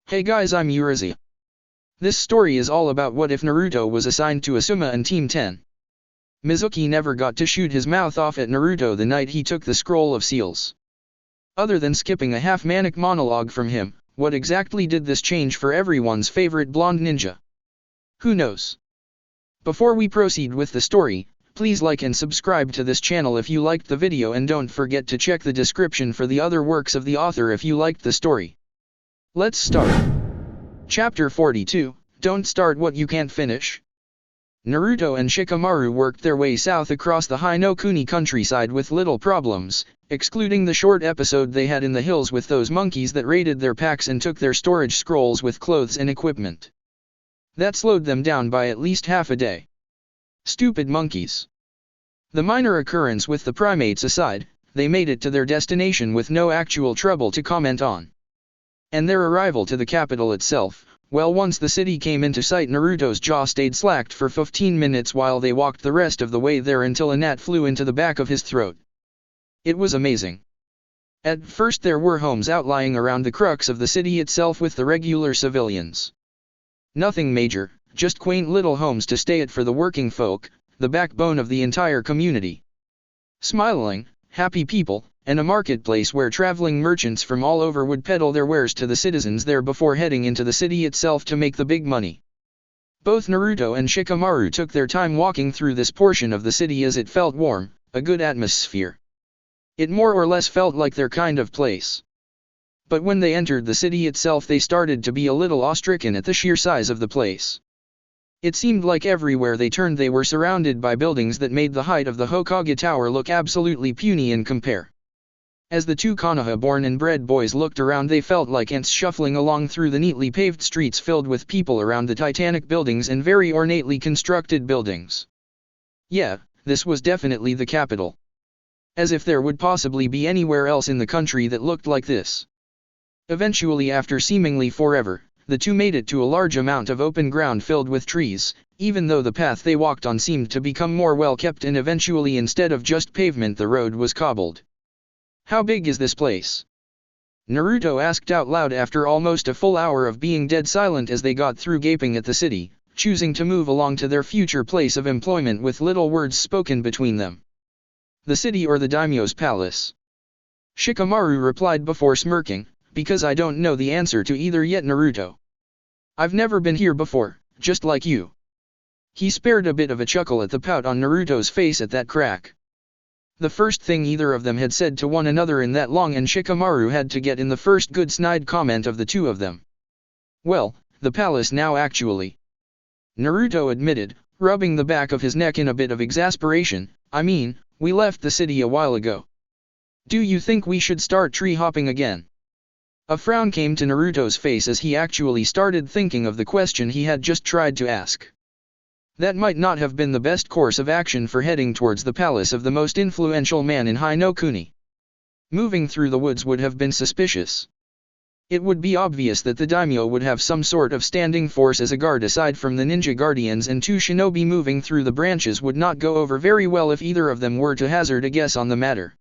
Hey guys, I'm Urizi. This story is all about what if Naruto was assigned to Asuma and Team 10. Mizuki never got to shoot his mouth off at Naruto the night he took the Scroll of Seals. Other than skipping a half-manic monologue from him, what exactly did this change for everyone's favorite blonde ninja? Who knows? Before we proceed with the story, please like and subscribe to this channel if you liked the video, and don't forget to check the description for the other works of the author if you liked the story. Let's start. Chapter 42, Don't Start What You Can't Finish. Naruto and Shikamaru worked their way south across the Hi-no-Kuni countryside with little problems, excluding the short episode they had in the hills with those monkeys that raided their packs and took their storage scrolls with clothes and equipment. That slowed them down by at least half a day. Stupid monkeys. The minor occurrence with the primates aside, they made it to their destination with no actual trouble to comment on. And their arrival to the capital itself, well, once the city came into sight, Naruto's jaw stayed slacked for 15 minutes while they walked the rest of the way there until a gnat flew into the back of his throat. It was amazing. At first there were homes outlying around the crux of the city itself with the regular civilians. Nothing major, just quaint little homes to stay at for the working folk, the backbone of the entire community. Smiling, happy people, and a marketplace where traveling merchants from all over would peddle their wares to the citizens there before heading into the city itself to make the big money. Both Naruto and Shikamaru took their time walking through this portion of the city as it felt warm, a good atmosphere. It more or less felt like their kind of place. But when they entered the city itself, they started to be a little awe-stricken at the sheer size of the place. It seemed like everywhere they turned they were surrounded by buildings that made the height of the Hokage Tower look absolutely puny in compare. As the two Konoha-born and bred boys looked around, they felt like ants shuffling along through the neatly paved streets filled with people around the titanic buildings and very ornately constructed buildings. Yeah, this was definitely the capital. As if there would possibly be anywhere else in the country that looked like this. Eventually, after seemingly forever, the two made it to a large amount of open ground filled with trees, even though the path they walked on seemed to become more well kept, and eventually, instead of just pavement, the road was cobbled. How big is this place? Naruto asked out loud after almost a full hour of being dead silent as they got through gaping at the city, choosing to move along to their future place of employment with little words spoken between them. The city or the daimyo's palace? Shikamaru replied before smirking, because I don't know the answer to either yet, Naruto. I've never been here before, just like you. He spared a bit of a chuckle at the pout on Naruto's face at that crack. The first thing either of them had said to one another in that long, and Shikamaru had to get in the first good snide comment of the two of them. Well, the palace now actually. Naruto admitted, rubbing the back of his neck in a bit of exasperation. I mean, we left the city a while ago. Do you think we should start tree hopping again? A frown came to Naruto's face as he actually started thinking of the question he had just tried to ask. That might not have been the best course of action for heading towards the palace of the most influential man in Hi-no-Kuni. Moving through the woods would have been suspicious. It would be obvious that the daimyo would have some sort of standing force as a guard aside from the ninja guardians, and two shinobi moving through the branches would not go over very well if either of them were to hazard a guess on the matter.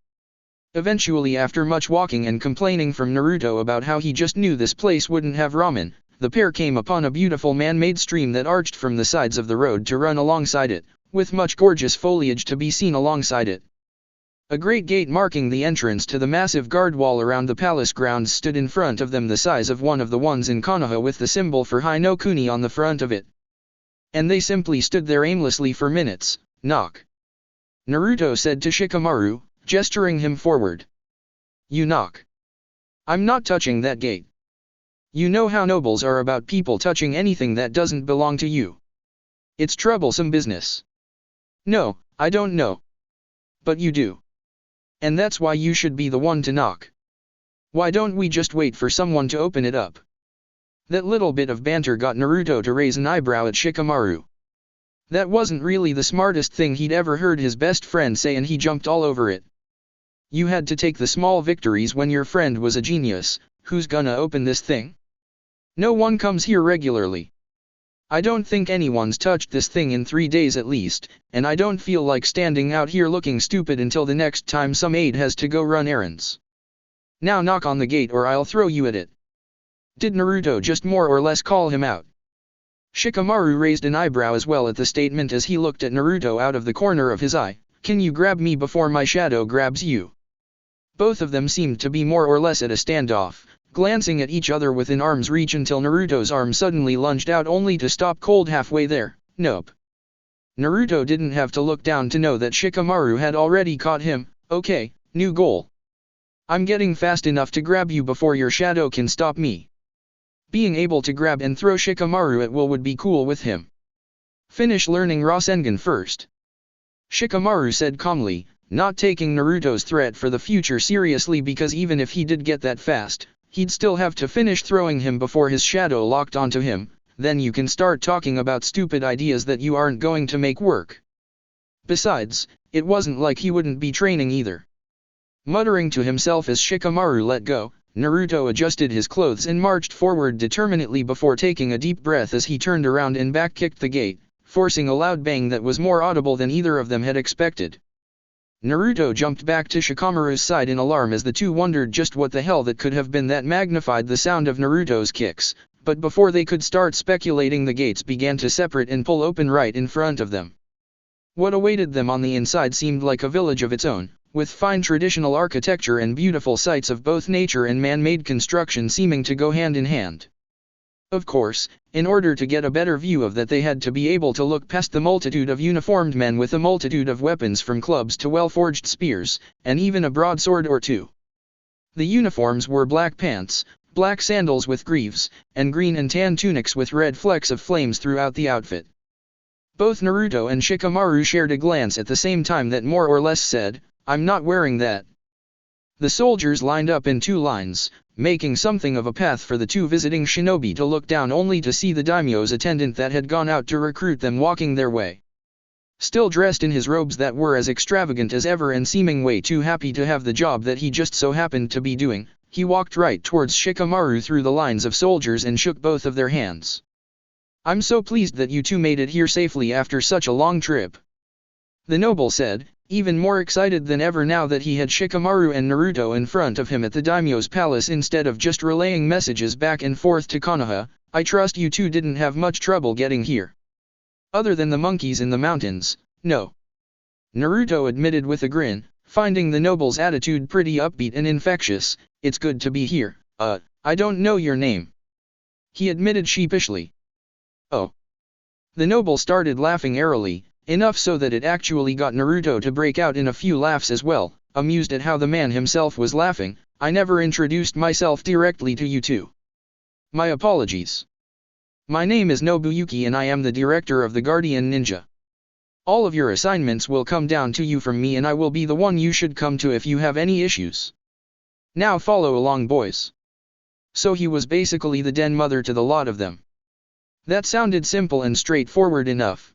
Eventually, after much walking and complaining from Naruto about how he just knew this place wouldn't have ramen, the pair came upon a beautiful man-made stream that arched from the sides of the road to run alongside it, with much gorgeous foliage to be seen alongside it. A great gate marking the entrance to the massive guard wall around the palace grounds stood in front of them, the size of one of the ones in Konoha with the symbol for Hi-no-Kuni on the front of it. And they simply stood there aimlessly for minutes. Knock. Naruto said to Shikamaru, gesturing him forward. You knock. I'm not touching that gate. You know how nobles are about people touching anything that doesn't belong to you. It's troublesome business. No, I don't know. But you do. And that's why you should be the one to knock. Why don't we just wait for someone to open it up? That little bit of banter got Naruto to raise an eyebrow at Shikamaru. That wasn't really the smartest thing he'd ever heard his best friend say, and he jumped all over it. You had to take the small victories when your friend was a genius. Who's gonna open this thing? No one comes here regularly. I don't think anyone's touched this thing in 3 days at least, and I don't feel like standing out here looking stupid until the next time some aide has to go run errands. Now knock on the gate or I'll throw you at it. Did Naruto just more or less call him out? Shikamaru raised an eyebrow as well at the statement as he looked at Naruto out of the corner of his eye. Can you grab me before my shadow grabs you? Both of them seemed to be more or less at a standoff, glancing at each other within arm's reach until Naruto's arm suddenly lunged out only to stop cold halfway there. Nope. Naruto didn't have to look down to know that Shikamaru had already caught him. Okay, new goal. I'm getting fast enough to grab you before your shadow can stop me. Being able to grab and throw Shikamaru at will would be cool with him. Finish learning Rasengan first. Shikamaru said calmly, not taking Naruto's threat for the future seriously because even if he did get that fast, he'd still have to finish throwing him before his shadow locked onto him. Then you can start talking about stupid ideas that you aren't going to make work. Besides, it wasn't like he wouldn't be training either. Muttering to himself as Shikamaru let go, Naruto adjusted his clothes and marched forward determinedly before taking a deep breath as he turned around and back-kicked the gate, forcing a loud bang that was more audible than either of them had expected. Naruto jumped back to Shikamaru's side in alarm as the two wondered just what the hell that could have been that magnified the sound of Naruto's kicks, but before they could start speculating the gates began to separate and pull open right in front of them. What awaited them on the inside seemed like a village of its own, with fine traditional architecture and beautiful sights of both nature and man-made construction seeming to go hand in hand. Of course, in order to get a better view of that they had to be able to look past the multitude of uniformed men with a multitude of weapons from clubs to well-forged spears, and even a broadsword or two. The uniforms were black pants, black sandals with greaves, and green and tan tunics with red flecks of flames throughout the outfit. Both Naruto and Shikamaru shared a glance at the same time that more or less said, I'm not wearing that. The soldiers lined up in two lines, making something of a path for the two visiting shinobi to look down only to see the daimyo's attendant that had gone out to recruit them walking their way. Still dressed in his robes that were as extravagant as ever and seeming way too happy to have the job that he just so happened to be doing, he walked right towards Shikamaru through the lines of soldiers and shook both of their hands. I'm so pleased that you two made it here safely after such a long trip. The noble said, even more excited than ever now that he had Shikamaru and Naruto in front of him at the daimyo's palace instead of just relaying messages back and forth to Konoha. I trust you two didn't have much trouble getting here. Other than the monkeys in the mountains, no. Naruto admitted with a grin, finding the noble's attitude pretty upbeat and infectious. It's good to be here. I don't know your name. He admitted sheepishly. Oh. The noble started laughing airily, enough so that it actually got Naruto to break out in a few laughs as well, amused at how the man himself was laughing. I never introduced myself directly to you two. My apologies. My name is Nobuyuki and I am the director of the Guardian Ninja. All of your assignments will come down to you from me and I will be the one you should come to if you have any issues. Now follow along, boys. So he was basically the den mother to the lot of them. That sounded simple and straightforward enough.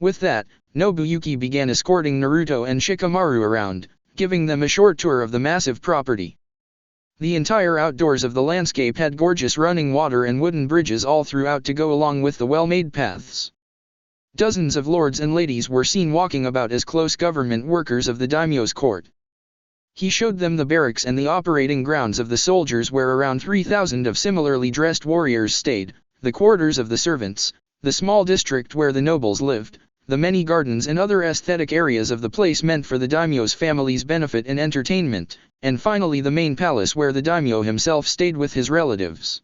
With that, Nobuyuki began escorting Naruto and Shikamaru around, giving them a short tour of the massive property. The entire outdoors of the landscape had gorgeous running water and wooden bridges all throughout to go along with the well-made paths. Dozens of lords and ladies were seen walking about as close government workers of the daimyo's court. He showed them the barracks and the operating grounds of the soldiers where around 3,000 of similarly dressed warriors stayed, the quarters of the servants, the small district where the nobles lived, the many gardens and other aesthetic areas of the place meant for the daimyo's family's benefit and entertainment, and finally the main palace where the daimyo himself stayed with his relatives.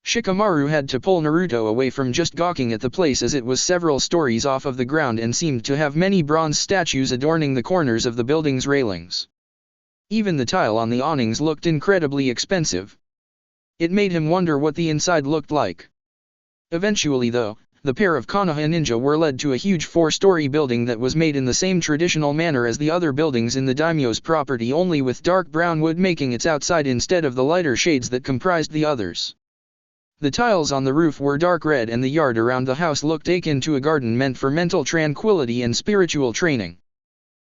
Shikamaru had to pull Naruto away from just gawking at the place as it was several stories off of the ground and seemed to have many bronze statues adorning the corners of the building's railings. Even the tile on the awnings looked incredibly expensive. It made him wonder what the inside looked like. Eventually though, the pair of Konoha ninja were led to a huge 4-story building that was made in the same traditional manner as the other buildings in the daimyo's property, only with dark brown wood making its outside instead of the lighter shades that comprised the others. The tiles on the roof were dark red and the yard around the house looked akin to a garden meant for mental tranquility and spiritual training.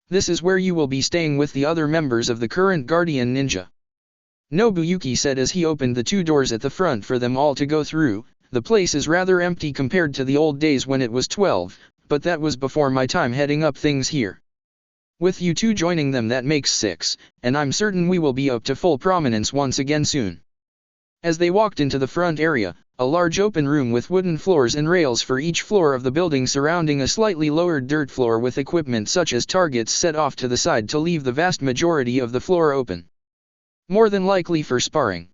This is where you will be staying with the other members of the current Guardian Ninja. Nobuyuki said as he opened the 2 doors at the front for them all to go through. The place is rather empty compared to the old days when it was 12, but that was before my time heading up things here. With you two joining them that makes 6, and I'm certain we will be up to full prominence once again soon. As they walked into the front area, a large open room with wooden floors and rails for each floor of the building surrounding a slightly lowered dirt floor with equipment such as targets set off to the side to leave the vast majority of the floor open. More than likely for sparring.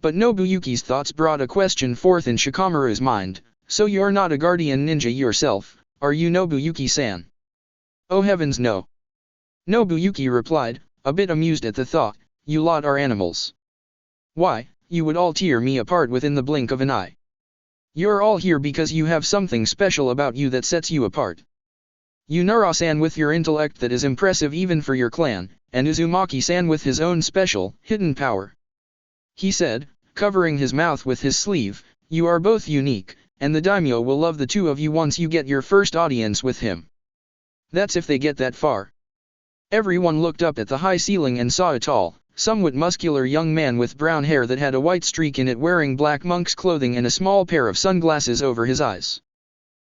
But Nobuyuki's thoughts brought a question forth in Shikamaru's mind. So you're not a guardian ninja yourself, are you, Nobuyuki-san? Oh heavens no. Nobuyuki replied, a bit amused at the thought, you lot are animals. Why, you would all tear me apart within the blink of an eye. You're all here because you have something special about you that sets you apart. You Nara-san with your intellect that is impressive even for your clan, and Uzumaki-san with his own special, hidden power. He said, covering his mouth with his sleeve, you are both unique, and the daimyo will love the two of you once you get your first audience with him. That's if they get that far. Everyone looked up at the high ceiling and saw a tall, somewhat muscular young man with brown hair that had a white streak in it wearing black monk's clothing and a small pair of sunglasses over his eyes.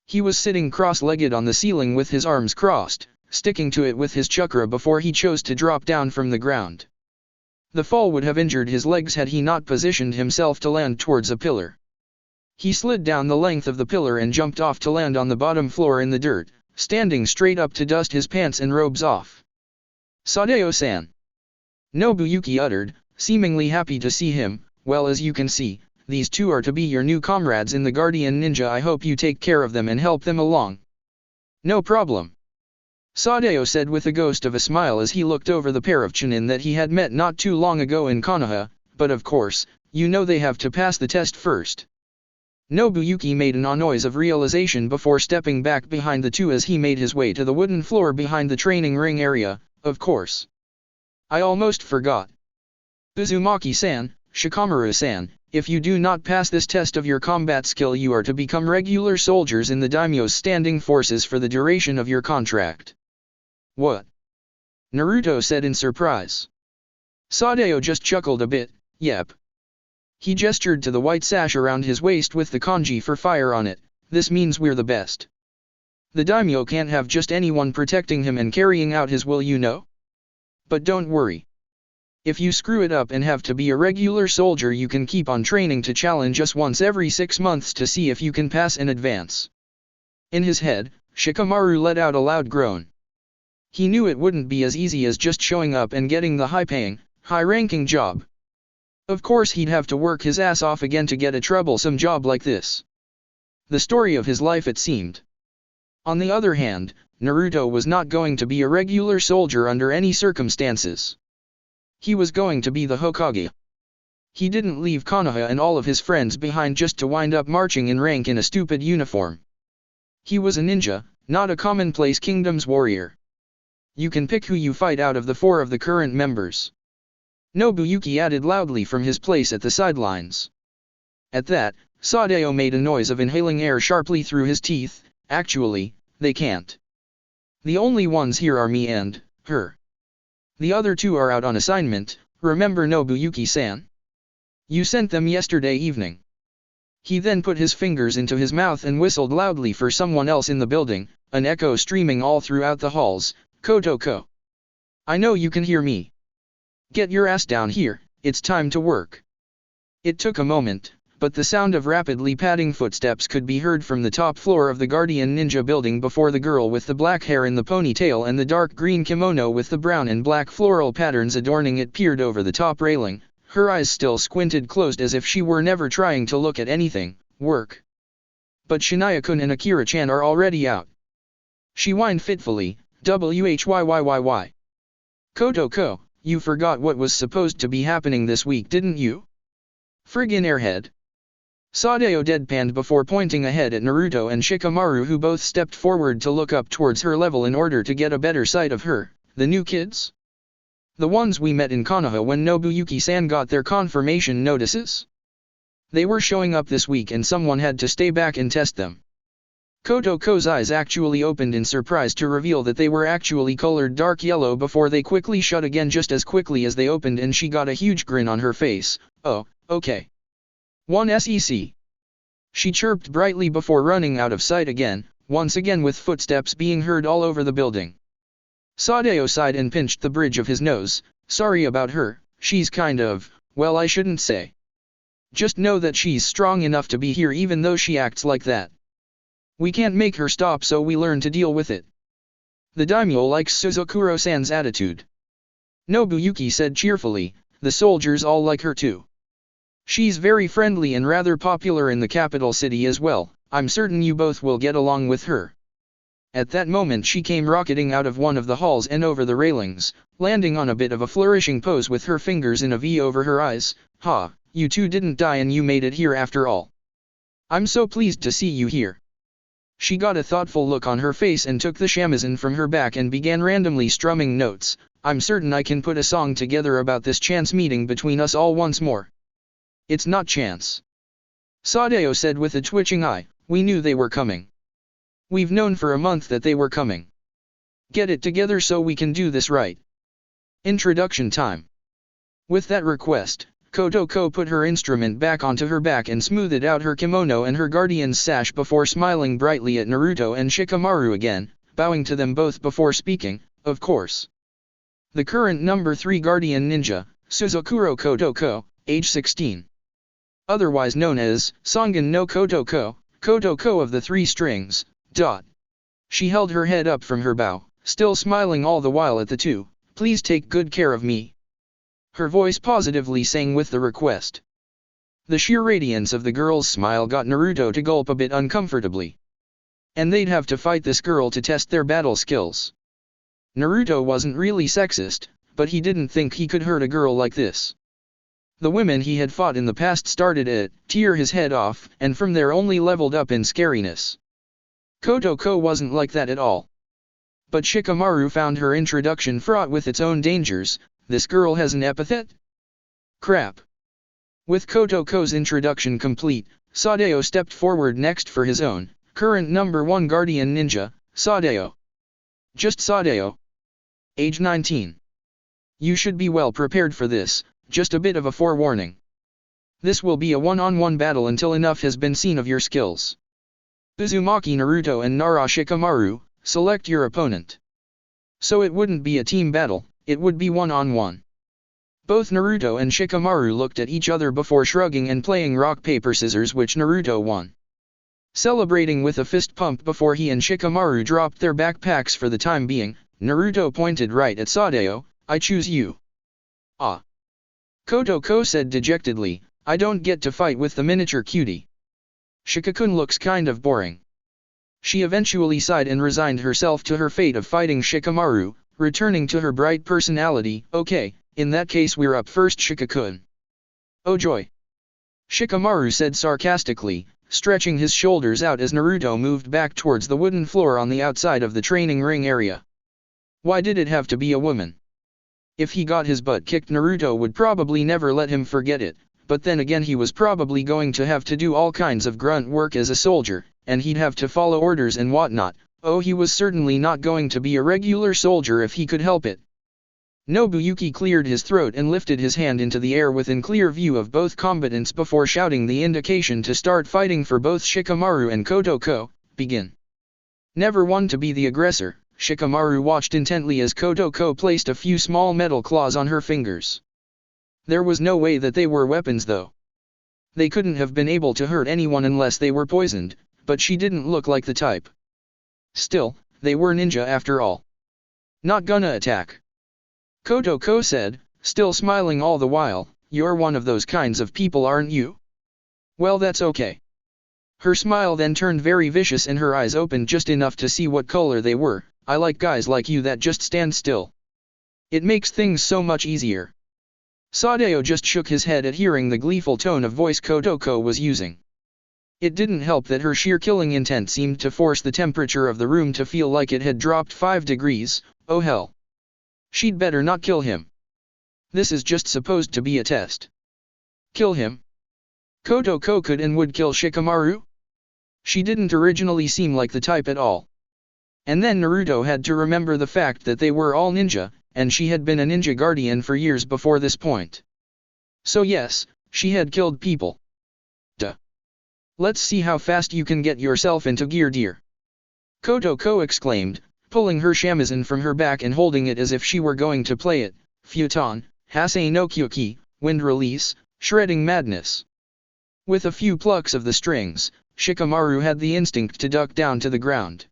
He was sitting cross-legged on the ceiling with his arms crossed, sticking to it with his chakra before he chose to drop down from the ground. The fall would have injured his legs had he not positioned himself to land towards a pillar. He slid down the length of the pillar and jumped off to land on the bottom floor in the dirt, standing straight up to dust his pants and robes off. Sadeo-san. Nobuyuki uttered, seemingly happy to see him. Well, as you can see, these two are to be your new comrades in the Guardian Ninja. I hope you take care of them and help them along. No problem. Sadeo said with a ghost of a smile as he looked over the pair of Chunin that he had met not too long ago in Konoha, but of course, you know they have to pass the test first. Nobuyuki made a noise of realization before stepping back behind the two as he made his way to the wooden floor behind the training ring area. Of course. I almost forgot. Uzumaki-san, Shikamaru-san, if you do not pass this test of your combat skill you are to become regular soldiers in the daimyo's standing forces for the duration of your contract. What? Naruto said in surprise. Sadeo just chuckled a bit, yep. He gestured to the white sash around his waist with the kanji for fire on it, this means we're the best. The daimyo can't have just anyone protecting him and carrying out his will, you know. But don't worry. If you screw it up and have to be a regular soldier you can keep on training to challenge us once every 6 months to see if you can pass and advance. In his head, Shikamaru let out a loud groan. He knew it wouldn't be as easy as just showing up and getting the high-paying, high-ranking job. Of course he'd have to work his ass off again to get a troublesome job like this. The story of his life it seemed. On the other hand, Naruto was not going to be a regular soldier under any circumstances. He was going to be the Hokage. He didn't leave Konoha and all of his friends behind just to wind up marching in rank in a stupid uniform. He was a ninja, not a commonplace kingdom's warrior. You can pick who you fight out of the 4 of the current members. Nobuyuki added loudly from his place at the sidelines. At that, Sadeo made a noise of inhaling air sharply through his teeth. Actually, they can't. The only ones here are me and her. The other 2 are out on assignment, remember Nobuyuki-san? You sent them yesterday evening. He then put his fingers into his mouth and whistled loudly for someone else in the building, an echo streaming all throughout the halls. Kotoko. I know you can hear me. Get your ass down here, it's time to work. It took a moment, but the sound of rapidly padding footsteps could be heard from the top floor of the Guardian Ninja building before the girl with the black hair in the ponytail and the dark green kimono with the brown and black floral patterns adorning it peered over the top railing, her eyes still squinted closed as if she were never trying to look at anything, work. But Shinaya-kun and Akira-chan are already out. She whined fitfully, whyyyy. Kotoko, you forgot what was supposed to be happening this week, didn't you? Friggin' airhead. Sadeo deadpanned before pointing ahead at Naruto and Shikamaru, who both stepped forward to look up towards her level in order to get a better sight of her. The new kids? The ones we met in Konoha when Nobuyuki-san got their confirmation notices? They were showing up this week and someone had to stay back and test them. Kotoko's eyes actually opened in surprise to reveal that they were actually colored dark yellow before they quickly shut again just as quickly as they opened, and she got a huge grin on her face. Oh, okay. 1 sec. She chirped brightly before running out of sight again, once again with footsteps being heard all over the building. Sadeo sighed and pinched the bridge of his nose. Sorry about her, she's kind of, well, I shouldn't say. Just know that she's strong enough to be here even though she acts like that. We can't make her stop, so we learn to deal with it. The daimyo likes Suzukuro-san's attitude. Nobuyuki said cheerfully, the soldiers all like her too. She's very friendly and rather popular in the capital city as well. I'm certain you both will get along with her. At that moment she came rocketing out of one of the halls and over the railings, landing on a bit of a flourishing pose with her fingers in a V over her eyes. Ha, you two didn't die and you made it here after all. I'm so pleased to see you here. She got a thoughtful look on her face and took the shamisen from her back and began randomly strumming notes. I'm certain I can put a song together about this chance meeting between us all once more. It's not chance. Sadeo said with a twitching eye, we knew they were coming. We've known for a month that they were coming. Get it together so we can do this right. Introduction time. With that request, Kotoko put her instrument back onto her back and smoothed out her kimono and her guardian's sash before smiling brightly at Naruto and Shikamaru again, bowing to them both before speaking, of course. The current number 3 guardian ninja, Suzukuro Kotoko, age 16. Otherwise known as Sangan no Kotoko, Kotoko of the 3 strings. She held her head up from her bow, still smiling all the while at the two. Please take good care of me. Her voice positively sang with the request. The sheer radiance of the girl's smile got Naruto to gulp a bit uncomfortably. And they'd have to fight this girl to test their battle skills. Naruto wasn't really sexist, but he didn't think he could hurt a girl like this. The women he had fought in the past started to tear his head off, and from there only leveled up in scariness. Kotoko wasn't like that at all. But Shikamaru found her introduction fraught with its own dangers. This girl has an epithet? Crap. With Kotoko's introduction complete, Sadeo stepped forward next for his own, current number 1 guardian ninja, Sadeo. Just Sadeo. Age 19. You should be well prepared for this, just a bit of a forewarning. This will be a one-on-one battle until enough has been seen of your skills. Uzumaki Naruto and Nara Shikamaru, select your opponent. So it wouldn't be a team battle, it would be one-on-one. Both Naruto and Shikamaru looked at each other before shrugging and playing rock-paper-scissors, which Naruto won. Celebrating with a fist pump before he and Shikamaru dropped their backpacks for the time being, Naruto pointed right at Sadeo. I choose you. Ah. Kotoko said dejectedly, I don't get to fight with the miniature cutie. Shikakun looks kind of boring. She eventually sighed and resigned herself to her fate of fighting Shikamaru, returning to her bright personality. Okay, in that case we're up first, Shikakun. Oh joy. Shikamaru said sarcastically, stretching his shoulders out as Naruto moved back towards the wooden floor on the outside of the training ring area. Why did it have to be a woman? If he got his butt kicked, Naruto would probably never let him forget it, but then again he was probably going to have to do all kinds of grunt work as a soldier, and he'd have to follow orders and whatnot. Oh, he was certainly not going to be a regular soldier if he could help it. Nobuyuki cleared his throat and lifted his hand into the air within clear view of both combatants before shouting the indication to start fighting for both Shikamaru and Kotoko. Begin. Never one to be the aggressor, Shikamaru watched intently as Kotoko placed a few small metal claws on her fingers. There was no way that they were weapons though. They couldn't have been able to hurt anyone unless they were poisoned, but she didn't look like the type. Still, they were ninja after all. Not gonna attack. Kotoko said, still smiling all the while, you're one of those kinds of people, aren't you? Well, that's okay. Her smile then turned very vicious and her eyes opened just enough to see what color they were. I like guys like you that just stand still. It makes things so much easier. Sadeo just shook his head at hearing the gleeful tone of voice Kotoko was using. It didn't help that her sheer killing intent seemed to force the temperature of the room to feel like it had dropped 5 degrees. Oh hell. She'd better not kill him. This is just supposed to be a test. Kill him? Kotoko could and would kill Shikamaru? She didn't originally seem like the type at all. And then Naruto had to remember the fact that they were all ninja, and she had been a ninja guardian for years before this point. So yes, she had killed people. Duh. Let's see how fast you can get yourself into gear, dear. Kotoko exclaimed, pulling her shamisen from her back and holding it as if she were going to play it. Futon, Hasei no Kyuki, Wind Release, Shredding Madness. With a few plucks of the strings, Shikamaru had the instinct to duck down to the ground.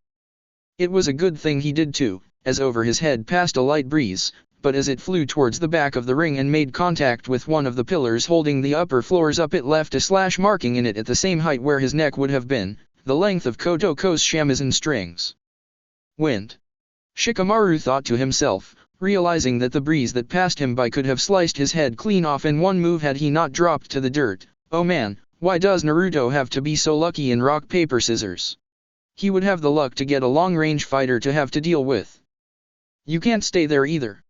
It was a good thing he did too, as over his head passed a light breeze, but as it flew towards the back of the ring and made contact with one of the pillars holding the upper floors up, it left a slash marking in it at the same height where his neck would have been, the length of Kotoko's shamisen strings. Wind. Shikamaru thought to himself, realizing that the breeze that passed him by could have sliced his head clean off in one move had he not dropped to the dirt. Oh man, why does Naruto have to be so lucky in rock paper scissors? He would have the luck to get a long-range fighter to have to deal with. You can't stay there either.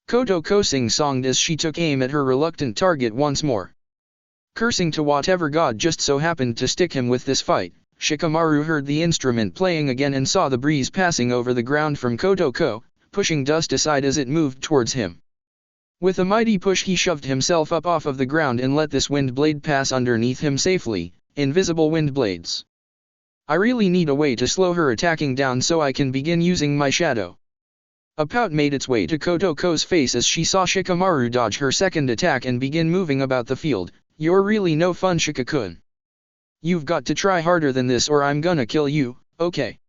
Kotoko sing-songed as she took aim at her reluctant target once more. Cursing to whatever god just so happened to stick him with this fight, Shikamaru heard the instrument playing again and saw the breeze passing over the ground from Kotoko, pushing dust aside as it moved towards him. With a mighty push he shoved himself up off of the ground and let this wind blade pass underneath him safely, invisible wind blades. I really need a way to slow her attacking down so I can begin using my shadow. A pout made its way to Kotoko's face as she saw Shikamaru dodge her second attack and begin moving about the field. You're really no fun, Shika-kun. You've got to try harder than this or I'm gonna kill you, okay?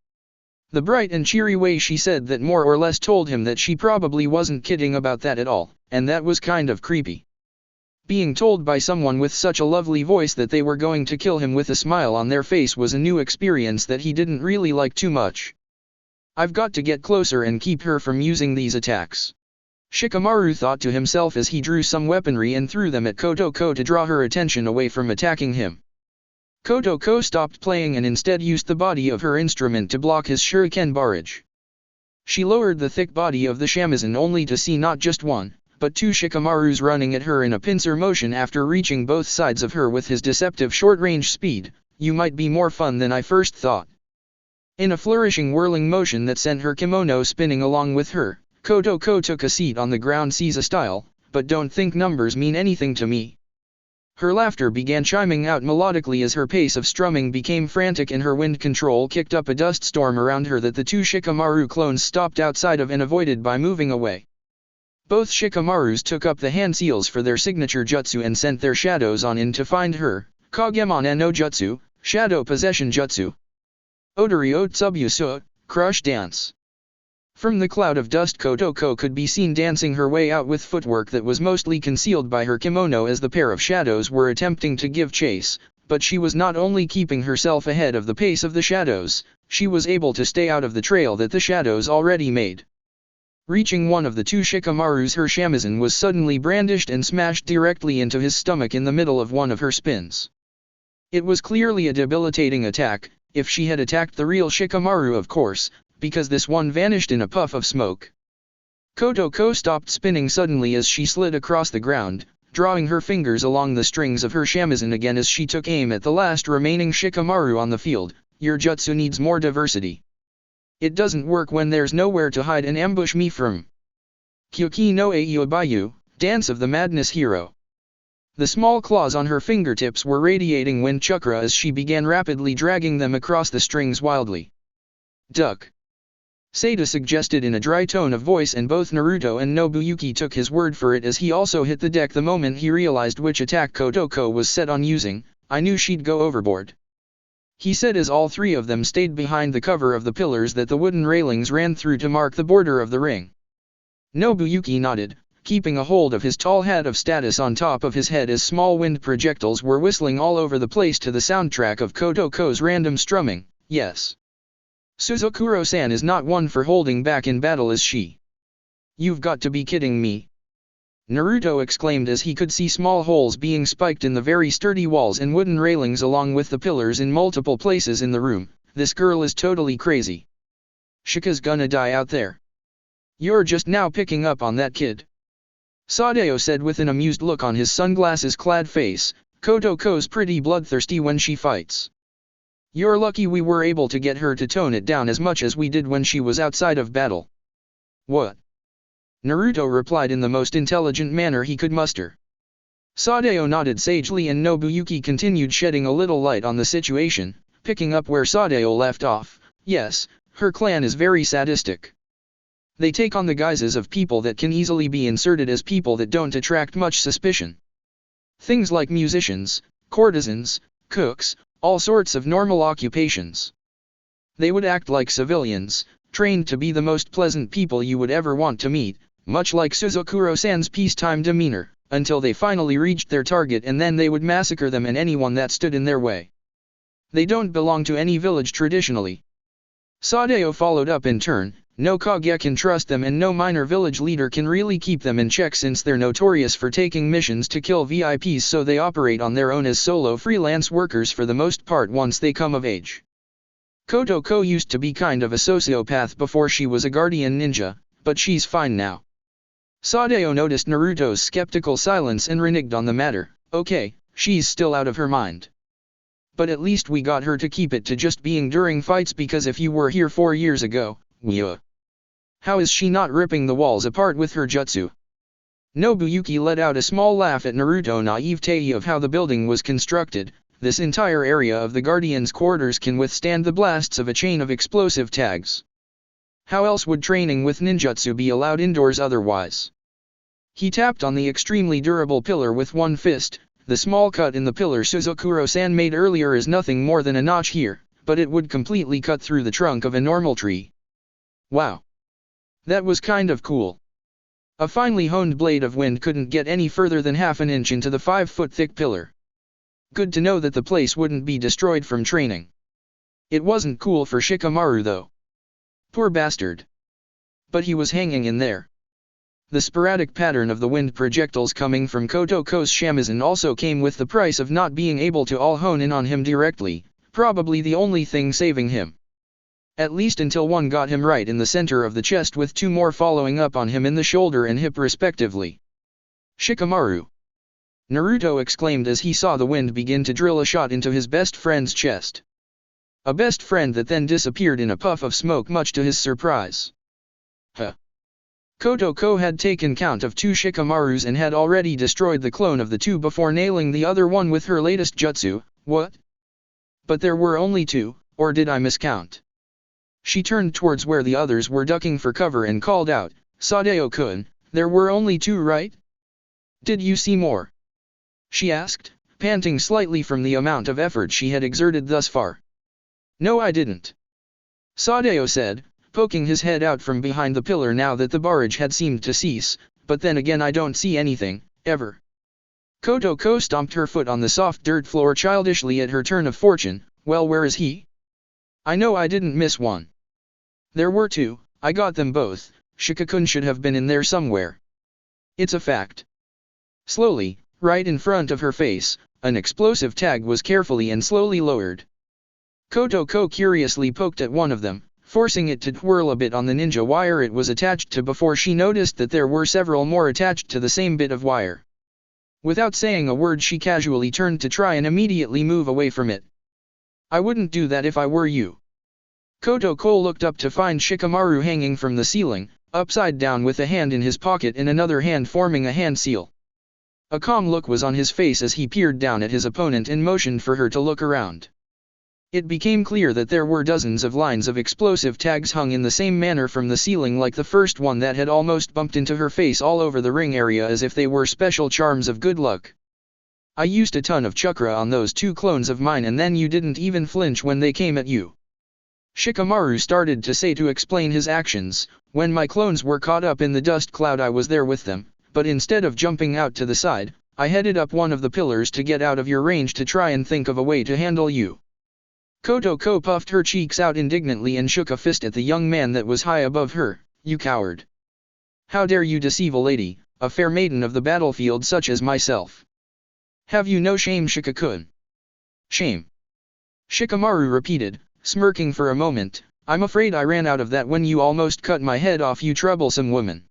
The bright and cheery way she said that more or less told him that she probably wasn't kidding about that at all, and that was kind of creepy. Being told by someone with such a lovely voice that they were going to kill him with a smile on their face was a new experience that he didn't really like too much. I've got to get closer and keep her from using these attacks. Shikamaru thought to himself as he drew some weaponry and threw them at Kotoko to draw her attention away from attacking him. Kotoko stopped playing and instead used the body of her instrument to block his shuriken barrage. She lowered the thick body of the shamisen only to see not just one, but two Shikamarus running at her in a pincer motion after reaching both sides of her with his deceptive short-range speed. You might be more fun than I first thought. In a flourishing whirling motion that sent her kimono spinning along with her, Kotoko took a seat on the ground Caesar style, but don't think numbers mean anything to me. Her laughter began chiming out melodically as her pace of strumming became frantic and her wind control kicked up a dust storm around her that the two Shikamaru clones stopped outside of and avoided by moving away. Both Shikamarus took up the hand seals for their signature jutsu and sent their shadows on in to find her, Kagemon no Jutsu, Shadow Possession Jutsu. Odori Otsubusu, Crush Dance. From the cloud of dust Kotoko could be seen dancing her way out with footwork that was mostly concealed by her kimono as the pair of shadows were attempting to give chase, but she was not only keeping herself ahead of the pace of the shadows, she was able to stay out of the trail that the shadows already made. Reaching one of the two Shikamarus, her shamisen was suddenly brandished and smashed directly into his stomach in the middle of one of her spins. It was clearly a debilitating attack, if she had attacked the real Shikamaru of course, because this one vanished in a puff of smoke. Kotoko stopped spinning suddenly as she slid across the ground, drawing her fingers along the strings of her shamisen again as she took aim at the last remaining Shikamaru on the field. Your jutsu needs more diversity. It doesn't work when there's nowhere to hide and ambush me from. Kyoki no Aiobayu, Dance of the Madness Hero. The small claws on her fingertips were radiating wind chakra as she began rapidly dragging them across the strings wildly. Duck. Seda suggested in a dry tone of voice, and both Naruto and Nobuyuki took his word for it as he also hit the deck the moment he realized which attack Kotoko was set on using. I knew she'd go overboard. He said as all three of them stayed behind the cover of the pillars that the wooden railings ran through to mark the border of the ring. Nobuyuki nodded, keeping a hold of his tall hat of status on top of his head as small wind projectiles were whistling all over the place to the soundtrack of Kotoko's random strumming. Yes. Suzukuro-san is not one for holding back in battle, is she? You've got to be kidding me. Naruto exclaimed as he could see small holes being spiked in the very sturdy walls and wooden railings along with the pillars in multiple places in the room. This girl is totally crazy. Shika's gonna die out there. You're just now picking up on that, kid. Sadeo said with an amused look on his sunglasses-clad face. Kotoko's pretty bloodthirsty when she fights. You're lucky we were able to get her to tone it down as much as we did when she was outside of battle. What? Naruto replied in the most intelligent manner he could muster. Sadeo nodded sagely and Nobuyuki continued shedding a little light on the situation, picking up where Sadeo left off. Yes, her clan is very sadistic. They take on the guises of people that can easily be inserted as people that don't attract much suspicion. Things like musicians, courtesans, cooks, all sorts of normal occupations. They would act like civilians, trained to be the most pleasant people you would ever want to meet, much like Suzukuro-san's peacetime demeanor, until they finally reached their target, and then they would massacre them and anyone that stood in their way. They don't belong to any village traditionally. Sadeo followed up in turn. No Kage can trust them and no minor village leader can really keep them in check since they're notorious for taking missions to kill VIPs, so they operate on their own as solo freelance workers for the most part once they come of age. Kotoko used to be kind of a sociopath before she was a guardian ninja, but she's fine now. Sadeo noticed Naruto's skeptical silence and reneged on the matter. Okay, she's still out of her mind. But at least we got her to keep it to just being during fights, because if you were here 4 years ago, how is she not ripping the walls apart with her jutsu? Nobuyuki let out a small laugh at Naruto's naivete of how the building was constructed. This entire area of the Guardian's quarters can withstand the blasts of a chain of explosive tags. How else would training with ninjutsu be allowed indoors otherwise? He tapped on the extremely durable pillar with one fist. The small cut in the pillar Suzukuro-san made earlier is nothing more than a notch here, but it would completely cut through the trunk of a normal tree. Wow. That was kind of cool. A finely honed blade of wind couldn't get any further than half an inch into the 5-foot-thick pillar. Good to know that the place wouldn't be destroyed from training. It wasn't cool for Shikamaru though. Poor bastard. But he was hanging in there. The sporadic pattern of the wind projectiles coming from Kotoko's shamisen also came with the price of not being able to all hone in on him directly, probably the only thing saving him. At least until one got him right in the center of the chest with 2 more following up on him in the shoulder and hip respectively. Shikamaru! Naruto exclaimed as he saw the wind begin to drill a shot into his best friend's chest. A best friend that then disappeared in a puff of smoke much to his surprise. Huh. Kotoko had taken count of 2 Shikamarus and had already destroyed the clone of the 2 before nailing the other one with her latest jutsu. What? But there were only 2, or did I miscount? She turned towards where the others were ducking for cover and called out, Sadeo-kun, there were only 2, right? Did you see more? She asked, panting slightly from the amount of effort she had exerted thus far. No, I didn't. Sadeo said, poking his head out from behind the pillar now that the barrage had seemed to cease, but then again I don't see anything, ever. Kotoko stomped her foot on the soft dirt floor childishly at her turn of fortune. Well, where is he? I know I didn't miss one. There were 2, I got them both. Shika-kun should have been in there somewhere. It's a fact. Slowly, right in front of her face, an explosive tag was carefully and slowly lowered. Kotoko curiously poked at one of them, forcing it to twirl a bit on the ninja wire it was attached to before she noticed that there were several more attached to the same bit of wire. Without saying a word, she casually turned to try and immediately move away from it. I wouldn't do that if I were you. Kotoko looked up to find Shikamaru hanging from the ceiling, upside down with a hand in his pocket and another hand forming a hand seal. A calm look was on his face as he peered down at his opponent and motioned for her to look around. It became clear that there were dozens of lines of explosive tags hung in the same manner from the ceiling, like the first one that had almost bumped into her face, all over the ring area as if they were special charms of good luck. I used a ton of chakra on those 2 clones of mine and then you didn't even flinch when they came at you. Shikamaru started to say to explain his actions. When my clones were caught up in the dust cloud I was there with them, but instead of jumping out to the side, I headed up one of the pillars to get out of your range to try and think of a way to handle you. Kotoko puffed her cheeks out indignantly and shook a fist at the young man that was high above her. You coward! How dare you deceive a lady, a fair maiden of the battlefield such as myself? Have you no shame, Shika-kun? Shame? Shikamaru repeated, smirking for a moment. I'm afraid I ran out of that when you almost cut my head off, you troublesome woman.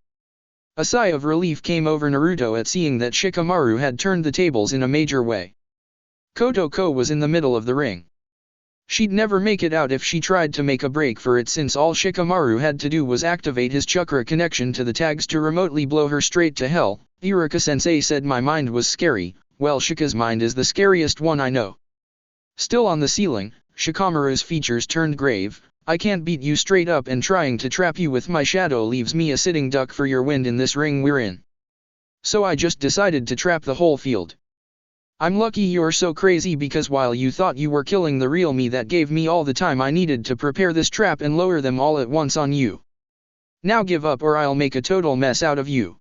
A sigh of relief came over Naruto at seeing that Shikamaru had turned the tables in a major way. Kotoko was in the middle of the ring. She'd never make it out if she tried to make a break for it, since all Shikamaru had to do was activate his chakra connection to the tags to remotely blow her straight to hell. Iruka-sensei said my mind was scary. Well, Shika's mind is the scariest one I know. Still on the ceiling, Shikamaru's features turned grave. I can't beat you straight up, and trying to trap you with my shadow leaves me a sitting duck for your wind in this ring we're in. So I just decided to trap the whole field. I'm lucky you're so crazy because while you thought you were killing the real me, that gave me all the time I needed to prepare this trap and lower them all at once on you. Now give up or I'll make a total mess out of you.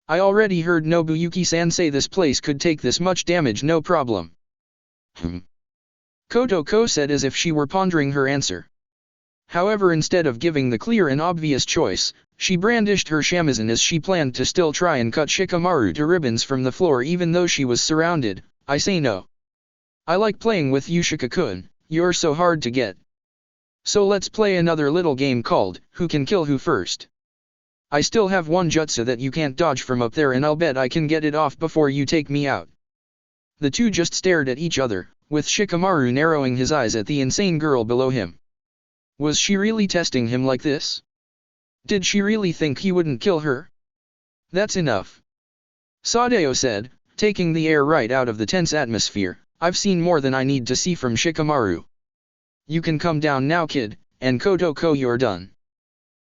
I already heard Nobuyuki-san say this place could take this much damage no problem. Kotoko said as if she were pondering her answer. However, instead of giving the clear and obvious choice, she brandished her shamisen as she planned to still try and cut Shikamaru to ribbons from the floor even though she was surrounded. I say no. I like playing with Yushika-kun, you're so hard to get. So let's play another little game called, Who Can Kill Who First? I still have one jutsu that you can't dodge from up there and I'll bet I can get it off before you take me out. The two just stared at each other, with Shikamaru narrowing his eyes at the insane girl below him. Was she really testing him like this? Did she really think he wouldn't kill her? That's enough. Sadeo said, taking the air right out of the tense atmosphere. I've seen more than I need to see from Shikamaru. You can come down now, kid, and Kotoko, you're done.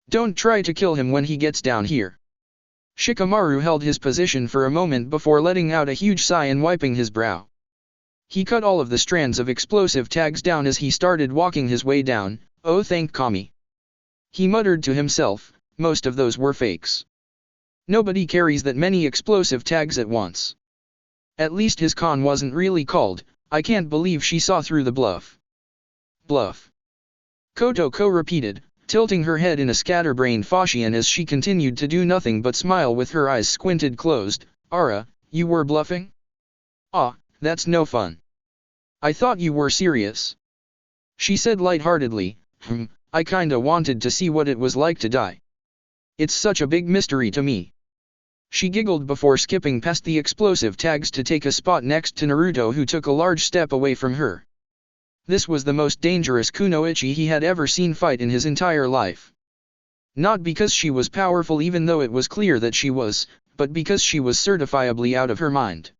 Don't try to kill him when he gets down here. Shikamaru held his position for a moment before letting out a huge sigh and wiping his brow. He cut all of the strands of explosive tags down as he started walking his way down. Oh, thank Kami. He muttered to himself, most of those were fakes. Nobody carries that many explosive tags at once. At least his con wasn't really called. I can't believe she saw through the bluff. Bluff. Kotoko repeated, tilting her head in a scatterbrained fashion as she continued to do nothing but smile with her eyes squinted closed. Ara, you were bluffing? Ah, that's no fun. I thought you were serious. She said lightheartedly, I kinda wanted to see what it was like to die. It's such a big mystery to me. She giggled before skipping past the explosive tags to take a spot next to Naruto, who took a large step away from her. This was the most dangerous kunoichi he had ever seen fight in his entire life. Not because she was powerful, even though it was clear that she was, but because she was certifiably out of her mind.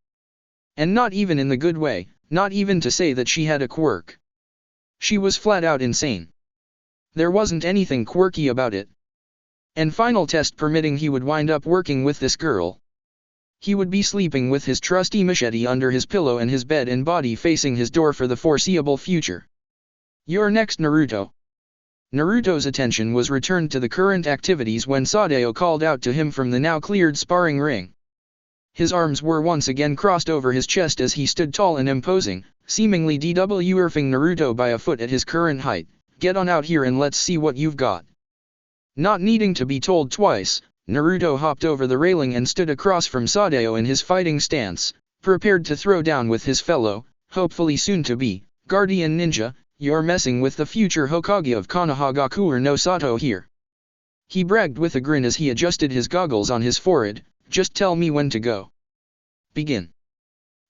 And not even in the good way, not even to say that she had a quirk. She was flat out insane. There wasn't anything quirky about it. And final test permitting, he would wind up working with this girl. He would be sleeping with his trusty machete under his pillow and his bed and body facing his door for the foreseeable future. You're next, Naruto. Naruto's attention was returned to the current activities when Sadeo called out to him from the now cleared sparring ring. His arms were once again crossed over his chest as he stood tall and imposing, seemingly dwarfing Naruto by a foot at his current height. Get on out here and let's see what you've got. Not needing to be told twice, Naruto hopped over the railing and stood across from Sadeo in his fighting stance, prepared to throw down with his fellow, hopefully soon-to-be, guardian ninja. You're messing with the future Hokage of Konohagakure no Sato here. He bragged with a grin as he adjusted his goggles on his forehead. Just tell me when to go. Begin.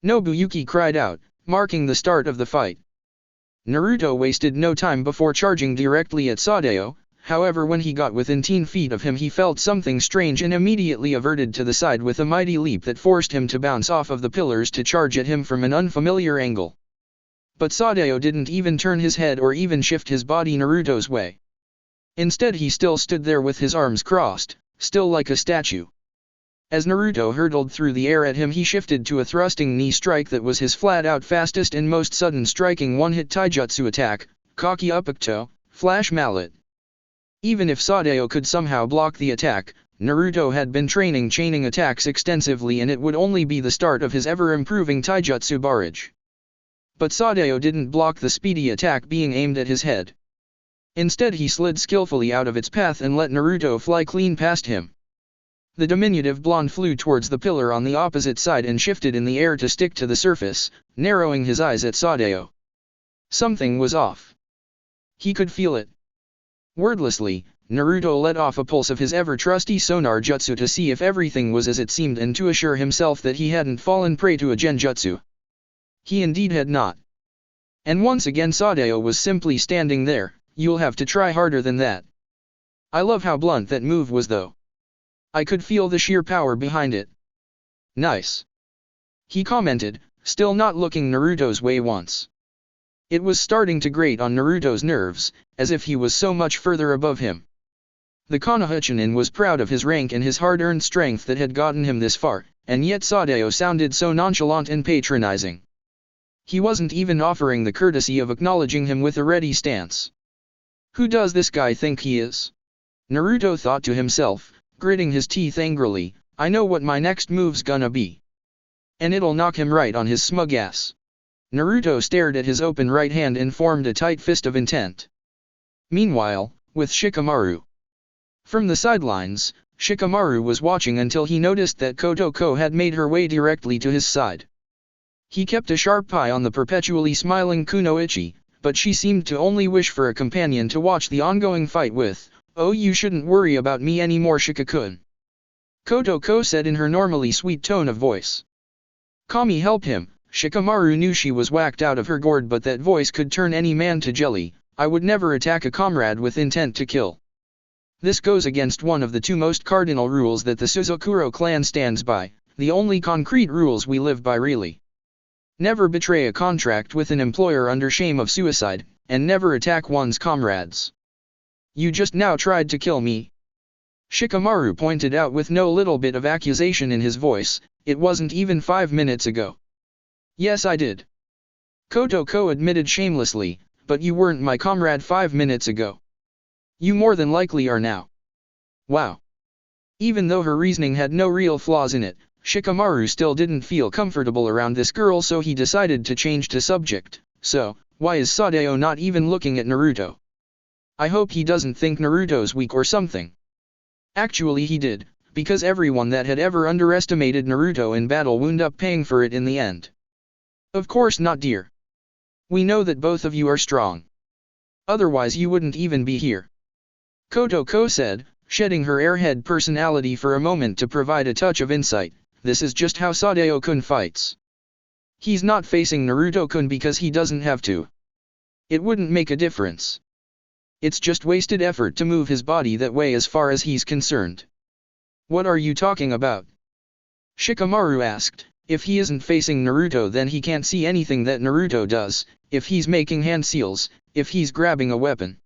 Nobuyuki cried out, marking the start of the fight. Naruto wasted no time before charging directly at Sadeo. However, when he got within 10 feet of him, he felt something strange and immediately averted to the side with a mighty leap that forced him to bounce off of the pillars to charge at him from an unfamiliar angle. But Sadeo didn't even turn his head or even shift his body Naruto's way. Instead, he still stood there with his arms crossed, still like a statue. As Naruto hurtled through the air at him, he shifted to a thrusting knee strike that was his flat-out fastest and most sudden striking one-hit taijutsu attack, Kaki Upukto, Flash Mallet. Even if Sadeo could somehow block the attack, Naruto had been training chaining attacks extensively, and it would only be the start of his ever-improving taijutsu barrage. But Sadeo didn't block the speedy attack being aimed at his head. Instead, he slid skillfully out of its path and let Naruto fly clean past him. The diminutive blonde flew towards the pillar on the opposite side and shifted in the air to stick to the surface, narrowing his eyes at Sadeo. Something was off. He could feel it. Wordlessly, Naruto let off a pulse of his ever-trusty sonar jutsu to see if everything was as it seemed and to assure himself that he hadn't fallen prey to a genjutsu. He indeed had not. And once again Sadeo was simply standing there. You'll have to try harder than that. I love how blunt that move was though. I could feel the sheer power behind it. Nice. He commented, still not looking Naruto's way once. It was starting to grate on Naruto's nerves, as if he was so much further above him. The Konoha Chunin was proud of his rank and his hard-earned strength that had gotten him this far, and yet Sadeo sounded so nonchalant and patronizing. He wasn't even offering the courtesy of acknowledging him with a ready stance. Who does this guy think he is? Naruto thought to himself, gritting his teeth angrily, I know what my next move's gonna be. And it'll knock him right on his smug ass. Naruto stared at his open right hand and formed a tight fist of intent. Meanwhile, with Shikamaru. From the sidelines, Shikamaru was watching until he noticed that Kotoko had made her way directly to his side. He kept a sharp eye on the perpetually smiling Kunoichi, but she seemed to only wish for a companion to watch the ongoing fight with. Oh, you shouldn't worry about me anymore, Shika-kun. Kotoko said in her normally sweet tone of voice. Kami help him. Shikamaru knew she was whacked out of her gourd, but that voice could turn any man to jelly. I would never attack a comrade with intent to kill. This goes against one of the two most cardinal rules that the Suzukuro clan stands by, the only concrete rules we live by really. Never betray a contract with an employer under shame of suicide, and never attack one's comrades. You just now tried to kill me. Shikamaru pointed out with no little bit of accusation in his voice, it wasn't even 5 minutes ago. Yes, I did. Kotoko admitted shamelessly, but you weren't my comrade 5 minutes ago. You more than likely are now. Wow. Even though her reasoning had no real flaws in it, Shikamaru still didn't feel comfortable around this girl, so he decided to change the subject. So, why is Sadeo not even looking at Naruto? I hope he doesn't think Naruto's weak or something. Actually he did, because everyone that had ever underestimated Naruto in battle wound up paying for it in the end. Of course not, dear. We know that both of you are strong. Otherwise you wouldn't even be here. Kotoko said, shedding her airhead personality for a moment to provide a touch of insight. This is just how Sadeo-kun fights. He's not facing Naruto-kun because he doesn't have to. It wouldn't make a difference. It's just wasted effort to move his body that way as far as he's concerned. What are you talking about? Shikamaru asked. If he isn't facing Naruto, then he can't see anything that Naruto does, if he's making hand seals, if he's grabbing a weapon.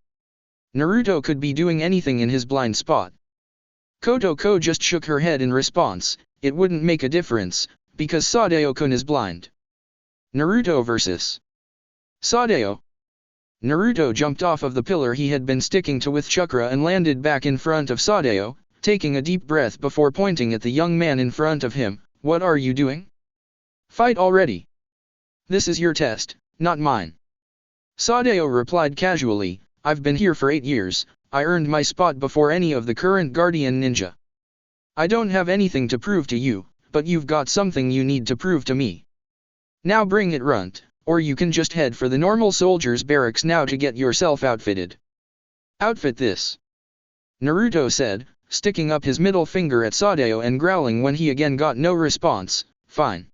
Naruto could be doing anything in his blind spot. Kotoko just shook her head in response. It wouldn't make a difference, because Sadeo-kun is blind. Naruto vs. Sadeo. Naruto jumped off of the pillar he had been sticking to with chakra and landed back in front of Sadeo, taking a deep breath before pointing at the young man in front of him. What are you doing? Fight already. This is your test, not mine. Sadeo replied casually, I've been here for 8 years, I earned my spot before any of the current guardian ninja. I don't have anything to prove to you, but you've got something you need to prove to me. Now bring it, runt, or you can just head for the normal soldiers' barracks now to get yourself outfitted. Outfit this. Naruto said, sticking up his middle finger at Sadeo and growling when he again got no response. Fine.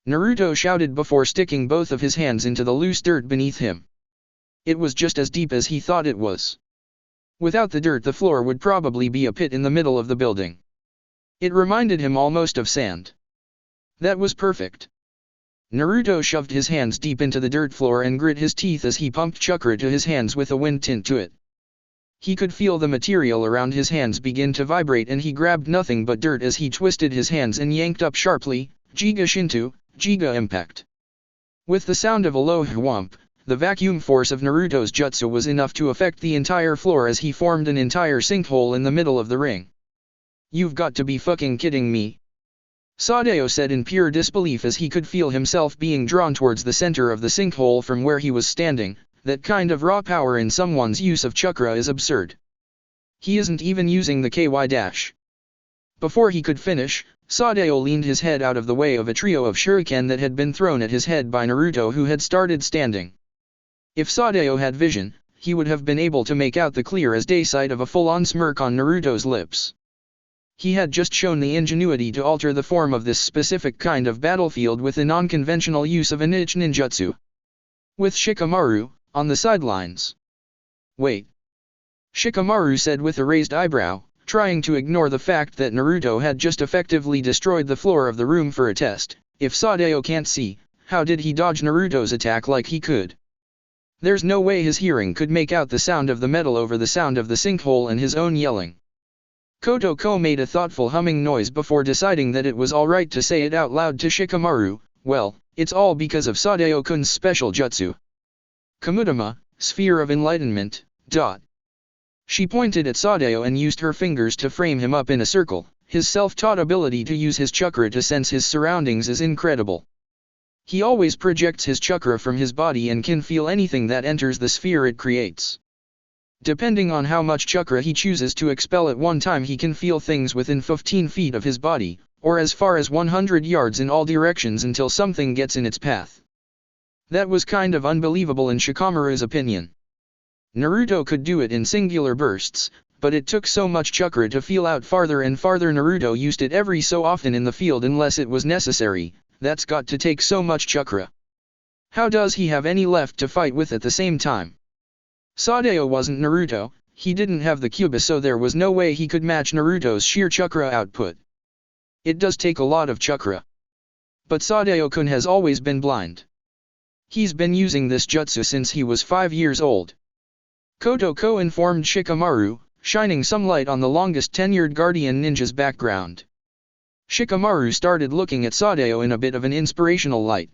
Naruto shouted before sticking both of his hands into the loose dirt beneath him. It was just as deep as he thought it was. Without the dirt, the floor would probably be a pit in the middle of the building. It reminded him almost of sand. That was perfect. Naruto shoved his hands deep into the dirt floor and grit his teeth as he pumped chakra to his hands with a wind tint to it. He could feel the material around his hands begin to vibrate, and he grabbed nothing but dirt as he twisted his hands and yanked up sharply. Jiga Shinto, Jiga Impact. With the sound of a low whomp, the vacuum force of Naruto's jutsu was enough to affect the entire floor as he formed an entire sinkhole in the middle of the ring. You've got to be fucking kidding me. Sadeo said in pure disbelief as he could feel himself being drawn towards the center of the sinkhole from where he was standing. That kind of raw power in someone's use of chakra is absurd. He isn't even using the KY dash. Before he could finish, Sadeo leaned his head out of the way of a trio of shuriken that had been thrown at his head by Naruto, who had started standing. If Sadeo had vision, he would have been able to make out the clear as day sight of a full-on smirk on Naruto's lips. He had just shown the ingenuity to alter the form of this specific kind of battlefield with a non-conventional use of a niche ninjutsu. With Shikamaru on the sidelines. Wait. Shikamaru said with a raised eyebrow, trying to ignore the fact that Naruto had just effectively destroyed the floor of the room for a test. If Sadeo can't see, how did he dodge Naruto's attack like he could? There's no way his hearing could make out the sound of the metal over the sound of the sinkhole and his own yelling. Kotoko made a thoughtful humming noise before deciding that it was alright to say it out loud to Shikamaru. Well, it's all because of Sadao-kun's special jutsu. Kamudama, Sphere of Enlightenment. She pointed at Sadao and used her fingers to frame him up in a circle. His self-taught ability to use his chakra to sense his surroundings is incredible. He always projects his chakra from his body and can feel anything that enters the sphere it creates. Depending on how much chakra he chooses to expel at one time, he can feel things within 15 feet of his body, or as far as 100 yards in all directions until something gets in its path. That was kind of unbelievable in Shikamaru's opinion. Naruto could do it in singular bursts, but it took so much chakra to feel out farther and farther. Naruto used it every so often in the field unless it was necessary. That's got to take so much chakra. How does he have any left to fight with at the same time? Sadao wasn't Naruto, he didn't have the Kyuubi, so there was no way he could match Naruto's sheer chakra output. It does take a lot of chakra. But Sadao-kun has always been blind. He's been using this jutsu since he was 5 years old. Kotoko informed Shikamaru, shining some light on the longest tenured guardian ninja's background. Shikamaru started looking at Sadao in a bit of an inspirational light.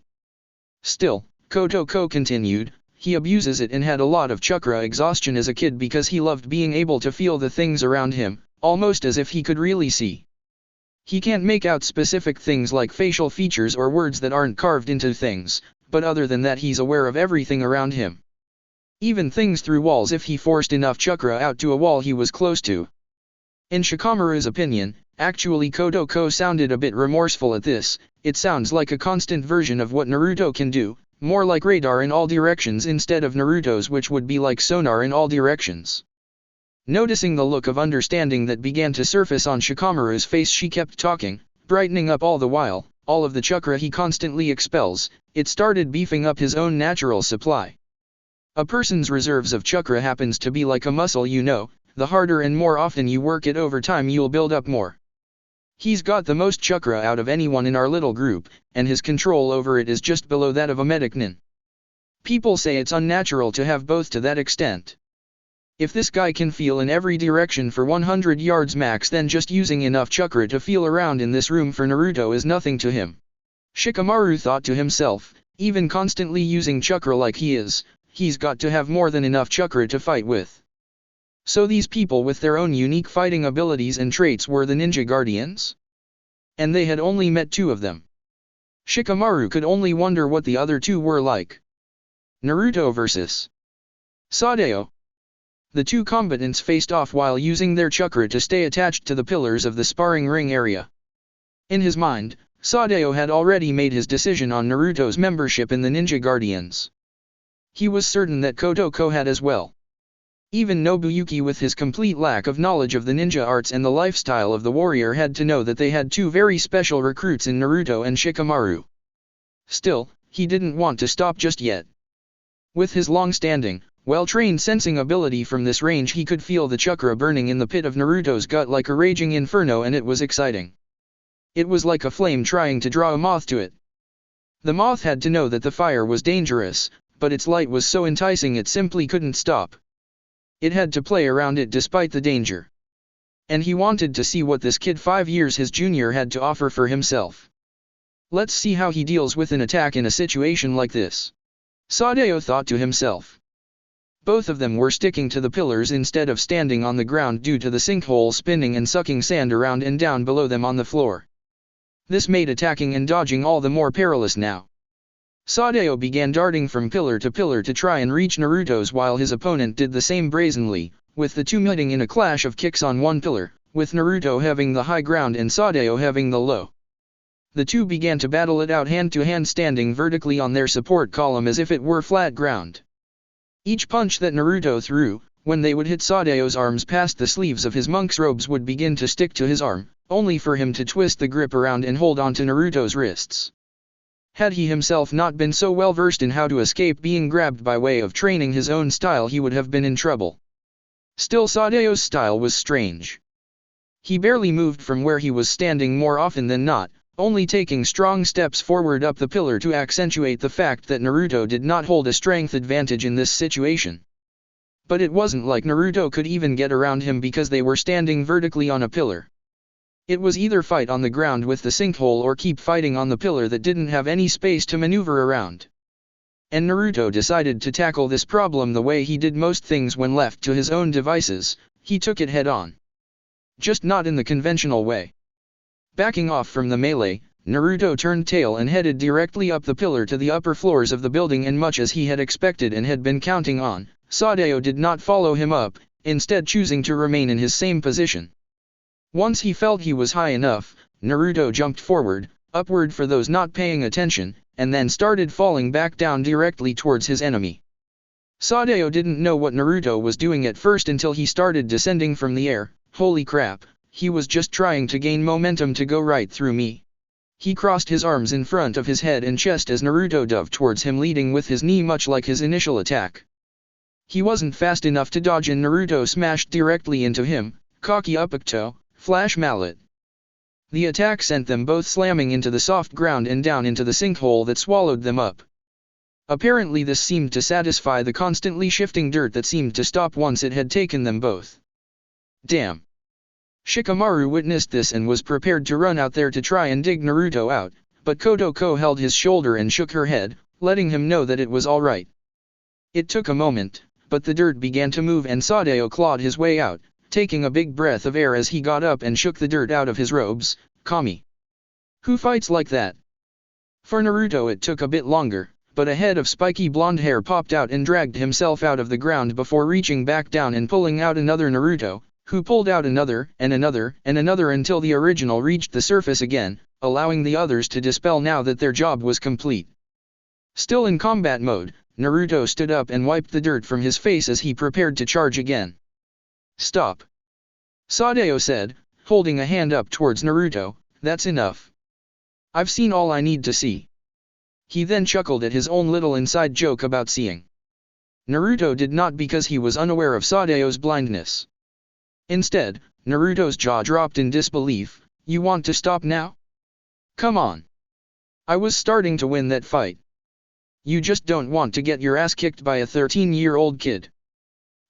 Still, Kotoko continued, he abuses it and had a lot of chakra exhaustion as a kid because he loved being able to feel the things around him, almost as if he could really see. He can't make out specific things like facial features or words that aren't carved into things, but other than that he's aware of everything around him. Even things through walls if he forced enough chakra out to a wall he was close to. In Shikamaru's opinion, actually Kotoko sounded a bit remorseful at this. It sounds like a constant version of what Naruto can do, more like radar in all directions instead of Naruto's, which would be like sonar in all directions. Noticing the look of understanding that began to surface on Shikamaru's face, she kept talking, brightening up all the while. All of the chakra he constantly expels, it started beefing up his own natural supply. A person's reserves of chakra happens to be like a muscle, you know, the harder and more often you work it over time you'll build up more. He's got the most chakra out of anyone in our little group, and his control over it is just below that of a medic nin. People say it's unnatural to have both to that extent. If this guy can feel in every direction for 100 yards max, then just using enough chakra to feel around in this room for Naruto is nothing to him. Shikamaru thought to himself, even constantly using chakra like he is, he's got to have more than enough chakra to fight with. So these people with their own unique fighting abilities and traits were the Ninja Guardians? And they had only met 2 of them. Shikamaru could only wonder what the other 2 were like. Naruto vs. Sadao. The 2 combatants faced off while using their chakra to stay attached to the pillars of the sparring ring area. In his mind, Sadao had already made his decision on Naruto's membership in the Ninja Guardians. He was certain that Kotoko had as well. Even Nobuyuki, with his complete lack of knowledge of the ninja arts and the lifestyle of the warrior, had to know that they had 2 very special recruits in Naruto and Shikamaru. Still, he didn't want to stop just yet. With his long-standing, well-trained sensing ability from this range, he could feel the chakra burning in the pit of Naruto's gut like a raging inferno, and it was exciting. It was like a flame trying to draw a moth to it. The moth had to know that the fire was dangerous, but its light was so enticing it simply couldn't stop. It had to play around it despite the danger. And he wanted to see what this kid 5 years his junior had to offer for himself. Let's see how he deals with an attack in a situation like this. Sadao thought to himself. Both of them were sticking to the pillars instead of standing on the ground due to the sinkhole spinning and sucking sand around and down below them on the floor. This made attacking and dodging all the more perilous now. Sadao began darting from pillar to pillar to try and reach Naruto's, while his opponent did the same brazenly, with the 2 meeting in a clash of kicks on one pillar, with Naruto having the high ground and Sadao having the low. The 2 began to battle it out hand to hand, standing vertically on their support column as if it were flat ground. Each punch that Naruto threw, when they would hit Sadao's arms past the sleeves of his monk's robes, would begin to stick to his arm, only for him to twist the grip around and hold on to Naruto's wrists. Had he himself not been so well versed in how to escape being grabbed by way of training his own style, he would have been in trouble. Still, Sadao's style was strange. He barely moved from where he was standing more often than not, only taking strong steps forward up the pillar to accentuate the fact that Naruto did not hold a strength advantage in this situation. But it wasn't like Naruto could even get around him because they were standing vertically on a pillar. It was either fight on the ground with the sinkhole or keep fighting on the pillar that didn't have any space to maneuver around. And Naruto decided to tackle this problem the way he did most things when left to his own devices. He took it head on. Just not in the conventional way. Backing off from the melee, Naruto turned tail and headed directly up the pillar to the upper floors of the building, and much as he had expected and had been counting on, Sadeo did not follow him up, instead choosing to remain in his same position. Once he felt he was high enough, Naruto jumped forward, upward for those not paying attention, and then started falling back down directly towards his enemy. Sadeo didn't know what Naruto was doing at first until he started descending from the air. Holy crap, he was just trying to gain momentum to go right through me. He crossed his arms in front of his head and chest as Naruto dove towards him, leading with his knee much like his initial attack. He wasn't fast enough to dodge and Naruto smashed directly into him, Kaki Upakto, Flash Mallet. The attack sent them both slamming into the soft ground and down into the sinkhole that swallowed them up. Apparently this seemed to satisfy the constantly shifting dirt that seemed to stop once it had taken them both. Damn. Shikamaru witnessed this and was prepared to run out there to try and dig Naruto out, but Kotoko held his shoulder and shook her head, letting him know that it was alright. It took a moment, but the dirt began to move and Sadeo clawed his way out, taking a big breath of air as he got up and shook the dirt out of his robes. Kami. Who fights like that? For Naruto it took a bit longer, but a head of spiky blonde hair popped out and dragged himself out of the ground before reaching back down and pulling out another Naruto, who pulled out another, and another, and another until the original reached the surface again, allowing the others to dispel now that their job was complete. Still in combat mode, Naruto stood up and wiped the dirt from his face as he prepared to charge again. Stop. Sadeo said, holding a hand up towards Naruto, that's enough. I've seen all I need to see. He then chuckled at his own little inside joke about seeing. Naruto did not, because he was unaware of Sadeo's blindness. Instead, Naruto's jaw dropped in disbelief. You want to stop now? Come on. I was starting to win that fight. You just don't want to get your ass kicked by a 13-year-old kid.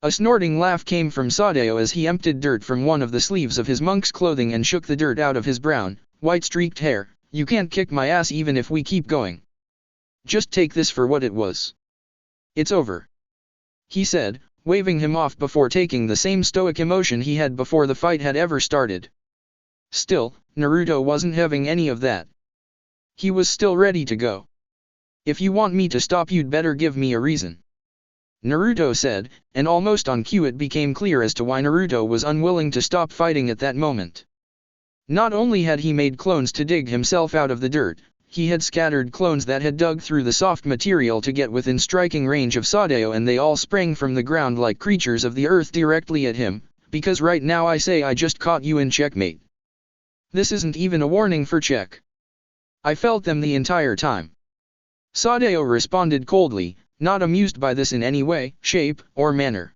A snorting laugh came from Sadeo as he emptied dirt from one of the sleeves of his monk's clothing and shook the dirt out of his brown, white-streaked hair. You can't kick my ass even if we keep going. Just take this for what it was. It's over. He said, waving him off before taking the same stoic emotion he had before the fight had ever started. Still, Naruto wasn't having any of that. He was still ready to go. If you want me to stop, you'd better give me a reason. Naruto said, and almost on cue it became clear as to why Naruto was unwilling to stop fighting at that moment. Not only had he made clones to dig himself out of the dirt, he had scattered clones that had dug through the soft material to get within striking range of Sadeo, and they all sprang from the ground like creatures of the earth directly at him, because right now I say I just caught you in checkmate. This isn't even a warning for check. I felt them the entire time. Sadeo responded coldly, not amused by this in any way, shape, or manner.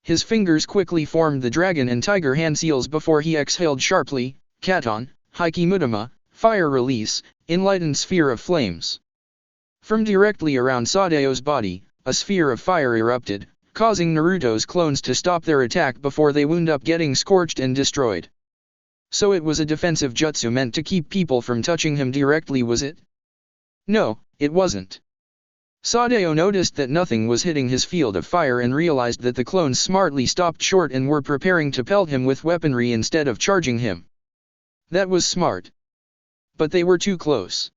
His fingers quickly formed the dragon and tiger hand seals before he exhaled sharply. Katon, Hiki Mudama, fire release, enlightened sphere of flames. From directly around Sadeo's body, a sphere of fire erupted, causing Naruto's clones to stop their attack before they wound up getting scorched and destroyed. So it was a defensive jutsu meant to keep people from touching him directly, was it? No, it wasn't. Sadeo noticed that nothing was hitting his field of fire and realized that the clones smartly stopped short and were preparing to pelt him with weaponry instead of charging him. That was smart. But they were too close.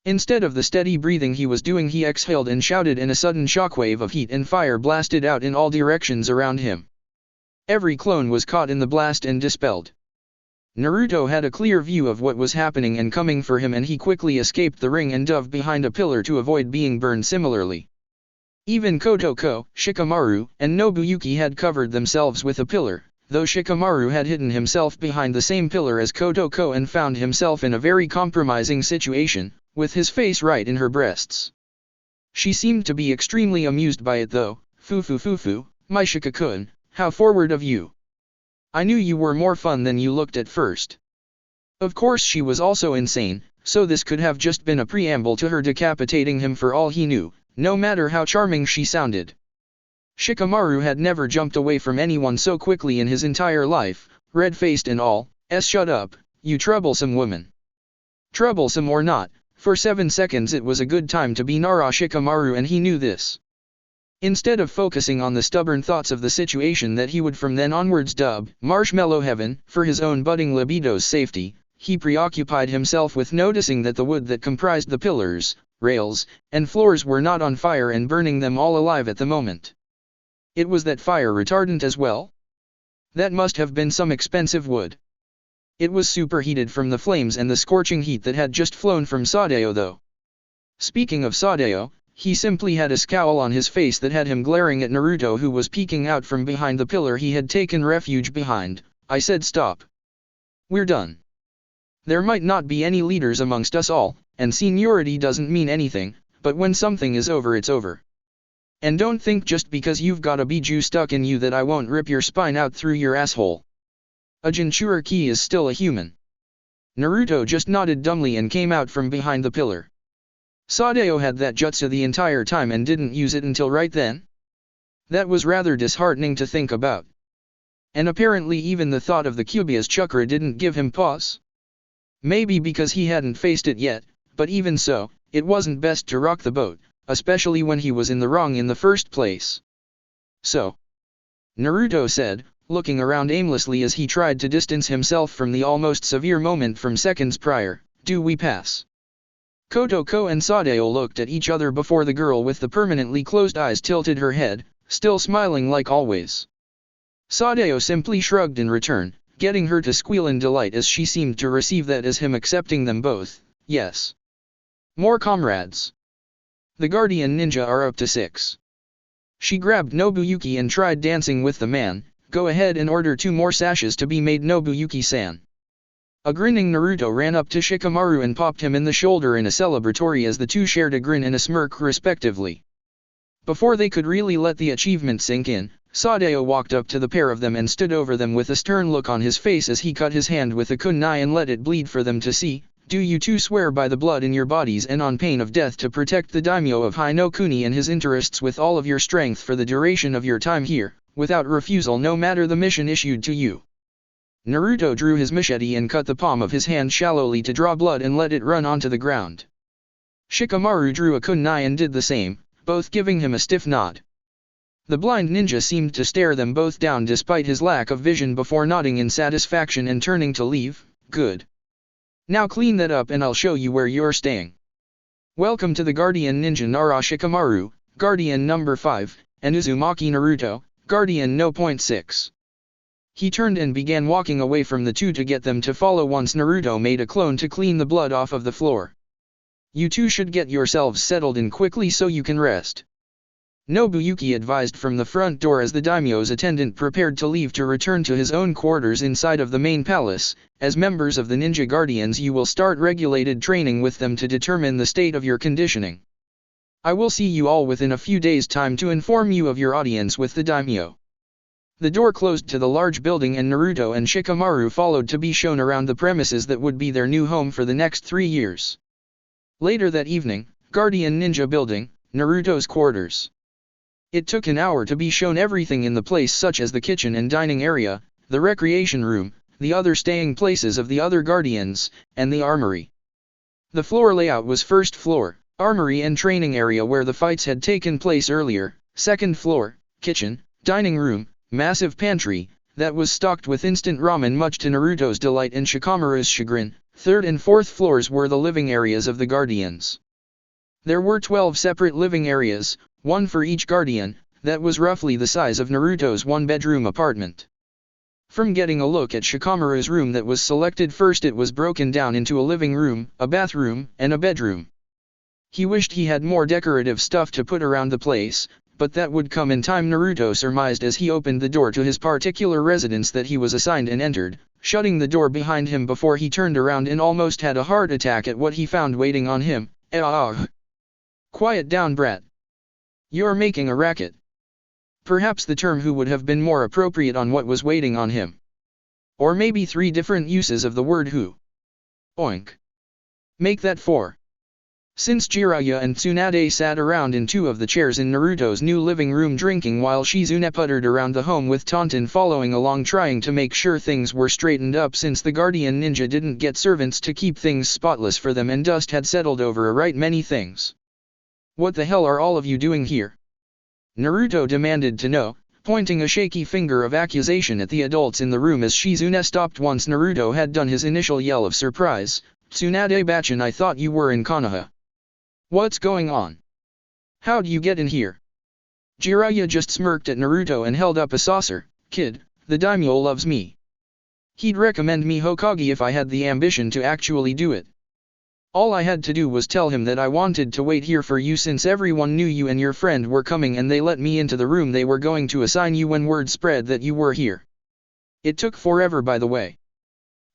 Instead of the steady breathing he was doing, he exhaled and shouted, and a sudden shockwave of heat and fire blasted out in all directions around him. Every clone was caught in the blast and dispelled. Naruto had a clear view of what was happening and coming for him, and he quickly escaped the ring and dove behind a pillar to avoid being burned similarly. Even Kotoko, Shikamaru, and Nobuyuki had covered themselves with a pillar, though Shikamaru had hidden himself behind the same pillar as Kotoko and found himself in a very compromising situation, with his face right in her breasts. She seemed to be extremely amused by it though. Fufu, my Shika-kun, how forward of you. I knew you were more fun than you looked at first. Of course she was also insane, so this could have just been a preamble to her decapitating him for all he knew, no matter how charming she sounded. Shikamaru had never jumped away from anyone so quickly in his entire life, red-faced and all. Shut up, you troublesome woman. Troublesome or not, for 7 seconds it was a good time to be Nara Shikamaru, and he knew this. Instead of focusing on the stubborn thoughts of the situation that he would from then onwards dub Marshmallow Heaven, for his own budding libido's safety, he preoccupied himself with noticing that the wood that comprised the pillars, rails, and floors were not on fire and burning them all alive at the moment. It was that fire retardant as well? That must have been some expensive wood. It was superheated from the flames and the scorching heat that had just flown from Sadeo though. Speaking of Sadeo, he simply had a scowl on his face that had him glaring at Naruto, who was peeking out from behind the pillar he had taken refuge behind. I said stop. We're done. There might not be any leaders amongst us all, and seniority doesn't mean anything, but when something is over it's over. And don't think just because you've got a biju stuck in you that I won't rip your spine out through your asshole. A Jinchuriki is still a human. Naruto just nodded dumbly and came out from behind the pillar. Sadeo had that jutsu the entire time and didn't use it until right then? That was rather disheartening to think about. And apparently even the thought of the Kyuubi's chakra didn't give him pause. Maybe because he hadn't faced it yet, but even so, it wasn't best to rock the boat, especially when he was in the wrong in the first place. So, Naruto said, looking around aimlessly as he tried to distance himself from the almost severe moment from seconds prior, do we pass? Kotoko and Sadeo looked at each other before the girl with the permanently closed eyes tilted her head, still smiling like always. Sadeo simply shrugged in return, getting her to squeal in delight as she seemed to receive that as him accepting them both. Yes. More comrades. The guardian ninja are up to 6. She grabbed Nobuyuki and tried dancing with the man. Go ahead and order 2 more sashes to be made, Nobuyuki-san. A grinning Naruto ran up to Shikamaru and popped him in the shoulder in a celebratory as the two shared a grin and a smirk respectively. Before they could really let the achievement sink in, Sadeo walked up to the pair of them and stood over them with a stern look on his face as he cut his hand with a kunai and let it bleed for them to see. Do you two swear by the blood in your bodies and on pain of death to protect the daimyo of Hinokuni and his interests with all of your strength for the duration of your time here, without refusal no matter the mission issued to you? Naruto drew his machete and cut the palm of his hand shallowly to draw blood and let it run onto the ground. Shikamaru drew a kunai and did the same, both giving him a stiff nod. The blind ninja seemed to stare them both down despite his lack of vision before nodding in satisfaction and turning to leave. Good. Now clean that up and I'll show you where you're staying. Welcome to the Guardian Ninja Nara Shikamaru, Guardian number 5, and Uzumaki Naruto, Guardian No. 6. He turned and began walking away from the two to get them to follow once Naruto made a clone to clean the blood off of the floor. You two should get yourselves settled in quickly so you can rest. Nobuyuki advised from the front door as the daimyo's attendant prepared to leave to return to his own quarters inside of the main palace. As members of the Ninja Guardians you will start regulated training with them to determine the state of your conditioning. I will see you all within a few days' time to inform you of your audience with the daimyo. The door closed to the large building and Naruto and Shikamaru followed to be shown around the premises that would be their new home for the next 3 years. Later that evening, Guardian Ninja Building, Naruto's quarters. It took an hour to be shown everything in the place such as the kitchen and dining area, the recreation room, the other staying places of the other guardians, and the armory. The floor layout was first floor, armory and training area where the fights had taken place earlier, second floor, kitchen, dining room, massive pantry, that was stocked with instant ramen much to Naruto's delight and Shikamaru's chagrin. Third and fourth floors were the living areas of the guardians. There were 12 separate living areas, one for each guardian, that was roughly the size of Naruto's one-bedroom apartment. From getting a look at Shikamaru's room that was selected first, it was broken down into a living room, a bathroom, and a bedroom. He wished he had more decorative stuff to put around the place, but that would come in time, Naruto surmised as he opened the door to his particular residence that he was assigned and entered, shutting the door behind him before he turned around and almost had a heart attack at what he found waiting on him. Quiet down, brat. You're making a racket. Perhaps the term who would have been more appropriate on what was waiting on him. Or maybe 3 different uses of the word who. Oink. Make that 4. Since Jiraiya and Tsunade sat around in two of the chairs in Naruto's new living room drinking while Shizune puttered around the home with Taunton following along trying to make sure things were straightened up since the guardian ninja didn't get servants to keep things spotless for them and dust had settled over a right many things. What the hell are all of you doing here? Naruto demanded to know, pointing a shaky finger of accusation at the adults in the room as Shizune stopped once Naruto had done his initial yell of surprise. Tsunade-bachan, I thought you were in Konoha. What's going on? How'd you get in here? Jiraiya just smirked at Naruto and held up a saucer. Kid, the daimyo loves me. He'd recommend me Hokage if I had the ambition to actually do it. All I had to do was tell him that I wanted to wait here for you since everyone knew you and your friend were coming and they let me into the room they were going to assign you when word spread that you were here. It took forever, by the way.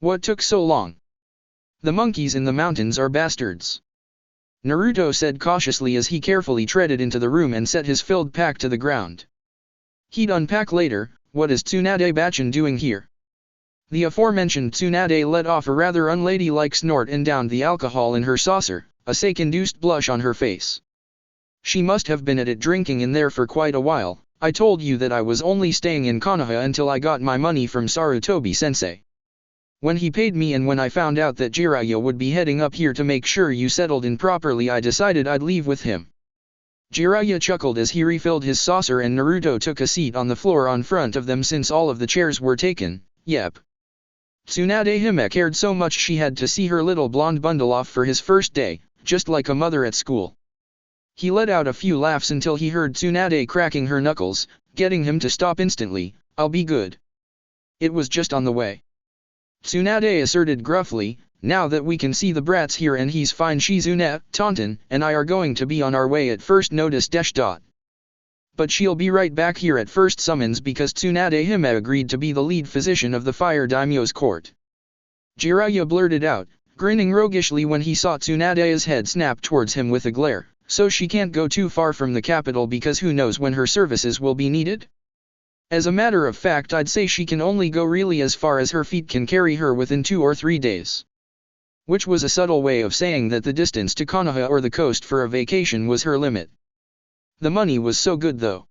What took so long? The monkeys in the mountains are bastards. Naruto said cautiously as he carefully treaded into the room and set his filled pack to the ground. He'd unpack later. What is Tsunade-bachan doing here? The aforementioned Tsunade let off a rather unladylike snort and downed the alcohol in her saucer, a sake-induced blush on her face. She must have been at it drinking in there for quite a while. I told you that I was only staying in Konoha until I got my money from Sarutobi-sensei. When he paid me and when I found out that Jiraiya would be heading up here to make sure you settled in properly, I decided I'd leave with him. Jiraiya chuckled as he refilled his saucer and Naruto took a seat on the floor on front of them since all of the chairs were taken. Yep. Tsunade Hime cared so much she had to see her little blonde bundle off for his first day, just like a mother at school. He let out a few laughs until he heard Tsunade cracking her knuckles, getting him to stop instantly. I'll be good. It was just on the way. Tsunade asserted gruffly, now that we can see the brat's here and he's fine, Shizune, Taunton, and I are going to be on our way at first notice. But she'll be right back here at first summons because Tsunade Hime agreed to be the lead physician of the Fire Daimyo's court. Jiraiya blurted out, grinning roguishly when he saw Tsunade's head snap towards him with a glare, so she can't go too far from the capital because who knows when her services will be needed? As a matter of fact, I'd say she can only go really as far as her feet can carry her within 2 or 3 days. Which was a subtle way of saying that the distance to Konoha or the coast for a vacation was her limit. The money was so good though.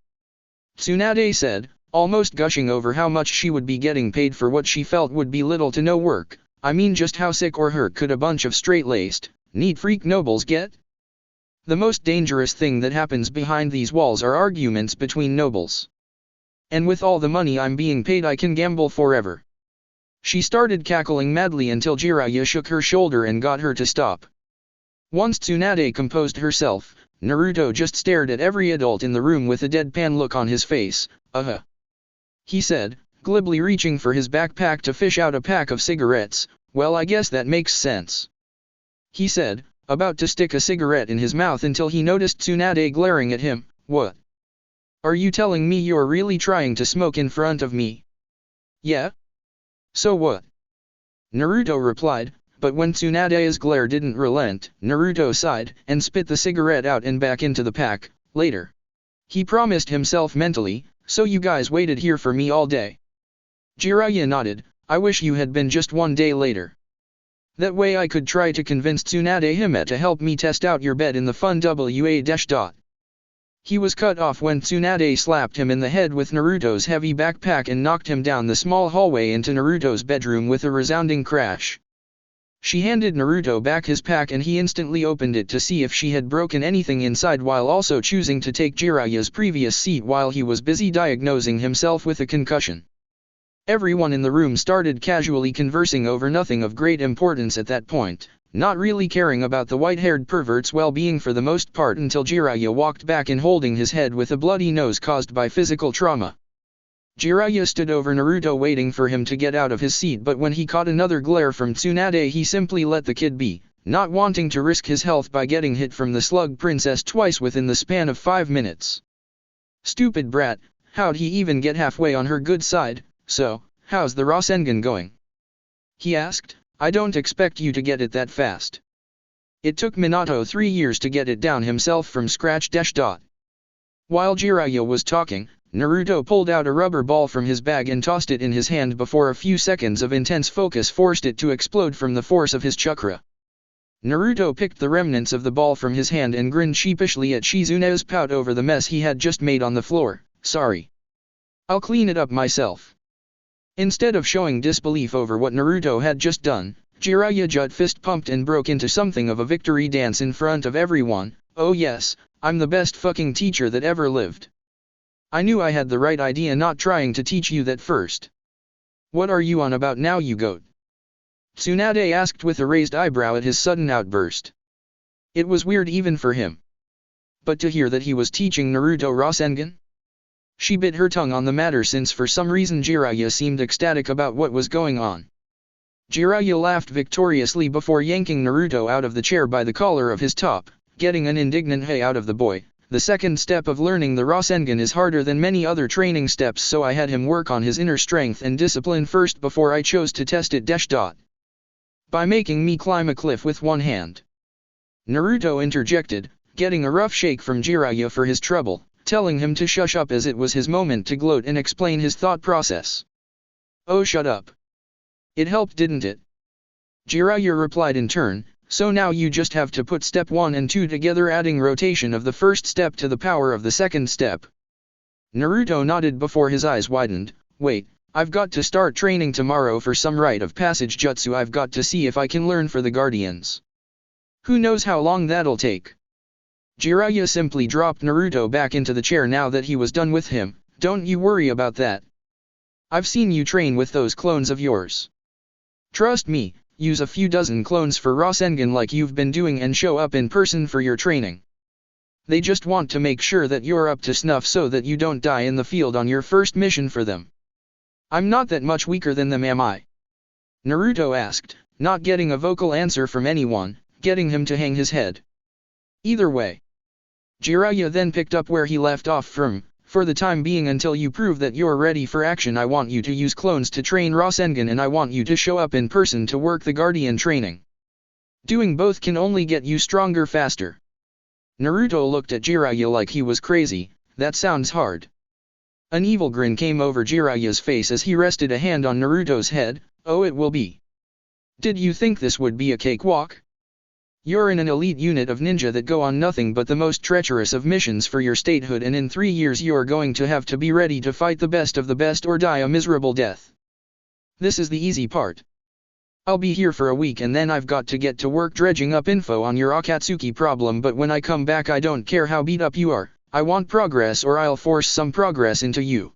Tsunade said, almost gushing over how much she would be getting paid for what she felt would be little to no work. I mean, just how sick or hurt could a bunch of straight-laced, neat freak nobles get? The most dangerous thing that happens behind these walls are arguments between nobles. And with all the money I'm being paid, I can gamble forever. She started cackling madly until Jiraiya shook her shoulder and got her to stop. Once Tsunade composed herself, Naruto just stared at every adult in the room with a deadpan look on his face. He said, glibly reaching for his backpack to fish out a pack of cigarettes. Well, I guess that makes sense. He said, about to stick a cigarette in his mouth until he noticed Tsunade glaring at him. What? Are you telling me you're really trying to smoke in front of me? Yeah? So what? Naruto replied, but when Tsunade's glare didn't relent, Naruto sighed and spit the cigarette out and back into the pack. Later. He promised himself mentally, so you guys waited here for me all day. Jiraiya nodded, I wish you had been just 1 day later. That way I could try to convince Tsunade Hime to help me test out your bed in the fun WA-. He was cut off when Tsunade slapped him in the head with Naruto's heavy backpack and knocked him down the small hallway into Naruto's bedroom with a resounding crash. She handed Naruto back his pack and he instantly opened it to see if she had broken anything inside while also choosing to take Jiraiya's previous seat while he was busy diagnosing himself with a concussion. Everyone in the room started casually conversing over nothing of great importance at that point, not really caring about the white-haired pervert's well-being for the most part until Jiraiya walked back in holding his head with a bloody nose caused by physical trauma. Jiraiya stood over Naruto waiting for him to get out of his seat, but when he caught another glare from Tsunade he simply let the kid be, not wanting to risk his health by getting hit from the slug princess twice within the span of 5 minutes. Stupid brat, how'd he even get halfway on her good side? So, how's the Rasengan going? He asked. I don't expect you to get it that fast. It took Minato 3 years to get it down himself from scratch. While Jiraiya was talking, Naruto pulled out a rubber ball from his bag and tossed it in his hand before a few seconds of intense focus forced it to explode from the force of his chakra. Naruto picked the remnants of the ball from his hand and grinned sheepishly at Shizune's pout over the mess he had just made on the floor. Sorry. I'll clean it up myself. Instead of showing disbelief over what Naruto had just done, Jiraiya just fist-pumped and broke into something of a victory dance in front of everyone. Oh yes, I'm the best fucking teacher that ever lived. I knew I had the right idea not trying to teach you that first. What are you on about now, you goat? Tsunade asked with a raised eyebrow at his sudden outburst. It was weird even for him. But to hear that he was teaching Naruto Rasengan? She bit her tongue on the matter since for some reason Jiraiya seemed ecstatic about what was going on. Jiraiya laughed victoriously before yanking Naruto out of the chair by the collar of his top, getting an indignant hey out of the boy. The second step of learning the Rasengan is harder than many other training steps, so I had him work on his inner strength and discipline first before I chose to test it. By making me climb a cliff with one hand. Naruto interjected, getting a rough shake from Jiraiya for his trouble, telling him to shush up as it was his moment to gloat and explain his thought process. Oh, shut up. It helped, didn't it? Jiraiya replied in turn, so now you just have to put step 1 and 2 together, adding rotation of the first step to the power of the second step. Naruto nodded before his eyes widened. Wait, I've got to start training tomorrow for some rite of passage jutsu I've got to see if I can learn for the Guardians. Who knows how long that'll take? Jiraiya simply dropped Naruto back into the chair now that he was done with him. Don't you worry about that. I've seen you train with those clones of yours. Trust me, use a few dozen clones for Rasengan like you've been doing and show up in person for your training. They just want to make sure that you're up to snuff so that you don't die in the field on your first mission for them. I'm not that much weaker than them, am I? Naruto asked, not getting a vocal answer from anyone, getting him to hang his head. Either way. Jiraiya then picked up where he left off from, for the time being until you prove that you're ready for action I want you to use clones to train Rasengan and I want you to show up in person to work the Guardian training. Doing both can only get you stronger faster. Naruto looked at Jiraiya like he was crazy. That sounds hard. An evil grin came over Jiraiya's face as he rested a hand on Naruto's head. Oh, it will be. Did you think this would be a cakewalk? You're in an elite unit of ninja that go on nothing but the most treacherous of missions for your statehood, and in 3 years you're going to have to be ready to fight the best of the best or die a miserable death. This is the easy part. I'll be here for a week and then I've got to get to work dredging up info on your Akatsuki problem, but when I come back I don't care how beat up you are, I want progress or I'll force some progress into you.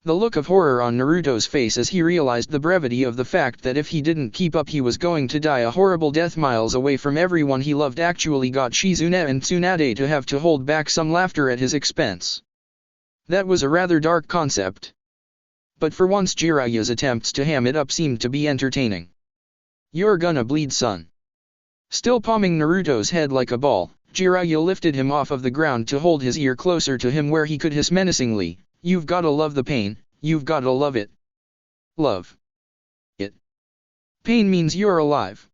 The look of horror on Naruto's face as he realized the brevity of the fact that if he didn't keep up he was going to die a horrible death miles away from everyone he loved actually got Shizune and Tsunade to have to hold back some laughter at his expense. That was a rather dark concept. But for once Jiraiya's attempts to ham it up seemed to be entertaining. You're gonna bleed, son. Still palming Naruto's head like a ball, Jiraiya lifted him off of the ground to hold his ear closer to him where he could hiss menacingly. You've gotta love the pain, you've gotta love it. Love it. Pain means you're alive.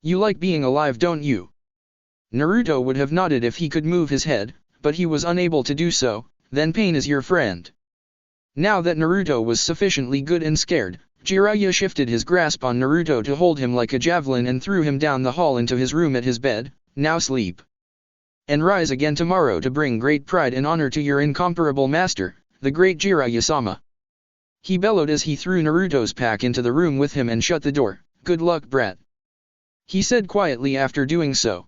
You like being alive, don't you? Naruto would have nodded if he could move his head, but he was unable to do so. Then pain is your friend. Now that Naruto was sufficiently good and scared, Jiraiya shifted his grasp on Naruto to hold him like a javelin and threw him down the hall into his room at his bed. Now sleep. And rise again tomorrow to bring great pride and honor to your incomparable master, the great Jiraiya-sama. He bellowed as he threw Naruto's pack into the room with him and shut the door. Good luck, brat. He said quietly after doing so.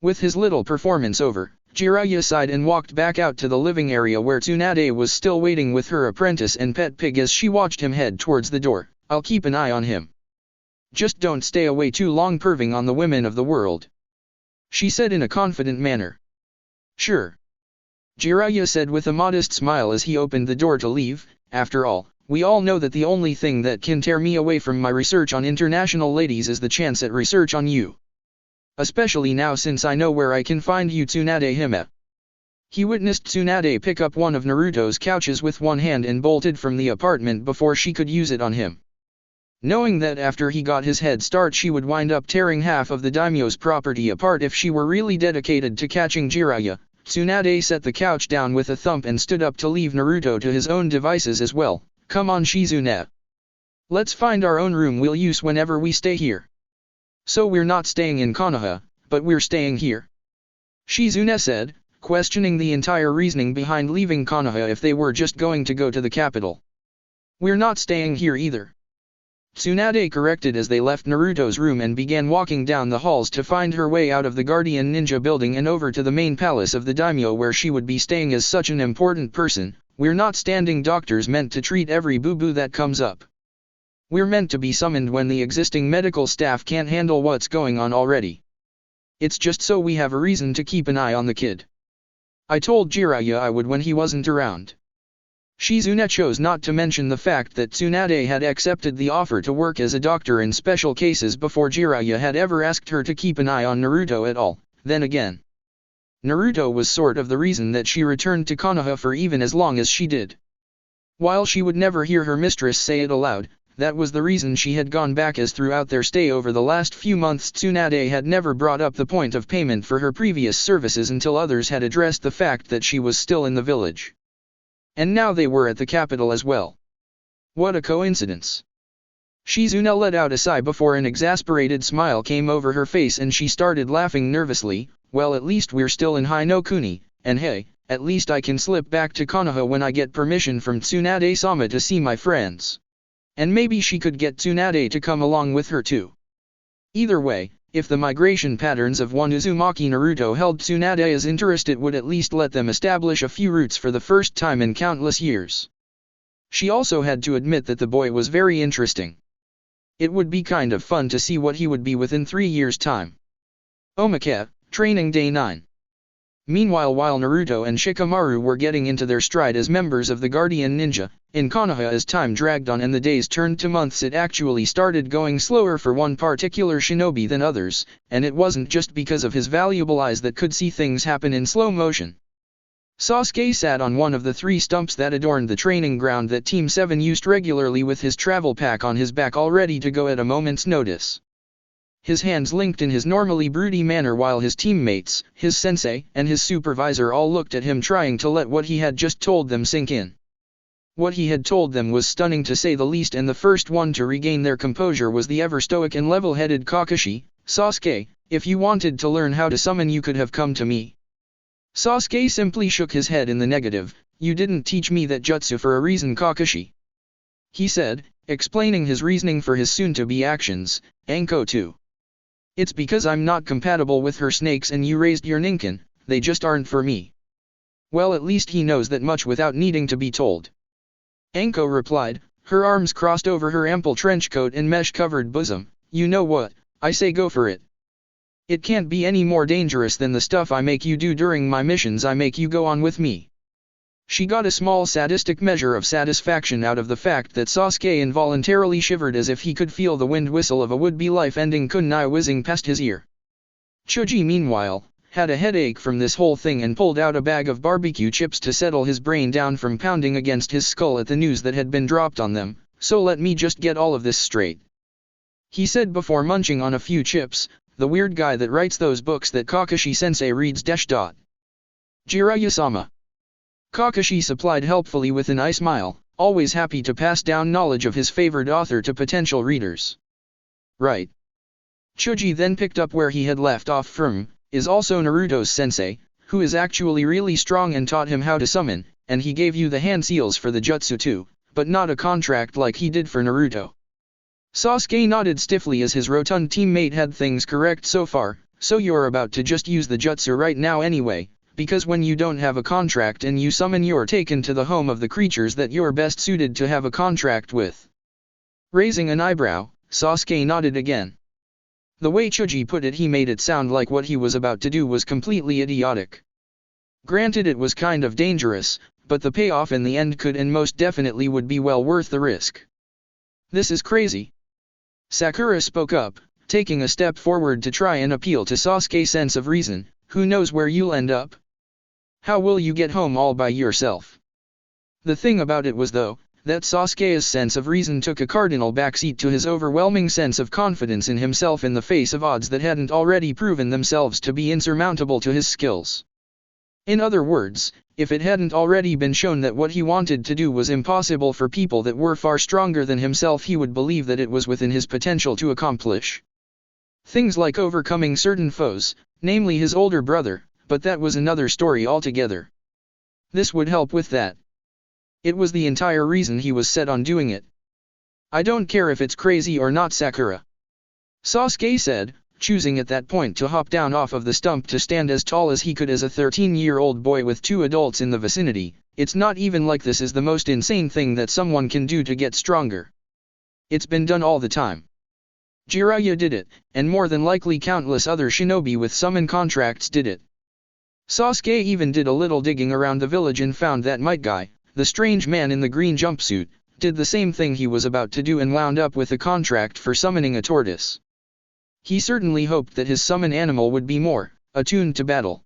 With his little performance over, Jiraiya sighed and walked back out to the living area where Tsunade was still waiting with her apprentice and pet pig as she watched him head towards the door. I'll keep an eye on him. Just don't stay away too long perving on the women of the world. She said in a confident manner. Sure. Jiraiya said with a modest smile as he opened the door to leave. After all, we all know that the only thing that can tear me away from my research on international ladies is the chance at research on you. Especially now since I know where I can find you, Tsunade Hime. He witnessed Tsunade pick up one of Naruto's couches with one hand and bolted from the apartment before she could use it on him. Knowing that after he got his head start she would wind up tearing half of the daimyo's property apart if she were really dedicated to catching Jiraiya, Tsunade set the couch down with a thump and stood up to leave Naruto to his own devices as well. Come on, Shizune. Let's find our own room we'll use whenever we stay here. So we're not staying in Konoha, but we're staying here? Shizune said, questioning the entire reasoning behind leaving Konoha if they were just going to go to the capital. We're not staying here either. Tsunade corrected as they left Naruto's room and began walking down the halls to find her way out of the Guardian Ninja building and over to the main palace of the daimyo where she would be staying as such an important person. We're not standing doctors meant to treat every boo-boo that comes up. We're meant to be summoned when the existing medical staff can't handle what's going on already. It's just so we have a reason to keep an eye on the kid. I told Jiraiya I would when he wasn't around. Shizune chose not to mention the fact that Tsunade had accepted the offer to work as a doctor in special cases before Jiraiya had ever asked her to keep an eye on Naruto at all. Then again, Naruto was sort of the reason that she returned to Konoha for even as long as she did. While she would never hear her mistress say it aloud, that was the reason she had gone back, as throughout their stay over the last few months Tsunade had never brought up the point of payment for her previous services until others had addressed the fact that she was still in the village. And now they were at the capital as well. What a coincidence. Shizune let out a sigh before an exasperated smile came over her face and she started laughing nervously. Well, at least we're still in Hai no Kuni, and hey, at least I can slip back to Konoha when I get permission from Tsunade-sama to see my friends. And maybe she could get Tsunade to come along with her too. Either way, if the migration patterns of one Uzumaki Naruto held Tsunade's interest, it would at least let them establish a few roots for the first time in countless years. She also had to admit that the boy was very interesting. It would be kind of fun to see what he would be within 3 years' time. Omake, Training Day 9. Meanwhile, while Naruto and Shikamaru were getting into their stride as members of the Guardian Ninja, in Konoha as time dragged on and the days turned to months, it actually started going slower for one particular shinobi than others, and it wasn't just because of his valuable eyes that could see things happen in slow motion. Sasuke sat on one of the 3 stumps that adorned the training ground that Team 7 used regularly with his travel pack on his back, all ready to go at a moment's notice. His hands linked in his normally broody manner while his teammates, his sensei, and his supervisor all looked at him, trying to let what he had just told them sink in. What he had told them was stunning to say the least, and the first one to regain their composure was the ever-stoic and level-headed Kakashi. Sasuke, if you wanted to learn how to summon, you could have come to me. Sasuke simply shook his head in the negative. You didn't teach me that jutsu for a reason, Kakashi. He said, explaining his reasoning for his soon-to-be actions. Anko too. It's because I'm not compatible with her snakes and you raised your ninkin, they just aren't for me. Well, at least he knows that much without needing to be told. Anko replied, her arms crossed over her ample trench coat and mesh-covered bosom. You know what, I say go for it. It can't be any more dangerous than the stuff I make you do during my missions. I make you go on with me. She got a small sadistic measure of satisfaction out of the fact that Sasuke involuntarily shivered as if he could feel the wind whistle of a would-be life-ending kunai whizzing past his ear. Choji, meanwhile, had a headache from this whole thing and pulled out a bag of barbecue chips to settle his brain down from pounding against his skull at the news that had been dropped on them. So let me just get all of this straight, he said before munching on a few chips. The weird guy that writes those books that Kakashi-sensei reads. Jiraiya-sama. Kakashi supplied helpfully with an eye smile, always happy to pass down knowledge of his favored author to potential readers. Right. Choji then picked up where he had left off from, is also Naruto's sensei, who is actually really strong and taught him how to summon, and he gave you the hand seals for the jutsu too, but not a contract like he did for Naruto. Sasuke nodded stiffly as his rotund teammate had things correct so far. So you're about to just use the jutsu right now anyway, because when you don't have a contract and you summon, you're taken to the home of the creatures that you're best suited to have a contract with. Raising an eyebrow, Sasuke nodded again. The way Choji put it, he made it sound like what he was about to do was completely idiotic. Granted, it was kind of dangerous, but the payoff in the end could and most definitely would be well worth the risk. This is crazy. Sakura spoke up, taking a step forward to try and appeal to Sasuke's sense of reason. Who knows where you'll end up? How will you get home all by yourself? The thing about it was, though, that Sasuke's sense of reason took a cardinal backseat to his overwhelming sense of confidence in himself in the face of odds that hadn't already proven themselves to be insurmountable to his skills. In other words, if it hadn't already been shown that what he wanted to do was impossible for people that were far stronger than himself, he would believe that it was within his potential to accomplish. Things like overcoming certain foes, namely his older brother, but that was another story altogether. This would help with that. It was the entire reason he was set on doing it. I don't care if it's crazy or not, Sakura. Sasuke said, choosing at that point to hop down off of the stump to stand as tall as he could as a 13-year-old boy with 2 adults in the vicinity. It's not even like this is the most insane thing that someone can do to get stronger. It's been done all the time. Jiraiya did it, and more than likely countless other shinobi with summon contracts did it. Sasuke even did a little digging around the village and found that Might Guy, the strange man in the green jumpsuit, did the same thing he was about to do and wound up with a contract for summoning a tortoise. He certainly hoped that his summon animal would be more attuned to battle.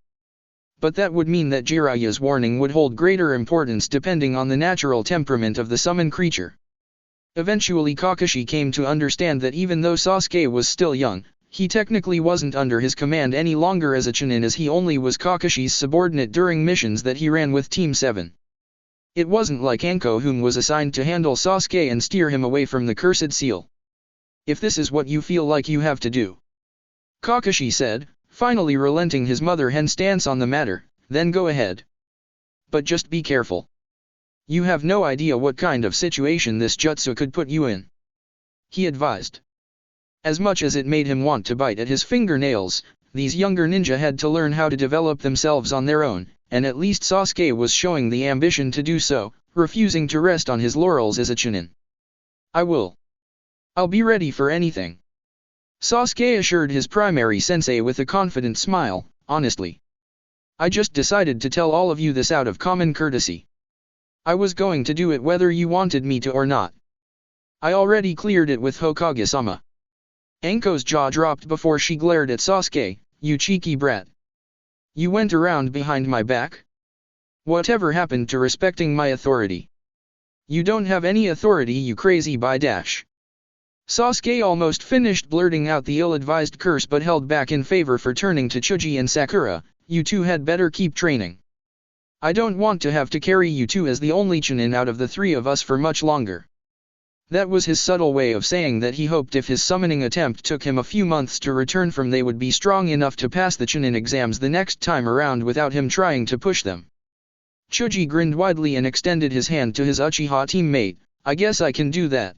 But that would mean that Jiraiya's warning would hold greater importance depending on the natural temperament of the summon creature. Eventually Kakashi came to understand that even though Sasuke was still young, he technically wasn't under his command any longer as a Chunin, as he only was Kakashi's subordinate during missions that he ran with Team 7. It wasn't like Anko, whom was assigned to handle Sasuke and steer him away from the cursed seal. If this is what you feel like you have to do, Kakashi said, finally relenting his mother hen stance on the matter, then go ahead. But just be careful. You have no idea what kind of situation this jutsu could put you in, he advised. As much as it made him want to bite at his fingernails, these younger ninja had to learn how to develop themselves on their own, and at least Sasuke was showing the ambition to do so, refusing to rest on his laurels as a Chunin. I'll be ready for anything, Sasuke assured his primary sensei with a confident smile. Honestly, I just decided to tell all of you this out of common courtesy. I was going to do it whether you wanted me to or not. I already cleared it with Hokage-sama. Anko's jaw dropped before she glared at Sasuke. You cheeky brat. You went around behind my back? Whatever happened to respecting my authority? You don't have any authority, you crazy dash. Sasuke almost finished blurting out the ill-advised curse but held back in favor for turning to Chuji and Sakura. You two had better keep training. I don't want to have to carry you two as the only Chunin out of the 3 of us for much longer. That was his subtle way of saying that he hoped if his summoning attempt took him a few months to return from, they would be strong enough to pass the Chunin exams the next time around without him trying to push them. Chuji grinned widely and extended his hand to his Uchiha teammate. I guess I can do that.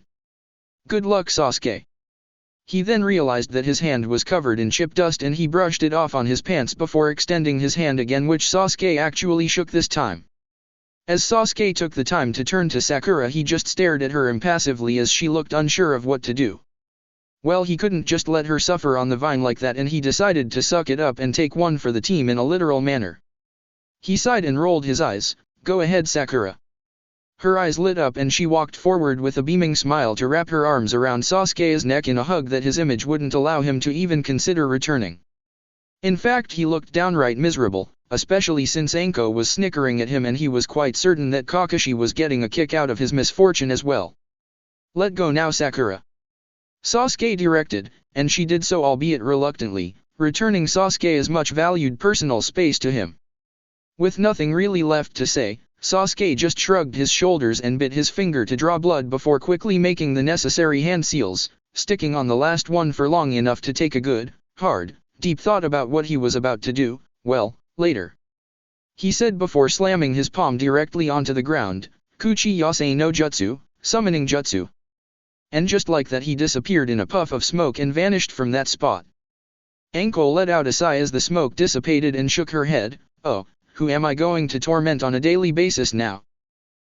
Good luck, Sasuke. He then realized that his hand was covered in chip dust and he brushed it off on his pants before extending his hand again, which Sasuke actually shook this time. As Sasuke took the time to turn to Sakura, he just stared at her impassively as she looked unsure of what to do. Well, he couldn't just let her suffer on the vine like that, and he decided to suck it up and take one for the team in a literal manner. He sighed and rolled his eyes. Go ahead, Sakura. Her eyes lit up and she walked forward with a beaming smile to wrap her arms around Sasuke's neck in a hug that his image wouldn't allow him to even consider returning. In fact, he looked downright miserable, especially since Anko was snickering at him and he was quite certain that Kakashi was getting a kick out of his misfortune as well. Let go now, Sakura. Sasuke directed, and she did so albeit reluctantly, returning Sasuke's much valued personal space to him. With nothing really left to say, Sasuke just shrugged his shoulders and bit his finger to draw blood before quickly making the necessary hand seals, sticking on the last one for long enough to take a good, hard, deep thought about what he was about to do. Well, later, he said before slamming his palm directly onto the ground. Kuchi Yase no Jutsu, summoning jutsu. And just like that, he disappeared in a puff of smoke and vanished from that spot. Anko let out a sigh as the smoke dissipated and shook her head. Oh, who am I going to torment on a daily basis now?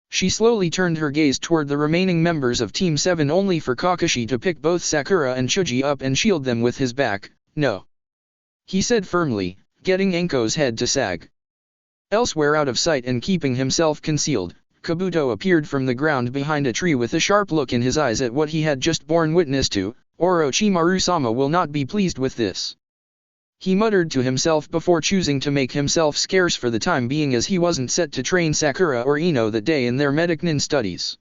She slowly turned her gaze toward the remaining members of Team 7 only for Kakashi to pick both Sakura and Chuji up and shield them with his back. No, he said firmly, getting Anko's head to sag. Elsewhere out of sight and keeping himself concealed, Kabuto appeared from the ground behind a tree with a sharp look in his eyes at what he had just borne witness to. Orochimaru-sama will not be pleased with this, he muttered to himself before choosing to make himself scarce for the time being, as he wasn't set to train Sakura or Ino that day in their Medic-Nin studies.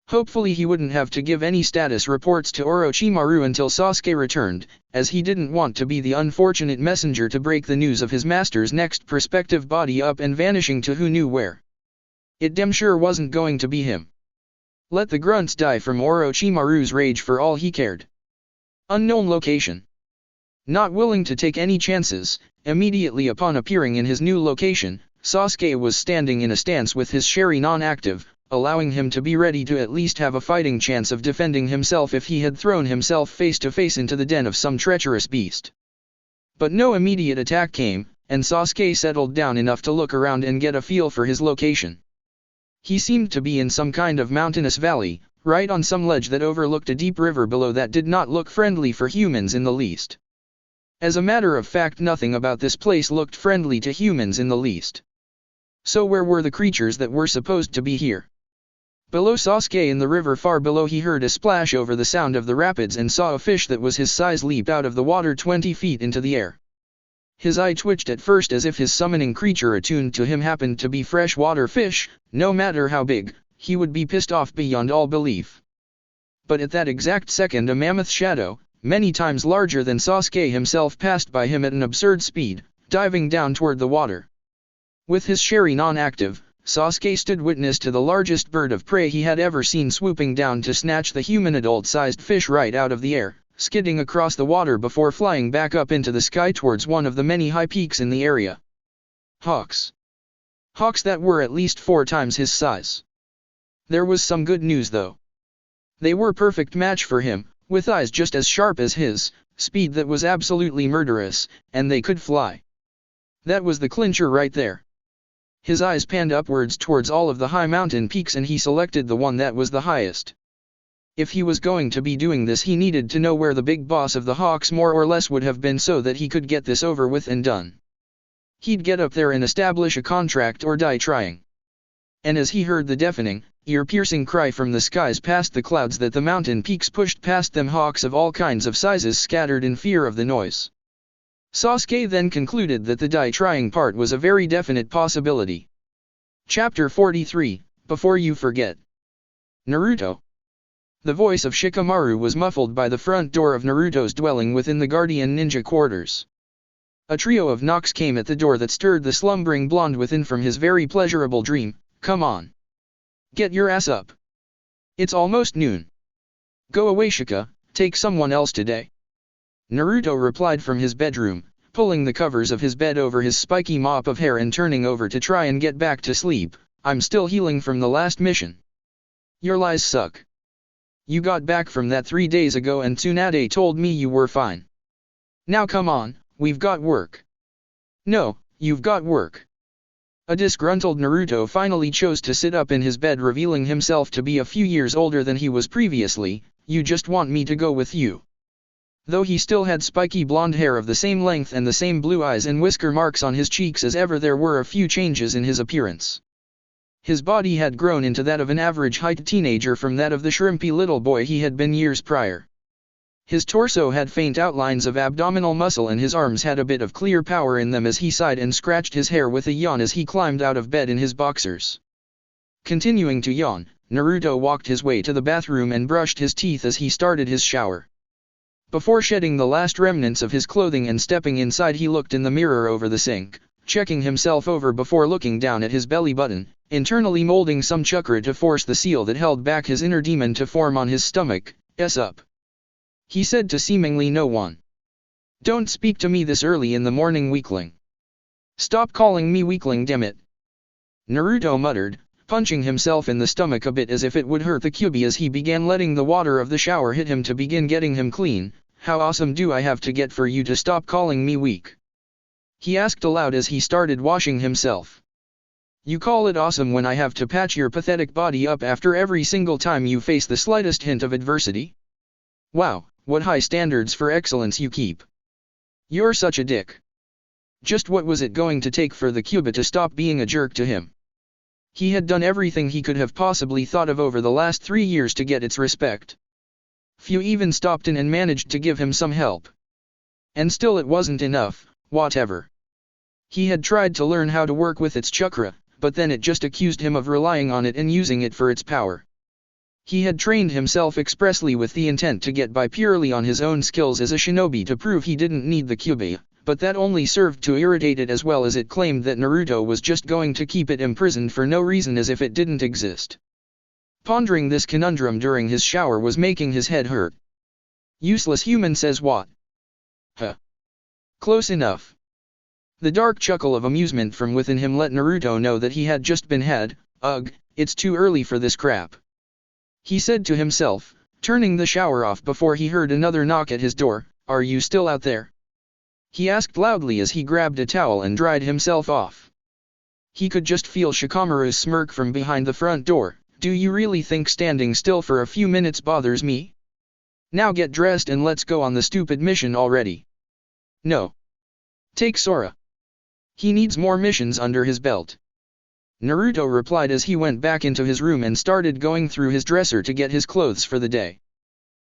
Hopefully he wouldn't have to give any status reports to Orochimaru until Sasuke returned, as he didn't want to be the unfortunate messenger to break the news of his master's next prospective body up and vanishing to who knew where. It damn sure wasn't going to be him. Let the grunts die from Orochimaru's rage for all he cared. Unknown location. Not willing to take any chances, immediately upon appearing in his new location, Sasuke was standing in a stance with his Sharingan active, allowing him to be ready to at least have a fighting chance of defending himself if he had thrown himself face to face into the den of some treacherous beast. But no immediate attack came, and Sasuke settled down enough to look around and get a feel for his location. He seemed to be in some kind of mountainous valley, right on some ledge that overlooked a deep river below that did not look friendly for humans in the least. As a matter of fact, nothing about this place looked friendly to humans in the least. So where were the creatures that were supposed to be here? Below Sasuke in the river far below, he heard a splash over the sound of the rapids and saw a fish that was his size leap out of the water 20 feet into the air. His eye twitched at first as if his summoning creature attuned to him happened to be freshwater fish. No matter how big, he would be pissed off beyond all belief. But at that exact second a mammoth shadow, many times larger than Sasuke himself, passed by him at an absurd speed, diving down toward the water. With his Sharingan active, Sasuke stood witness to the largest bird of prey he had ever seen swooping down to snatch the human adult-sized fish right out of the air, skidding across the water before flying back up into the sky towards one of the many high peaks in the area. Hawks. Hawks that were at least 4 times his size. There was some good news though. They were perfect match for him, with eyes just as sharp as his, speed that was absolutely murderous, and they could fly. That was the clincher right there. His eyes panned upwards towards all of the high mountain peaks and he selected the one that was the highest. If he was going to be doing this, he needed to know where the big boss of the Hawks more or less would have been so that he could get this over with and done. He'd get up there and establish a contract or die trying. And as he heard the deafening, ear-piercing cry from the skies past the clouds that the mountain peaks pushed past them, hawks of all kinds of sizes scattered in fear of the noise. Sasuke then concluded that the die-trying part was a very definite possibility. Chapter 43, Before You Forget. Naruto. The voice of Shikamaru was muffled by the front door of Naruto's dwelling within the Guardian Ninja quarters. A trio of knocks came at the door that stirred the slumbering blonde within from his very pleasurable dream. Come on. Get your ass up. It's almost noon. Go away, Shika, take someone else today. Naruto replied from his bedroom, pulling the covers of his bed over his spiky mop of hair and turning over to try and get back to sleep. I'm still healing from the last mission. Your lies suck. You got back from that 3 days ago and Tsunade told me you were fine. Now come on, we've got work. No, you've got work. A disgruntled Naruto finally chose to sit up in his bed, revealing himself to be a few years older than he was previously. You just want me to go with you. Though he still had spiky blonde hair of the same length and the same blue eyes and whisker marks on his cheeks as ever, there were a few changes in his appearance. His body had grown into that of an average-height teenager from that of the shrimpy little boy he had been years prior. His torso had faint outlines of abdominal muscle and his arms had a bit of clear power in them as he sighed and scratched his hair with a yawn as he climbed out of bed in his boxers. Continuing to yawn, Naruto walked his way to the bathroom and brushed his teeth as he started his shower. Before shedding the last remnants of his clothing and stepping inside, he looked in the mirror over the sink, checking himself over before looking down at his belly button, internally molding some chakra to force the seal that held back his inner demon to form on his stomach. Up. He said to seemingly no one. Don't speak to me this early in the morning, weakling. Stop calling me weakling, dammit. Naruto muttered, punching himself in the stomach a bit as if it would hurt the Kyuubi as he began letting the water of the shower hit him to begin getting him clean. How awesome do I have to get for you to stop calling me weak? He asked aloud as he started washing himself. You call it awesome when I have to patch your pathetic body up after every single time you face the slightest hint of adversity? Wow, what high standards for excellence you keep. You're such a dick. Just what was it going to take for the Kyuubi to stop being a jerk to him? He had done everything he could have possibly thought of over the last 3 years to get its respect. Few even stopped in and managed to give him some help. And still it wasn't enough, whatever. He had tried to learn how to work with its chakra, but then it just accused him of relying on it and using it for its power. He had trained himself expressly with the intent to get by purely on his own skills as a shinobi to prove he didn't need the Kyuubi, but that only served to irritate it, as well as it claimed that Naruto was just going to keep it imprisoned for no reason as if it didn't exist. Pondering this conundrum during his shower was making his head hurt. Useless human says what? Huh. Close enough. The dark chuckle of amusement from within him let Naruto know that he had just been had. Ugh, it's too early for this crap, he said to himself, turning the shower off before he heard another knock at his door. Are you still out there? He asked loudly as he grabbed a towel and dried himself off. He could just feel Shikamaru's smirk from behind the front door. Do you really think standing still for a few minutes bothers me? Now get dressed and let's go on the stupid mission already. No. Take Sora. He needs more missions under his belt. Naruto replied as he went back into his room and started going through his dresser to get his clothes for the day.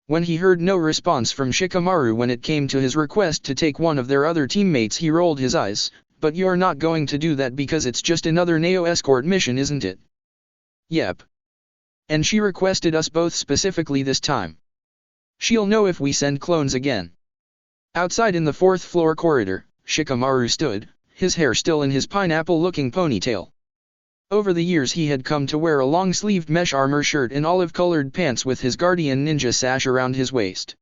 When he heard no response from Shikamaru when it came to his request to take one of their other teammates, he rolled his eyes. But you're not going to do that because it's just another Neo escort mission, isn't it? Yep. And she requested us both specifically this time. She'll know if we send clones again. Outside in the fourth floor corridor, Shikamaru stood, his hair still in his pineapple-looking ponytail. Over the years he had come to wear a long-sleeved mesh armor shirt and olive-colored pants with his guardian ninja sash around his waist.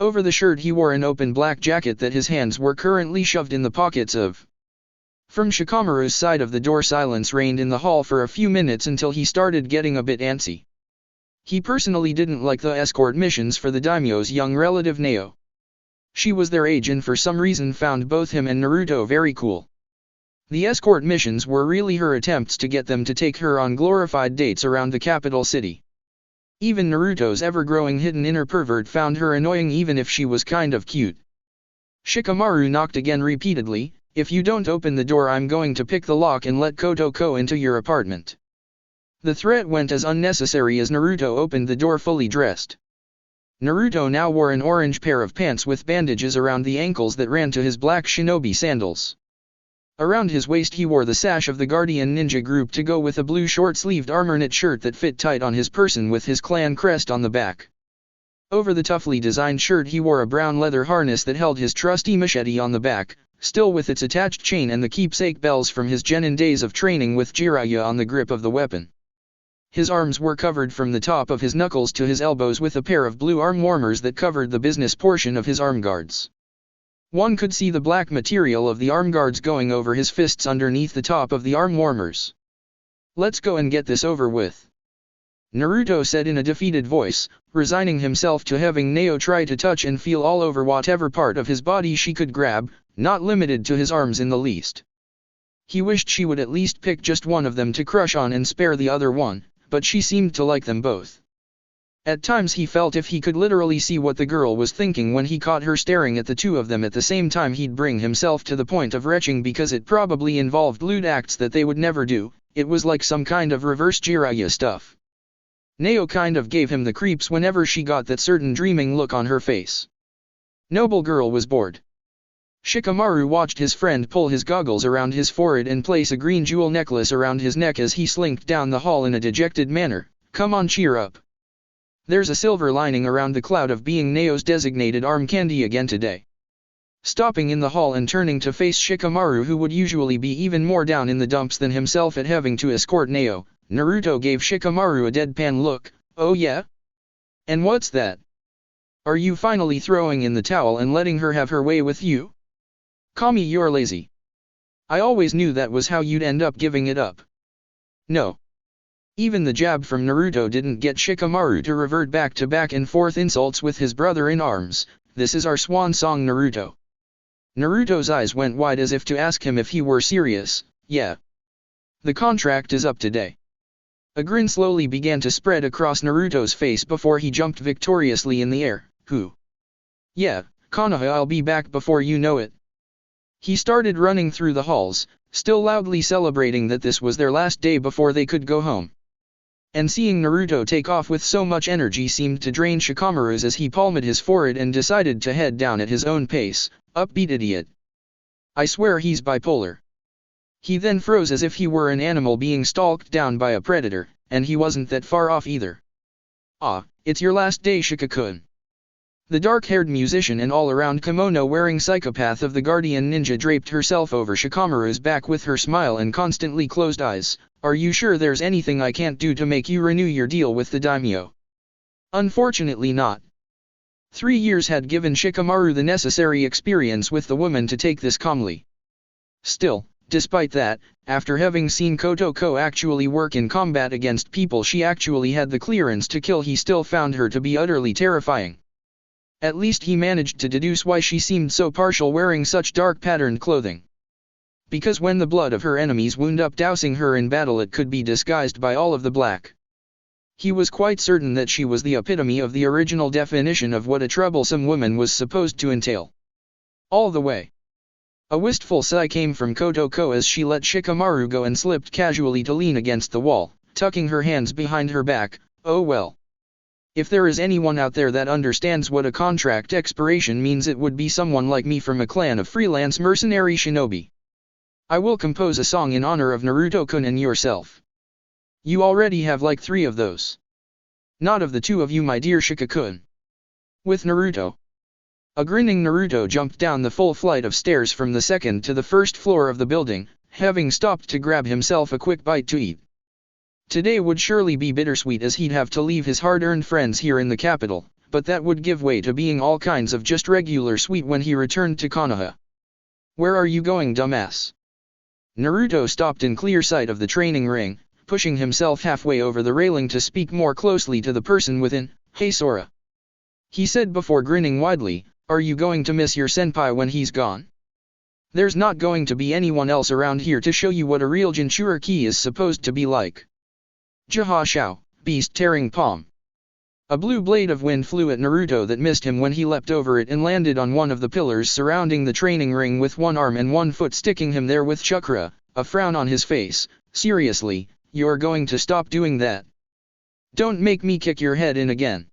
Over the shirt he wore an open black jacket that his hands were currently shoved in the pockets of. From Shikamaru's side of the door, silence reigned in the hall for a few minutes until he started getting a bit antsy. He personally didn't like the escort missions for the daimyo's young relative Neo. She was their age and for some reason found both him and Naruto very cool. The escort missions were really her attempts to get them to take her on glorified dates around the capital city. Even Naruto's ever-growing hidden inner pervert found her annoying even if she was kind of cute. Shikamaru knocked again repeatedly. If you don't open the door, I'm going to pick the lock and let Kotoko into your apartment. The threat went as unnecessary as Naruto opened the door fully dressed. Naruto now wore an orange pair of pants with bandages around the ankles that ran to his black shinobi sandals. Around his waist he wore the sash of the Guardian Ninja group to go with a blue short-sleeved armor knit shirt that fit tight on his person with his clan crest on the back. Over the toughly designed shirt he wore a brown leather harness that held his trusty machete on the back, still with its attached chain and the keepsake bells from his genin days of training with Jiraiya on the grip of the weapon. His arms were covered from the top of his knuckles to his elbows with a pair of blue arm warmers that covered the business portion of his arm guards. One could see the black material of the arm guards going over his fists underneath the top of the arm warmers. Let's go and get this over with, Naruto said in a defeated voice, resigning himself to having Neo try to touch and feel all over whatever part of his body she could grab, not limited to his arms in the least. He wished she would at least pick just one of them to crush on and spare the other one, but she seemed to like them both. At times he felt if he could literally see what the girl was thinking when he caught her staring at the two of them at the same time, he'd bring himself to the point of retching because it probably involved lewd acts that they would never do. It was like some kind of reverse Jiraiya stuff. Neo kind of gave him the creeps whenever she got that certain dreaming look on her face. Noble girl was bored. Shikamaru watched his friend pull his goggles around his forehead and place a green jewel necklace around his neck as he slinked down the hall in a dejected manner. Come on, cheer up. There's a silver lining around the cloud of being Neo's designated arm candy again today. Stopping in the hall and turning to face Shikamaru, who would usually be even more down in the dumps than himself at having to escort Neo, Naruto gave Shikamaru a deadpan look. Oh yeah? And what's that? Are you finally throwing in the towel and letting her have her way with you? Kami, you're lazy. I always knew that was how you'd end up giving it up. No. Even the jab from Naruto didn't get Shikamaru to revert back to back and forth insults with his brother in arms. This is our swan song, Naruto. Naruto's eyes went wide as if to ask him if he were serious. Yeah. The contract is up today. A grin slowly began to spread across Naruto's face before he jumped victoriously in the air. Who? Yeah, Konoha, I'll be back before you know it. He started running through the halls, still loudly celebrating that this was their last day before they could go home. And seeing Naruto take off with so much energy seemed to drain Shikamaru's as he palmed his forehead and decided to head down at his own pace. Upbeat idiot. I swear he's bipolar. He then froze as if he were an animal being stalked down by a predator, and he wasn't that far off either. Ah, it's your last day, Shikakun. The dark-haired musician and all-around kimono-wearing psychopath of the Guardian Ninja draped herself over Shikamaru's back with her smile and constantly closed eyes. Are you sure there's anything I can't do to make you renew your deal with the daimyo? Unfortunately not. 3 years had given Shikamaru the necessary experience with the woman to take this calmly. Still, despite that, after having seen Kotoko actually work in combat against people she actually had the clearance to kill, he still found her to be utterly terrifying. At least he managed to deduce why she seemed so partial wearing such dark patterned clothing. Because when the blood of her enemies wound up dousing her in battle, it could be disguised by all of the black. He was quite certain that she was the epitome of the original definition of what a troublesome woman was supposed to entail. All the way. A wistful sigh came from Kotoko as she let Shikamaru go and slipped casually to lean against the wall, tucking her hands behind her back. Oh well. If there is anyone out there that understands what a contract expiration means, it would be someone like me from a clan of freelance mercenary shinobi. I will compose a song in honor of Naruto-kun and yourself. You already have like 3 of those. Not of the 2 of you, my dear Shika-kun. With Naruto. A grinning Naruto jumped down the full flight of stairs from the 2nd to the 1st floor of the building, having stopped to grab himself a quick bite to eat. Today would surely be bittersweet as he'd have to leave his hard-earned friends here in the capital, but that would give way to being all kinds of just regular sweet when he returned to Konoha. Where are you going, dumbass? Naruto stopped in clear sight of the training ring, pushing himself halfway over the railing to speak more closely to the person within. Hey Sora. He said before grinning widely, are you going to miss your senpai when he's gone? There's not going to be anyone else around here to show you what a real Jinchuriki is supposed to be like. Jaha Shao, beast tearing palm. A blue blade of wind flew at Naruto that missed him when he leapt over it and landed on one of the pillars surrounding the training ring with one arm and one foot sticking him there with chakra, a frown on his face. Seriously, you're going to stop doing that? Don't make me kick your head in again.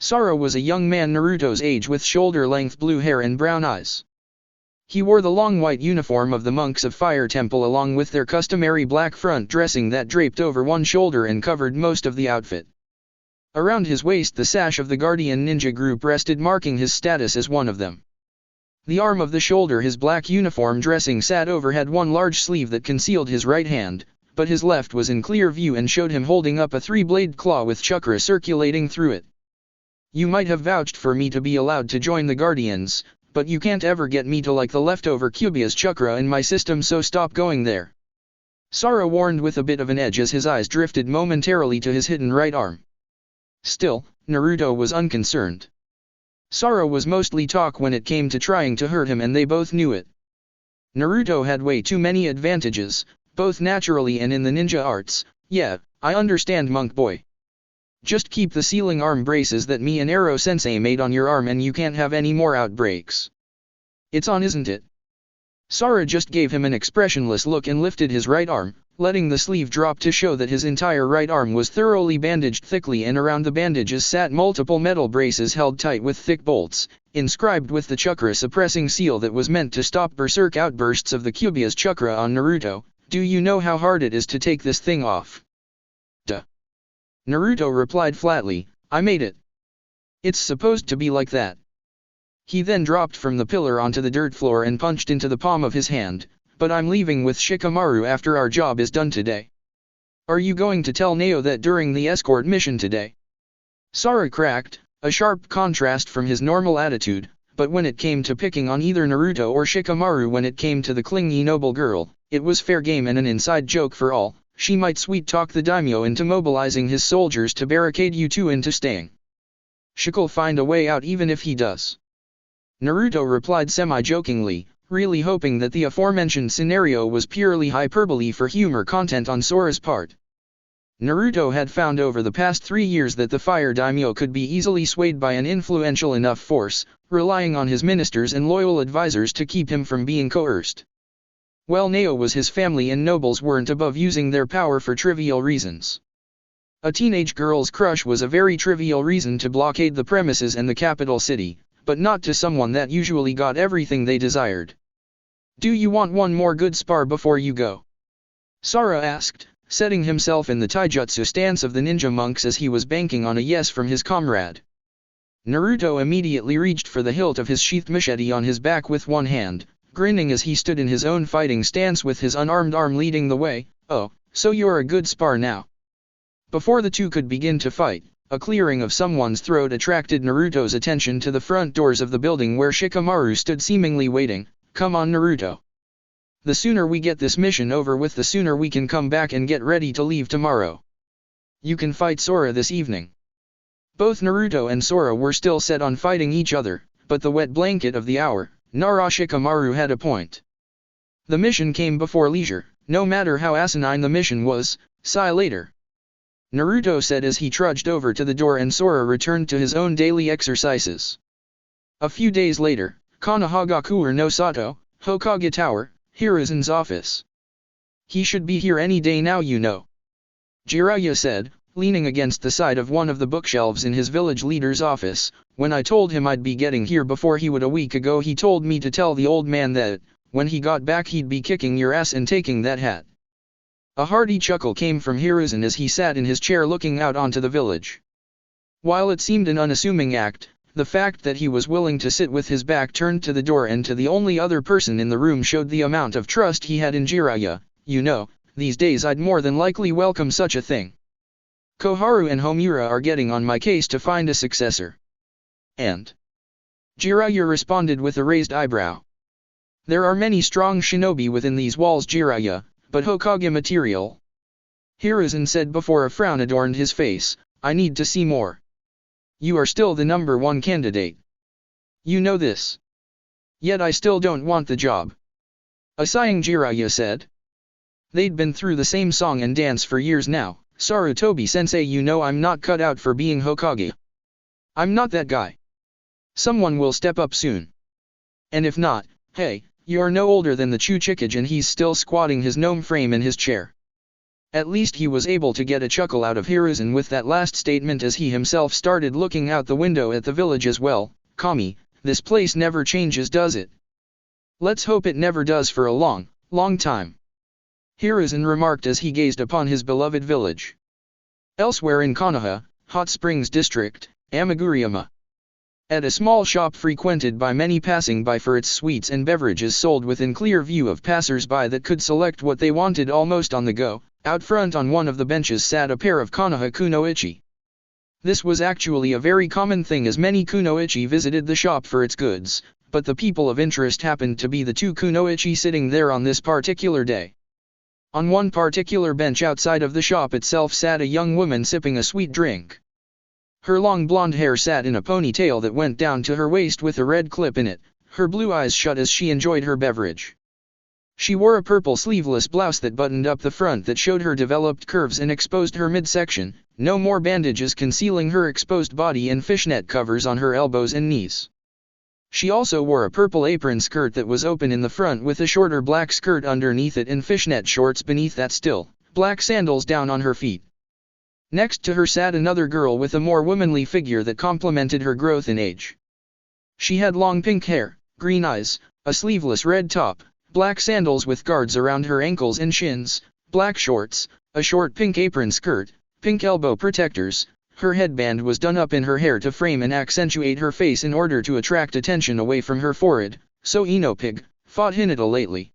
Sora was a young man Naruto's age with shoulder-length blue hair and brown eyes. He wore the long white uniform of the monks of Fire Temple along with their customary black front dressing that draped over one shoulder and covered most of the outfit. Around his waist the sash of the Guardian Ninja group rested, marking his status as one of them. The arm of the shoulder his black uniform dressing sat over had one large sleeve that concealed his right hand, but his left was in clear view and showed him holding up a 3-blade claw with chakra circulating through it. You might have vouched for me to be allowed to join the Guardians, but you can't ever get me to like the leftover Cubia's chakra in my system, so stop going there. Sora warned with a bit of an edge as his eyes drifted momentarily to his hidden right arm. Still, Naruto was unconcerned. Sora was mostly talk when it came to trying to hurt him, and they both knew it. Naruto had way too many advantages, both naturally and in the ninja arts. Yeah, I understand, monk boy. Just keep the sealing arm braces that me and Ero-sensei made on your arm and you can't have any more outbreaks. It's on, isn't it? Sora just gave him an expressionless look and lifted his right arm, letting the sleeve drop to show that his entire right arm was thoroughly bandaged thickly, and around the bandages sat multiple metal braces held tight with thick bolts, inscribed with the chakra-suppressing seal that was meant to stop berserk outbursts of the Cubia's chakra on Naruto. Do you know how hard it is to take this thing off? Duh. Naruto replied flatly, I made it. It's supposed to be like that. He then dropped from the pillar onto the dirt floor and punched into the palm of his hand, but I'm leaving with Shikamaru after our job is done today. Are you going to tell Neo that during the escort mission today? Sora cracked, a sharp contrast from his normal attitude, but when it came to picking on either Naruto or Shikamaru, when it came to the clingy noble girl, it was fair game and an inside joke for all. She might sweet-talk the daimyo into mobilizing his soldiers to barricade you two into staying. She'll find a way out even if he does. Naruto replied semi-jokingly, really hoping that the aforementioned scenario was purely hyperbole for humor content on Sora's part. Naruto had found over the past 3 years that the fire daimyo could be easily swayed by an influential enough force, relying on his ministers and loyal advisors to keep him from being coerced. Well, Neo was his family and nobles weren't above using their power for trivial reasons. A teenage girl's crush was a very trivial reason to blockade the premises and the capital city, but not to someone that usually got everything they desired. Do you want one more good spar before you go? Sora asked, setting himself in the taijutsu stance of the ninja monks as he was banking on a yes from his comrade. Naruto immediately reached for the hilt of his sheathed machete on his back with one hand, grinning as he stood in his own fighting stance with his unarmed arm leading the way. Oh, so you're a good spar now. Before the two could begin to fight, A clearing of someone's throat attracted Naruto's attention to the front doors of the building where Shikamaru stood seemingly waiting. "Come on, Naruto. The sooner we get this mission over with, the sooner we can come back and get ready to leave tomorrow. You can fight Sora this evening." Both Naruto and Sora were still set on fighting each other, but the wet blanket of the hour, Nara Shikamaru, had a point. The mission came before leisure, no matter how asinine the mission was. "See later," Naruto said as he trudged over to the door and Sora returned to his own daily exercises. A few days later, Konohagakure no Sato, Hokage Tower, Hiruzen's office. "He should be here any day now, you know," Jiraiya said, leaning against the side of one of the bookshelves in his village leader's office. "When I told him I'd be getting here before he would a week ago, he told me to tell the old man that, when he got back, he'd be kicking your ass and taking that hat." A hearty chuckle came from Hiruzen as he sat in his chair looking out onto the village. While it seemed an unassuming act, the fact that he was willing to sit with his back turned to the door and to the only other person in the room showed the amount of trust he had in Jiraiya. "You know, these days I'd more than likely welcome such a thing. Koharu and Homura are getting on my case to find a successor." "And?" Jiraiya responded with a raised eyebrow. "There are many strong shinobi within these walls, Jiraiya, but Hokage material," Hiruzen said before a frown adorned his face. "I need to see more. You are still the #1 candidate. You know this. Yet I still don't want the job," a sighing Jiraiya said. They'd been through the same song and dance for years now. "Sarutobi-sensei, you know I'm not cut out for being Hokage. I'm not that guy. Someone will step up soon. And if not, hey, you're no older than the Chuchikage," and he's still squatting his gnome frame in his chair. At least he was able to get a chuckle out of Hiruzen with that last statement as he himself started looking out the window at the village as well. "Kami, this place never changes, does it? Let's hope it never does for a long, long time," Hiruzen remarked as he gazed upon his beloved village. Elsewhere in Konoha, Hot Springs District, Amaguriyama. At a small shop frequented by many passing by for its sweets and beverages sold within clear view of passers-by that could select what they wanted almost on the go, out front on one of the benches sat a pair of Konoha kunoichi. This was actually a very common thing as many kunoichi visited the shop for its goods, but the people of interest happened to be the two kunoichi sitting there on this particular day. On one particular bench outside of the shop itself sat a young woman sipping a sweet drink. Her long blonde hair sat in a ponytail that went down to her waist with a red clip in it, her blue eyes shut as she enjoyed her beverage. She wore a purple sleeveless blouse that buttoned up the front that showed her developed curves and exposed her midsection, no more bandages concealing her exposed body, and fishnet covers on her elbows and knees. She also wore a purple apron skirt that was open in the front with a shorter black skirt underneath it and fishnet shorts beneath that, still black sandals down on her feet. Next to her sat another girl with a more womanly figure that complemented her growth in age. She had long pink hair, green eyes, a sleeveless red top, black sandals with guards around her ankles and shins, black shorts, a short pink apron skirt, pink elbow protectors. Her headband was done up in her hair to frame and accentuate her face in order to attract attention away from her forehead. "So Ino pig, fought Hinata lately?"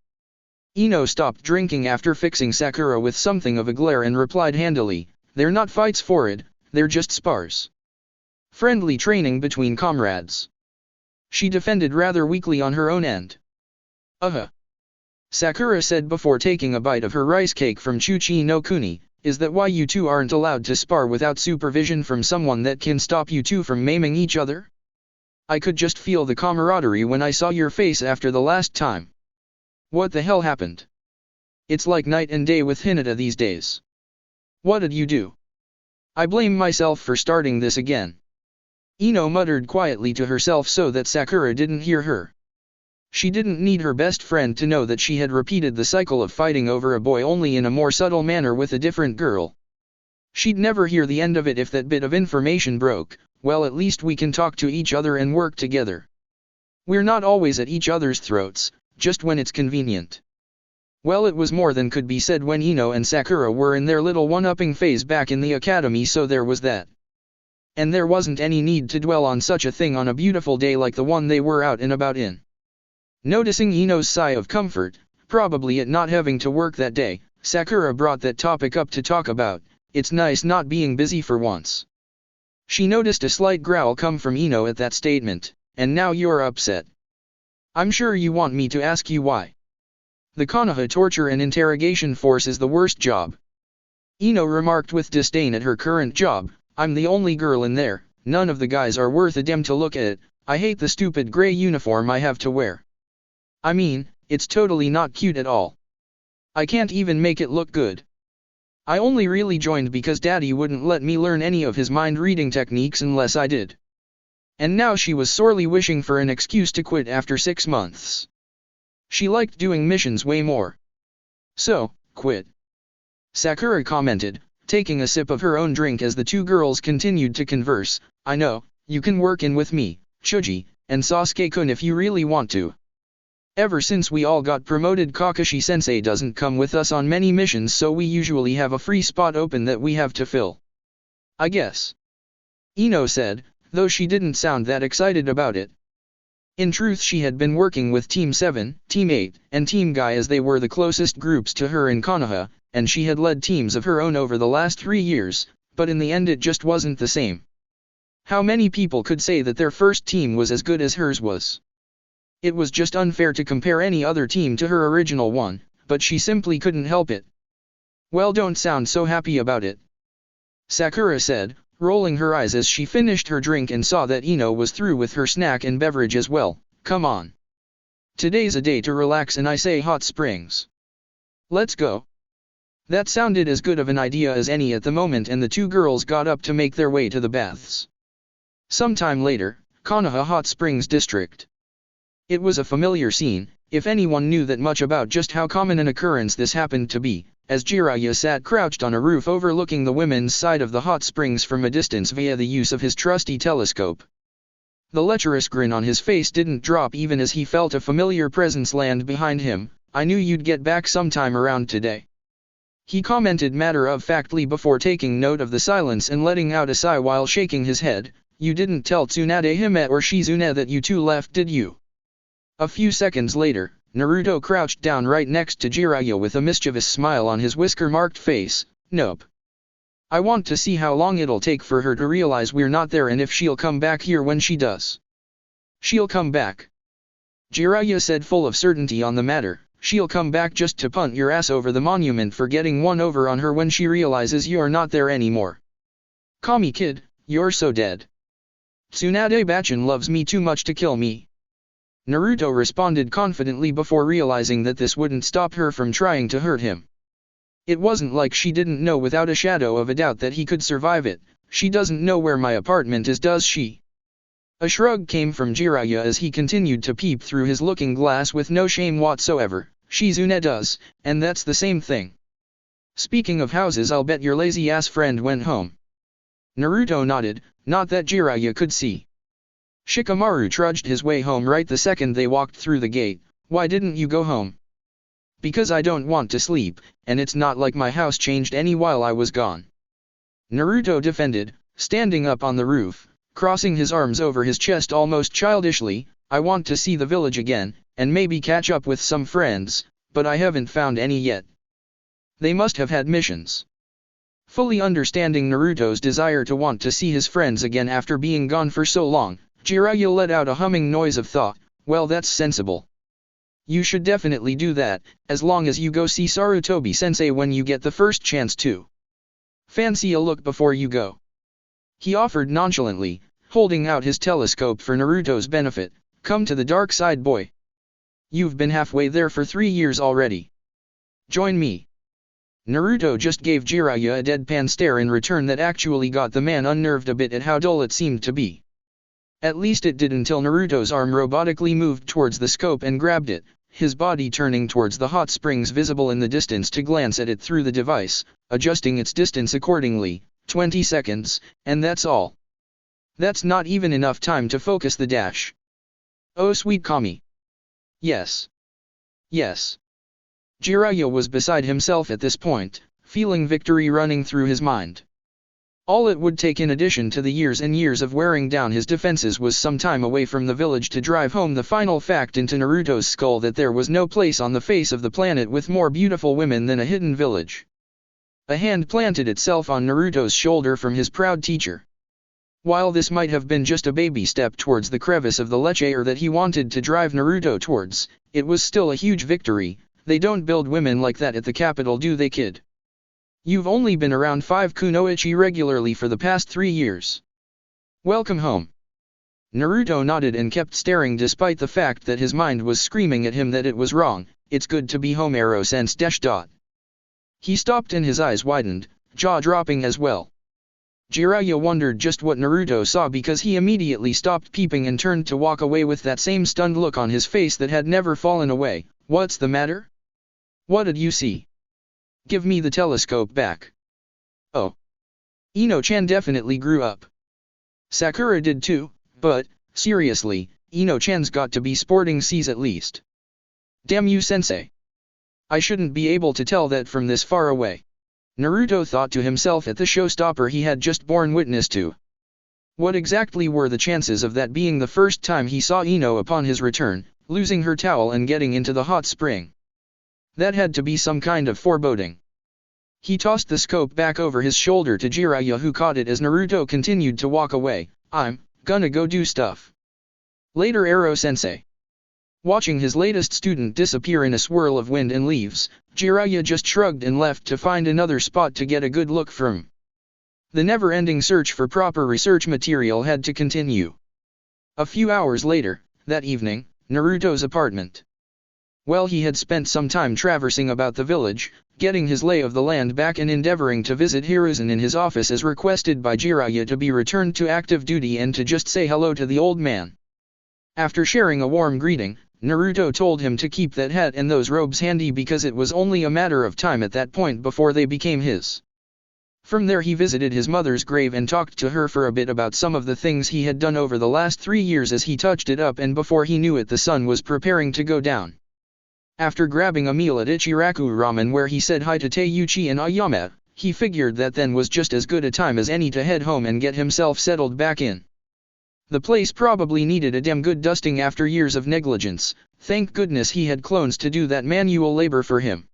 Ino stopped drinking after fixing Sakura with something of a glare and replied handily, "They're not fights for it, they're just spars. Friendly training between comrades," she defended rather weakly on her own end. Sakura said before taking a bite of her rice cake from Chuchi no Kuni, "Is that why you two aren't allowed to spar without supervision from someone that can stop you two from maiming each other? I could just feel the camaraderie when I saw your face after the last time. What the hell happened? It's like night and day with Hinata these days. What did you do? I blame myself for starting this again." Ino muttered quietly to herself so that Sakura didn't hear her. She didn't need her best friend to know that she had repeated the cycle of fighting over a boy, only in a more subtle manner with a different girl. She'd never hear the end of it if that bit of information broke. "Well, at least we can talk to each other and work together. We're not always at each other's throats, just when it's convenient." Well, it was more than could be said when Ino and Sakura were in their little one-upping phase back in the academy, so there was that. And there wasn't any need to dwell on such a thing on a beautiful day like the one they were out and about in. Noticing Ino's sigh of comfort, probably at not having to work that day, Sakura brought that topic up to talk about. "It's nice not being busy for once. She noticed a slight growl come from Ino at that statement, and now you're upset. I'm sure you want me to ask you why. The Konoha torture and interrogation force is the worst job. Ino remarked with disdain at her current job. I'm the only girl in there, none of the guys are worth a damn to look at. I hate the stupid gray uniform I have to wear. I mean, it's totally not cute at all. I can't even make it look good. I only really joined because Daddy wouldn't let me learn any of his mind-reading techniques unless I did. And now she was sorely wishing for an excuse to quit after 6 months. She liked doing missions way more. So, quit. Sakura commented, taking a sip of her own drink as the two girls continued to converse. I know, you can work in with me, Choji, and Sasuke-kun if you really want to. Ever since we all got promoted, Kakashi-sensei doesn't come with us on many missions, so we usually have a free spot open that we have to fill. I guess. Ino said, though she didn't sound that excited about it. In truth, she had been working with Team 7, Team 8, and Team Guy as they were the closest groups to her in Konoha, and she had led teams of her own over the last 3 years, but in the end it just wasn't the same. How many people could say that their first team was as good as hers was? It was just unfair to compare any other team to her original one, but she simply couldn't help it. Well, don't sound so happy about it. Sakura said, rolling her eyes as she finished her drink and saw that Ino was through with her snack and beverage as well. Come on. Today's a day to relax and I say hot springs. Let's go. That sounded as good of an idea as any at the moment, and the two girls got up to make their way to the baths. Sometime later, Konoha Hot Springs District. It was a familiar scene, if anyone knew that much about just how common an occurrence this happened to be, as Jiraiya sat crouched on a roof overlooking the women's side of the hot springs from a distance via the use of his trusty telescope. The lecherous grin on his face didn't drop even as he felt a familiar presence land behind him. I knew you'd get back sometime around today. He commented matter-of-factly before taking note of the silence and letting out a sigh while shaking his head. You didn't tell Tsunade Hime or Shizune that you two left, did you? A few seconds later, Naruto crouched down right next to Jiraiya with a mischievous smile on his whisker-marked face. Nope. I want to see how long it'll take for her to realize we're not there and if she'll come back here when she does. She'll come back. Jiraiya said, full of certainty on the matter. She'll come back just to punt your ass over the monument for getting one over on her when she realizes you're not there anymore. Kami kid, you're so dead. Tsunade Bachan loves me too much to kill me. Naruto responded confidently before realizing that this wouldn't stop her from trying to hurt him. It wasn't like she didn't know without a shadow of a doubt that he could survive it. She doesn't know where my apartment is, does she? A shrug came from Jiraiya as he continued to peep through his looking glass with no shame whatsoever. Shizune does, and that's the same thing. Speaking of houses, I'll bet your lazy-ass friend went home. Naruto nodded, not that Jiraiya could see. Shikamaru trudged his way home right the second they walked through the gate. Why didn't you go home? Because I don't want to sleep, and it's not like my house changed any while I was gone. Naruto defended, standing up on the roof, crossing his arms over his chest almost childishly. I want to see the village again, and maybe catch up with some friends, but I haven't found any yet. They must have had missions. Fully understanding Naruto's desire to want to see his friends again after being gone for so long, Jiraiya let out a humming noise of thought. Well, that's sensible. You should definitely do that, as long as you go see Sarutobi-sensei when you get the first chance to. Fancy a look before you go. He offered nonchalantly, holding out his telescope for Naruto's benefit. Come to the dark side, boy. You've been halfway there for 3 years already. Join me. Naruto just gave Jiraiya a deadpan stare in return that actually got the man unnerved a bit at how dull it seemed to be. At least it did until Naruto's arm robotically moved towards the scope and grabbed it, his body turning towards the hot springs visible in the distance to glance at it through the device, adjusting its distance accordingly. 20 seconds, and that's all. That's not even enough time to focus the dash. Oh sweet Kami. Yes. Yes. Jiraiya was beside himself at this point, feeling victory running through his mind. All it would take in addition to the years and years of wearing down his defenses was some time away from the village to drive home the final fact into Naruto's skull that there was no place on the face of the planet with more beautiful women than a hidden village. A hand planted itself on Naruto's shoulder from his proud teacher. While this might have been just a baby step towards the crevice of the lecher that he wanted to drive Naruto towards, it was still a huge victory. They don't build women like that at the capital, do they, kid? You've only been around 5 kunoichi regularly for the past 3 years. Welcome home. Naruto nodded and kept staring despite the fact that his mind was screaming at him that it was wrong. It's good to be home, Arrow-sense. He stopped and his eyes widened, jaw dropping as well. Jiraiya wondered just what Naruto saw because he immediately stopped peeping and turned to walk away with that same stunned look on his face that had never fallen away. What's the matter? What did you see? Give me the telescope back. Oh. Ino-chan definitely grew up. Sakura did too, but, seriously, Ino-chan's got to be sporting C's at least. Damn you, sensei. I shouldn't be able to tell that from this far away. Naruto thought to himself at the showstopper he had just borne witness to. What exactly were the chances of that being the first time he saw Ino upon his return, losing her towel and getting into the hot spring? That had to be some kind of foreboding. He tossed the scope back over his shoulder to Jiraiya, who caught it as Naruto continued to walk away. I'm gonna go do stuff. Later, Arrow-sensei. Watching his latest student disappear in a swirl of wind and leaves, Jiraiya just shrugged and left to find another spot to get a good look from. The never-ending search for proper research material had to continue. A few hours later, that evening, Naruto's apartment. Well, he had spent some time traversing about the village, getting his lay of the land back and endeavoring to visit Hiruzen in his office as requested by Jiraiya to be returned to active duty and to just say hello to the old man. After sharing a warm greeting, Naruto told him to keep that hat and those robes handy because it was only a matter of time at that point before they became his. From there he visited his mother's grave and talked to her for a bit about some of the things he had done over the last 3 years as he touched it up, and before he knew it the sun was preparing to go down. After grabbing a meal at Ichiraku Ramen where he said hi to Teiuchi and Ayama, he figured that then was just as good a time as any to head home and get himself settled back in. The place probably needed a damn good dusting after years of negligence. Thank goodness he had clones to do that manual labor for him.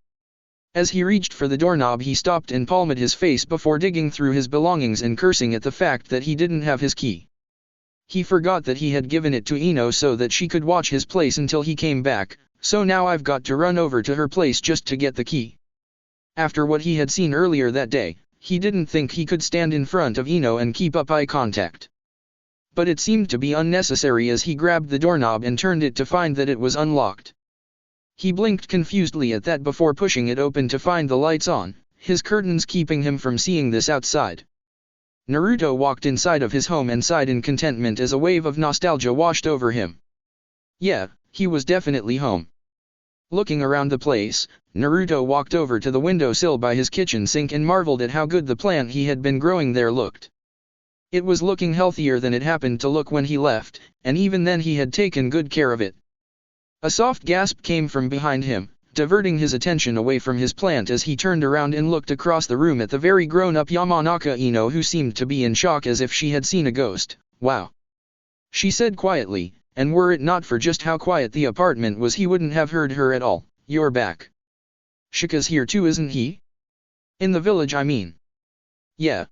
As he reached for the doorknob he stopped and palmed his face before digging through his belongings and cursing at the fact that he didn't have his key. He forgot that he had given it to Ino so that she could watch his place until he came back, so now I've got to run over to her place just to get the key. After what he had seen earlier that day, he didn't think he could stand in front of Ino and keep up eye contact. But it seemed to be unnecessary as he grabbed the doorknob and turned it to find that it was unlocked. He blinked confusedly at that before pushing it open to find the lights on, his curtains keeping him from seeing this outside. Naruto walked inside of his home and sighed in contentment as a wave of nostalgia washed over him. Yeah, he was definitely home. Looking around the place, Naruto walked over to the windowsill by his kitchen sink and marveled at how good the plant he had been growing there looked. It was looking healthier than it happened to look when he left, and even then he had taken good care of it. A soft gasp came from behind him, diverting his attention away from his plant as he turned around and looked across the room at the very grown-up Yamanaka Ino, who seemed to be in shock as if she had seen a ghost. Wow. She said quietly, and were it not for just how quiet the apartment was he wouldn't have heard her at all. You're back. Shika's here too, isn't he? In the village, I mean. Yeah.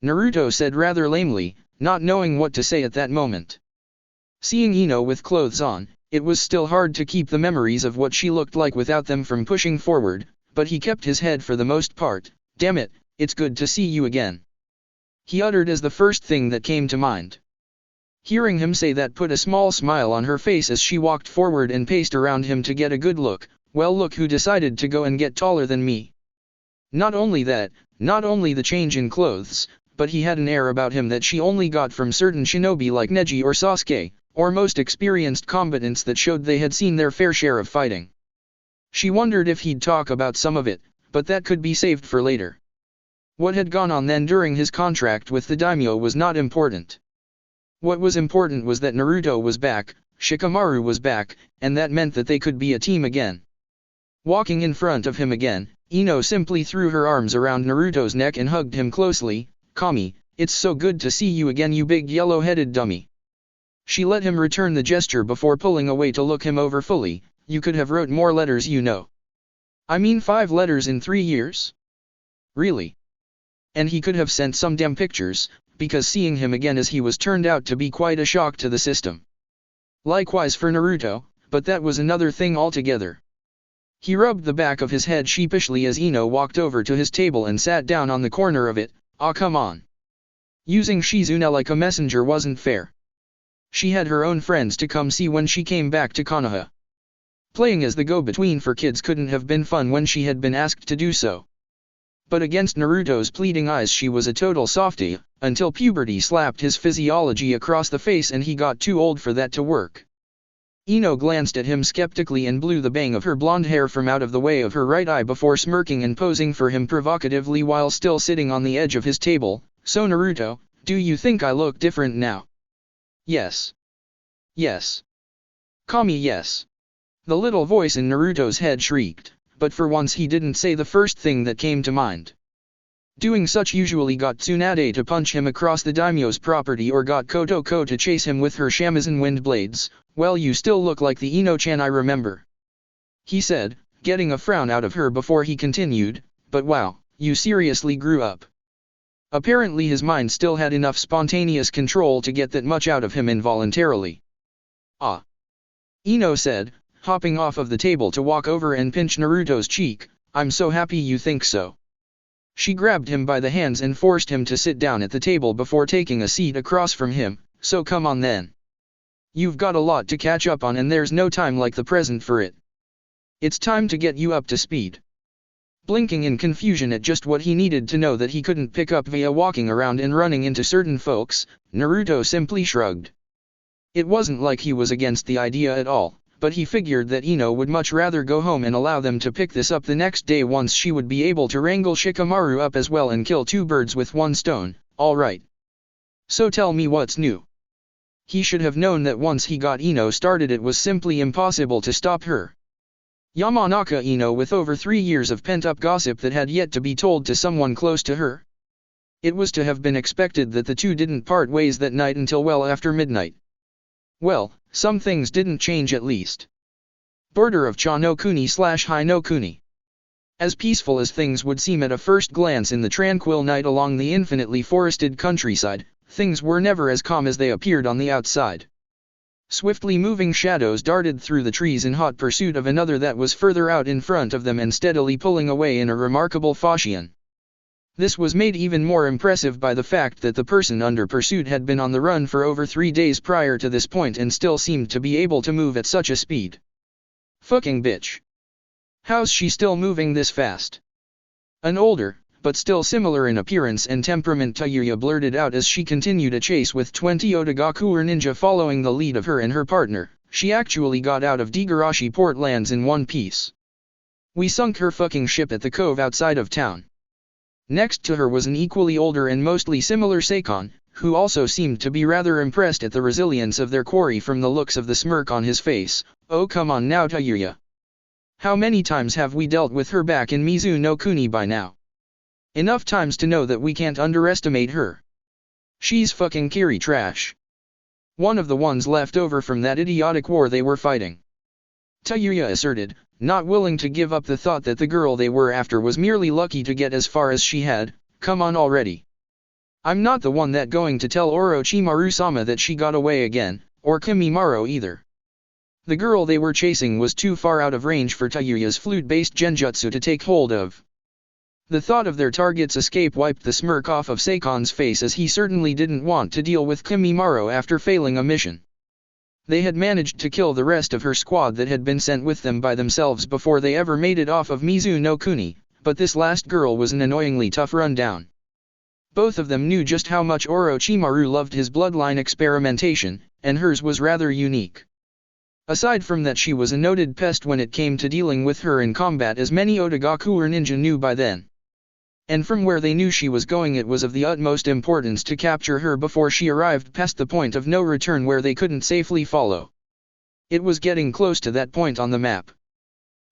Naruto said rather lamely, not knowing what to say at that moment. Seeing Ino with clothes on, it was still hard to keep the memories of what she looked like without them from pushing forward, but he kept his head for the most part. Damn it, it's good to see you again. He uttered as the first thing that came to mind. Hearing him say that put a small smile on her face as she walked forward and paced around him to get a good look. Well, look who decided to go and get taller than me. Not only that, not only the change in clothes, but he had an air about him that she only got from certain shinobi like Neji or Sasuke, or most experienced combatants that showed they had seen their fair share of fighting. She wondered if he'd talk about some of it, but that could be saved for later. What had gone on then during his contract with the daimyo was not important. What was important was that Naruto was back, Shikamaru was back, and that meant that they could be a team again. Walking in front of him again, Ino simply threw her arms around Naruto's neck and hugged him closely. Kami, it's so good to see you again, you big yellow-headed dummy. She let him return the gesture before pulling away to look him over fully. You could have wrote more letters, you know. I mean 5 letters in 3 years? Really? And he could have sent some damn pictures, because seeing him again as he was turned out to be quite a shock to the system. Likewise for Naruto, but that was another thing altogether. He rubbed the back of his head sheepishly as Ino walked over to his table and sat down on the corner of it. Ah, come on. Using Shizune like a messenger wasn't fair. She had her own friends to come see when she came back to Konoha. Playing as the go-between for kids couldn't have been fun when she had been asked to do so. But against Naruto's pleading eyes she was a total softie, until puberty slapped his physiology across the face and he got too old for that to work. Ino glanced at him skeptically and blew the bang of her blonde hair from out of the way of her right eye before smirking and posing for him provocatively while still sitting on the edge of his table. So Naruto, do you think I look different now? Yes. Yes. Kami, yes. The little voice in Naruto's head shrieked, but for once he didn't say the first thing that came to mind. Doing such usually got Tsunade to punch him across the daimyo's property or got Kotoko to chase him with her shamisen wind blades. Well, you still look like the Ino-chan I remember, he said, getting a frown out of her before he continued, but wow, you seriously grew up. Apparently his mind still had enough spontaneous control to get that much out of him involuntarily. Ah. Ino said, hopping off of the table to walk over and pinch Naruto's cheek, I'm so happy you think so. She grabbed him by the hands and forced him to sit down at the table before taking a seat across from him. So come on then. You've got a lot to catch up on and there's no time like the present for it. It's time to get you up to speed. Blinking in confusion at just what he needed to know that he couldn't pick up via walking around and running into certain folks, Naruto simply shrugged. It wasn't like he was against the idea at all, but he figured that Ino would much rather go home and allow them to pick this up the next day once she would be able to wrangle Shikamaru up as well and kill two birds with one stone. Alright. So tell me what's new. He should have known that once he got Ino started it was simply impossible to stop her. Yamanaka Ino with over 3 years of pent-up gossip that had yet to be told to someone close to her. It was to have been expected that the two didn't part ways that night until well after midnight. Well, some things didn't change at least. Border of Cha no Kuni / Hai no Kuni. As peaceful as things would seem at a first glance in the tranquil night along the infinitely forested countryside, things were never as calm as they appeared on the outside. Swiftly moving shadows darted through the trees in hot pursuit of another that was further out in front of them and steadily pulling away in a remarkable fashion. This was made even more impressive by the fact that the person under pursuit had been on the run for over 3 days prior to this point and still seemed to be able to move at such a speed. Fucking bitch. How's she still moving this fast? An older, but still similar in appearance and temperament Tayuya blurted out as she continued a chase with 20 Otagakuer ninja following the lead of her and her partner. She actually got out of Digarashi port lands in one piece. We sunk her fucking ship at the cove outside of town. Next to her was an equally older and mostly similar Seikon, who also seemed to be rather impressed at the resilience of their quarry from the looks of the smirk on his face. Oh come on now Tayuya. How many times have we dealt with her back in Mizu no Kuni by now? Enough times to know that we can't underestimate her. She's fucking Kiri trash. One of the ones left over from that idiotic war they were fighting. Tayuya asserted, not willing to give up the thought that the girl they were after was merely lucky to get as far as she had. Come on already. I'm not the one that going to tell Orochimaru-sama that she got away again, or Kimimaro either. The girl they were chasing was too far out of range for Tayuya's flute-based genjutsu to take hold of. The thought of their target's escape wiped the smirk off of Seikon's face as he certainly didn't want to deal with Kimimaro after failing a mission. They had managed to kill the rest of her squad that had been sent with them by themselves before they ever made it off of Mizu no Kuni, but this last girl was an annoyingly tough rundown. Both of them knew just how much Orochimaru loved his bloodline experimentation, and hers was rather unique. Aside from that, she was a noted pest when it came to dealing with her in combat, as many Otagakuer ninja knew by then. And from where they knew she was going, it was of the utmost importance to capture her before she arrived past the point of no return where they couldn't safely follow. It was getting close to that point on the map.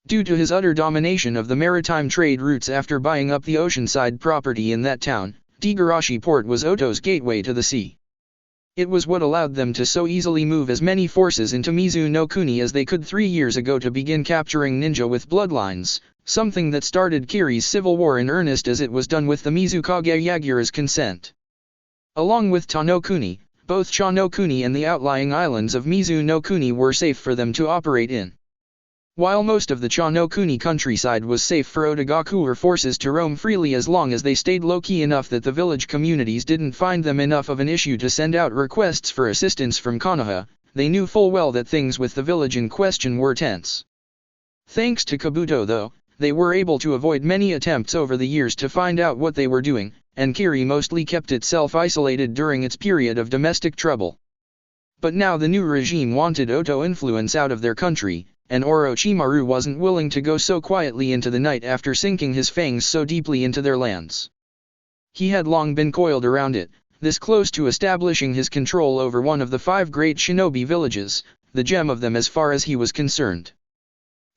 Due to his utter domination of the maritime trade routes after buying up the oceanside property in that town, Digarashi port was Oto's gateway to the sea. It was what allowed them to so easily move as many forces into Mizu no Kuni as they could 3 years ago to begin capturing ninja with bloodlines, something that started Kiri's civil war in earnest as it was done with the Mizukage Yagura's consent. Along with Ta-no-Kuni, both Cha-no-Kuni and the outlying islands of Mizu-no-Kuni were safe for them to operate in. While most of the Cha-no-Kuni countryside was safe for Otogaku forces to roam freely as long as they stayed low-key enough that the village communities didn't find them enough of an issue to send out requests for assistance from Konoha, they knew full well that things with the village in question were tense. Thanks to Kabuto though, they were able to avoid many attempts over the years to find out what they were doing, and Kiri mostly kept itself isolated during its period of domestic trouble. But now the new regime wanted Oto influence out of their country, and Orochimaru wasn't willing to go so quietly into the night after sinking his fangs so deeply into their lands. He had long been coiled around it, this close to establishing his control over one of the 5 great shinobi villages, the gem of them as far as he was concerned.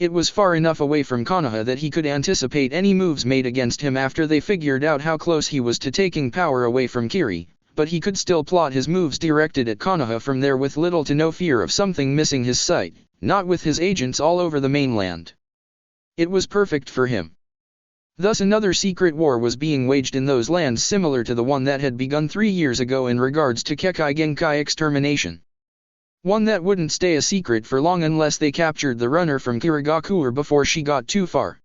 It was far enough away from Konoha that he could anticipate any moves made against him after they figured out how close he was to taking power away from Kiri, but he could still plot his moves directed at Konoha from there with little to no fear of something missing his sight, not with his agents all over the mainland. It was perfect for him. Thus another secret war was being waged in those lands similar to the one that had begun 3 years ago in regards to Kekkei Genkai extermination. One that wouldn't stay a secret for long unless they captured the runner from Kirigakure before she got too far.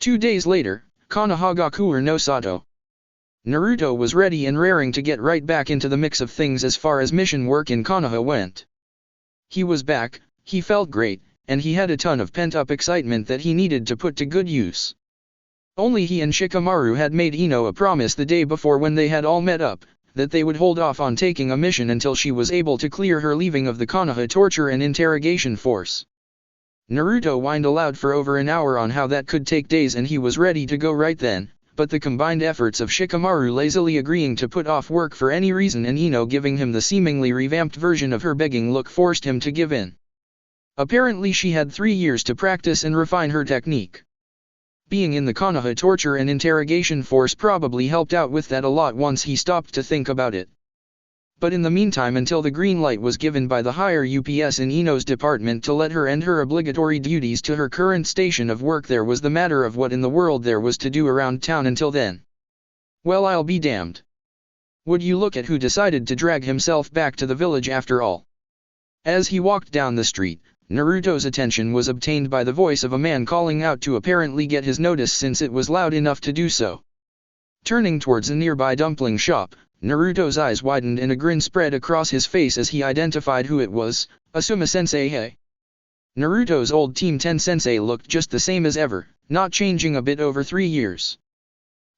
2 days later, Konohagakure no Sato. Naruto was ready and raring to get right back into the mix of things as far as mission work in Konoha went. He was back, he felt great, and he had a ton of pent-up excitement that he needed to put to good use. Only he and Shikamaru had made Ino a promise the day before when they had all met up, that they would hold off on taking a mission until she was able to clear her leaving of the Konoha torture and interrogation force. Naruto whined aloud for over an hour on how that could take days and he was ready to go right then, but the combined efforts of Shikamaru lazily agreeing to put off work for any reason and Ino giving him the seemingly revamped version of her begging look forced him to give in. Apparently she had 3 years to practice and refine her technique. Being in the Konoha torture and interrogation force probably helped out with that a lot once he stopped to think about it. But in the meantime until the green light was given by the higher UPS in Ino's department to let her end her obligatory duties to her current station of work there was the matter of what in the world there was to do around town until then. Well, I'll be damned. Would you look at who decided to drag himself back to the village after all? As he walked down the street, Naruto's attention was obtained by the voice of a man calling out to apparently get his notice since it was loud enough to do so. Turning towards a nearby dumpling shop, Naruto's eyes widened and a grin spread across his face as he identified who it was, Asuma-sensei. Hey. Naruto's old Team 10 sensei looked just the same as ever, not changing a bit over 3 years.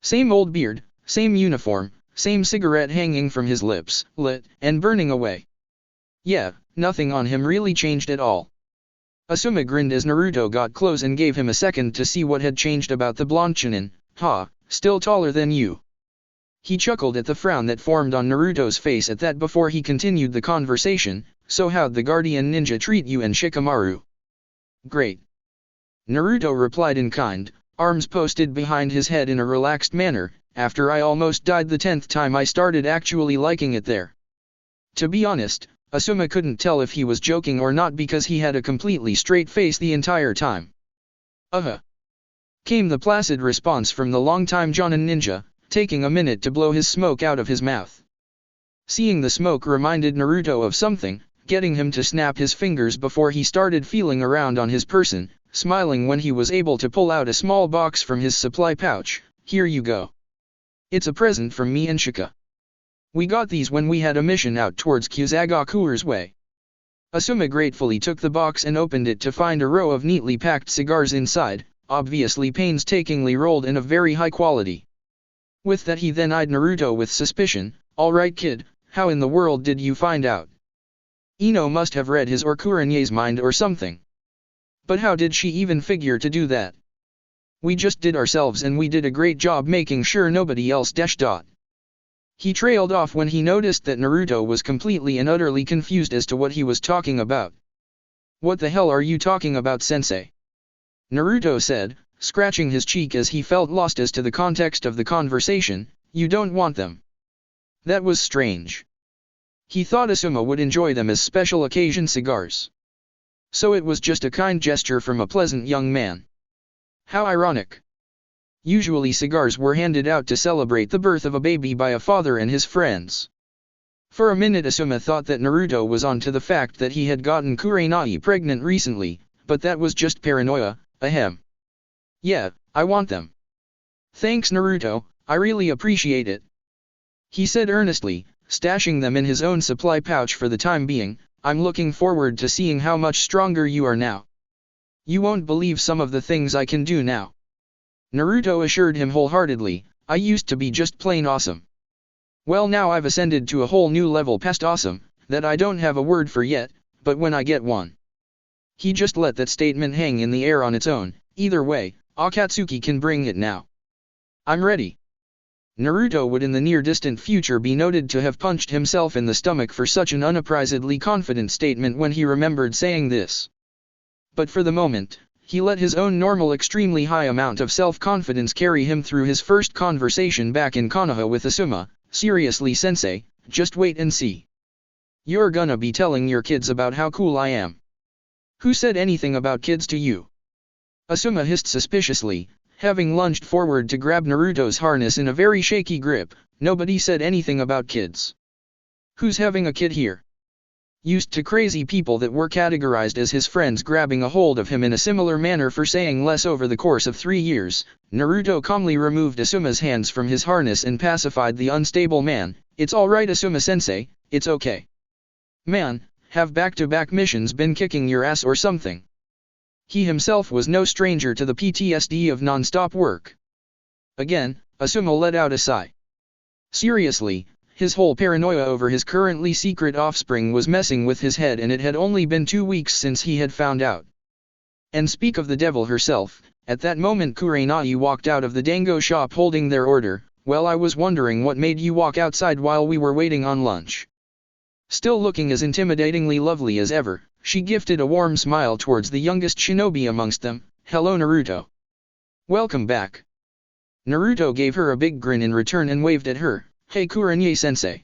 Same old beard, same uniform, same cigarette hanging from his lips, lit and burning away. Yeah, nothing on him really changed at all. Asuma grinned as Naruto got close and gave him a second to see what had changed about the blonde Chunin. Ha, still taller than you. He chuckled at the frown that formed on Naruto's face at that before he continued the conversation. So how'd the guardian ninja treat you and Shikamaru? Great. Naruto replied in kind, arms posted behind his head in a relaxed manner. After I almost died the 10th time I started actually liking it there. To be honest, Asuma couldn't tell if he was joking or not because he had a completely straight face the entire time. Came the placid response from the longtime Jonin ninja, taking a minute to blow his smoke out of his mouth. Seeing the smoke reminded Naruto of something, getting him to snap his fingers before he started feeling around on his person, smiling when he was able to pull out a small box from his supply pouch. Here you go. It's a present from me and Shika. We got these when we had a mission out towards Kusagakure's way. Asuma gratefully took the box and opened it to find a row of neatly packed cigars inside, obviously painstakingly rolled in of very high quality. With that he then eyed Naruto with suspicion. Alright kid, how in the world did you find out? Ino must have read his or Kurenye's mind or something. But how did she even figure to do that? We just did ourselves and we did a great job making sure nobody else dashed. He trailed off when he noticed that Naruto was completely and utterly confused as to what he was talking about. What the hell are you talking about, sensei? Naruto said, scratching his cheek as he felt lost as to the context of the conversation. You don't want them. That was strange. He thought Asuma would enjoy them as special occasion cigars. So it was just a kind gesture from a pleasant young man. How ironic. Usually cigars were handed out to celebrate the birth of a baby by a father and his friends. For a minute Asuma thought that Naruto was on to the fact that he had gotten Kurenai pregnant recently, but that was just paranoia, ahem. Yeah, I want them. Thanks Naruto, I really appreciate it. He said earnestly, stashing them in his own supply pouch for the time being. I'm looking forward to seeing how much stronger you are now. You won't believe some of the things I can do now. Naruto assured him wholeheartedly, I used to be just plain awesome. Well now I've ascended to a whole new level past awesome, that I don't have a word for yet, but when I get one. He just let that statement hang in the air on its own. Either way, Akatsuki can bring it now. I'm ready. Naruto would in the near-distant future be noted to have punched himself in the stomach for such an unapprisedly confident statement when he remembered saying this. But for the moment, he let his own normal extremely high amount of self-confidence carry him through his first conversation back in Konoha with Asuma. Seriously sensei, just wait and see. You're gonna be telling your kids about how cool I am. Who said anything about kids to you? Asuma hissed suspiciously, having lunged forward to grab Naruto's harness in a very shaky grip. Nobody said anything about kids. Who's having a kid here? Used to crazy people that were categorized as his friends grabbing a hold of him in a similar manner for saying less over the course of 3 years, Naruto calmly removed Asuma's hands from his harness and pacified the unstable man. It's alright Asuma-sensei, it's okay. Man, have back-to-back missions been kicking your ass or something? He himself was no stranger to the PTSD of non-stop work. Again, Asuma let out a sigh. Seriously, his whole paranoia over his currently secret offspring was messing with his head, and it had only been 2 weeks since he had found out. And speak of the devil herself, at that moment Kurenai walked out of the dango shop holding their order. Well, I was wondering what made you walk outside while we were waiting on lunch. Still looking as intimidatingly lovely as ever, she gifted a warm smile towards the youngest shinobi amongst them. Hello Naruto. Welcome back. Naruto gave her a big grin in return and waved at her. Hey Kurenai-sensei.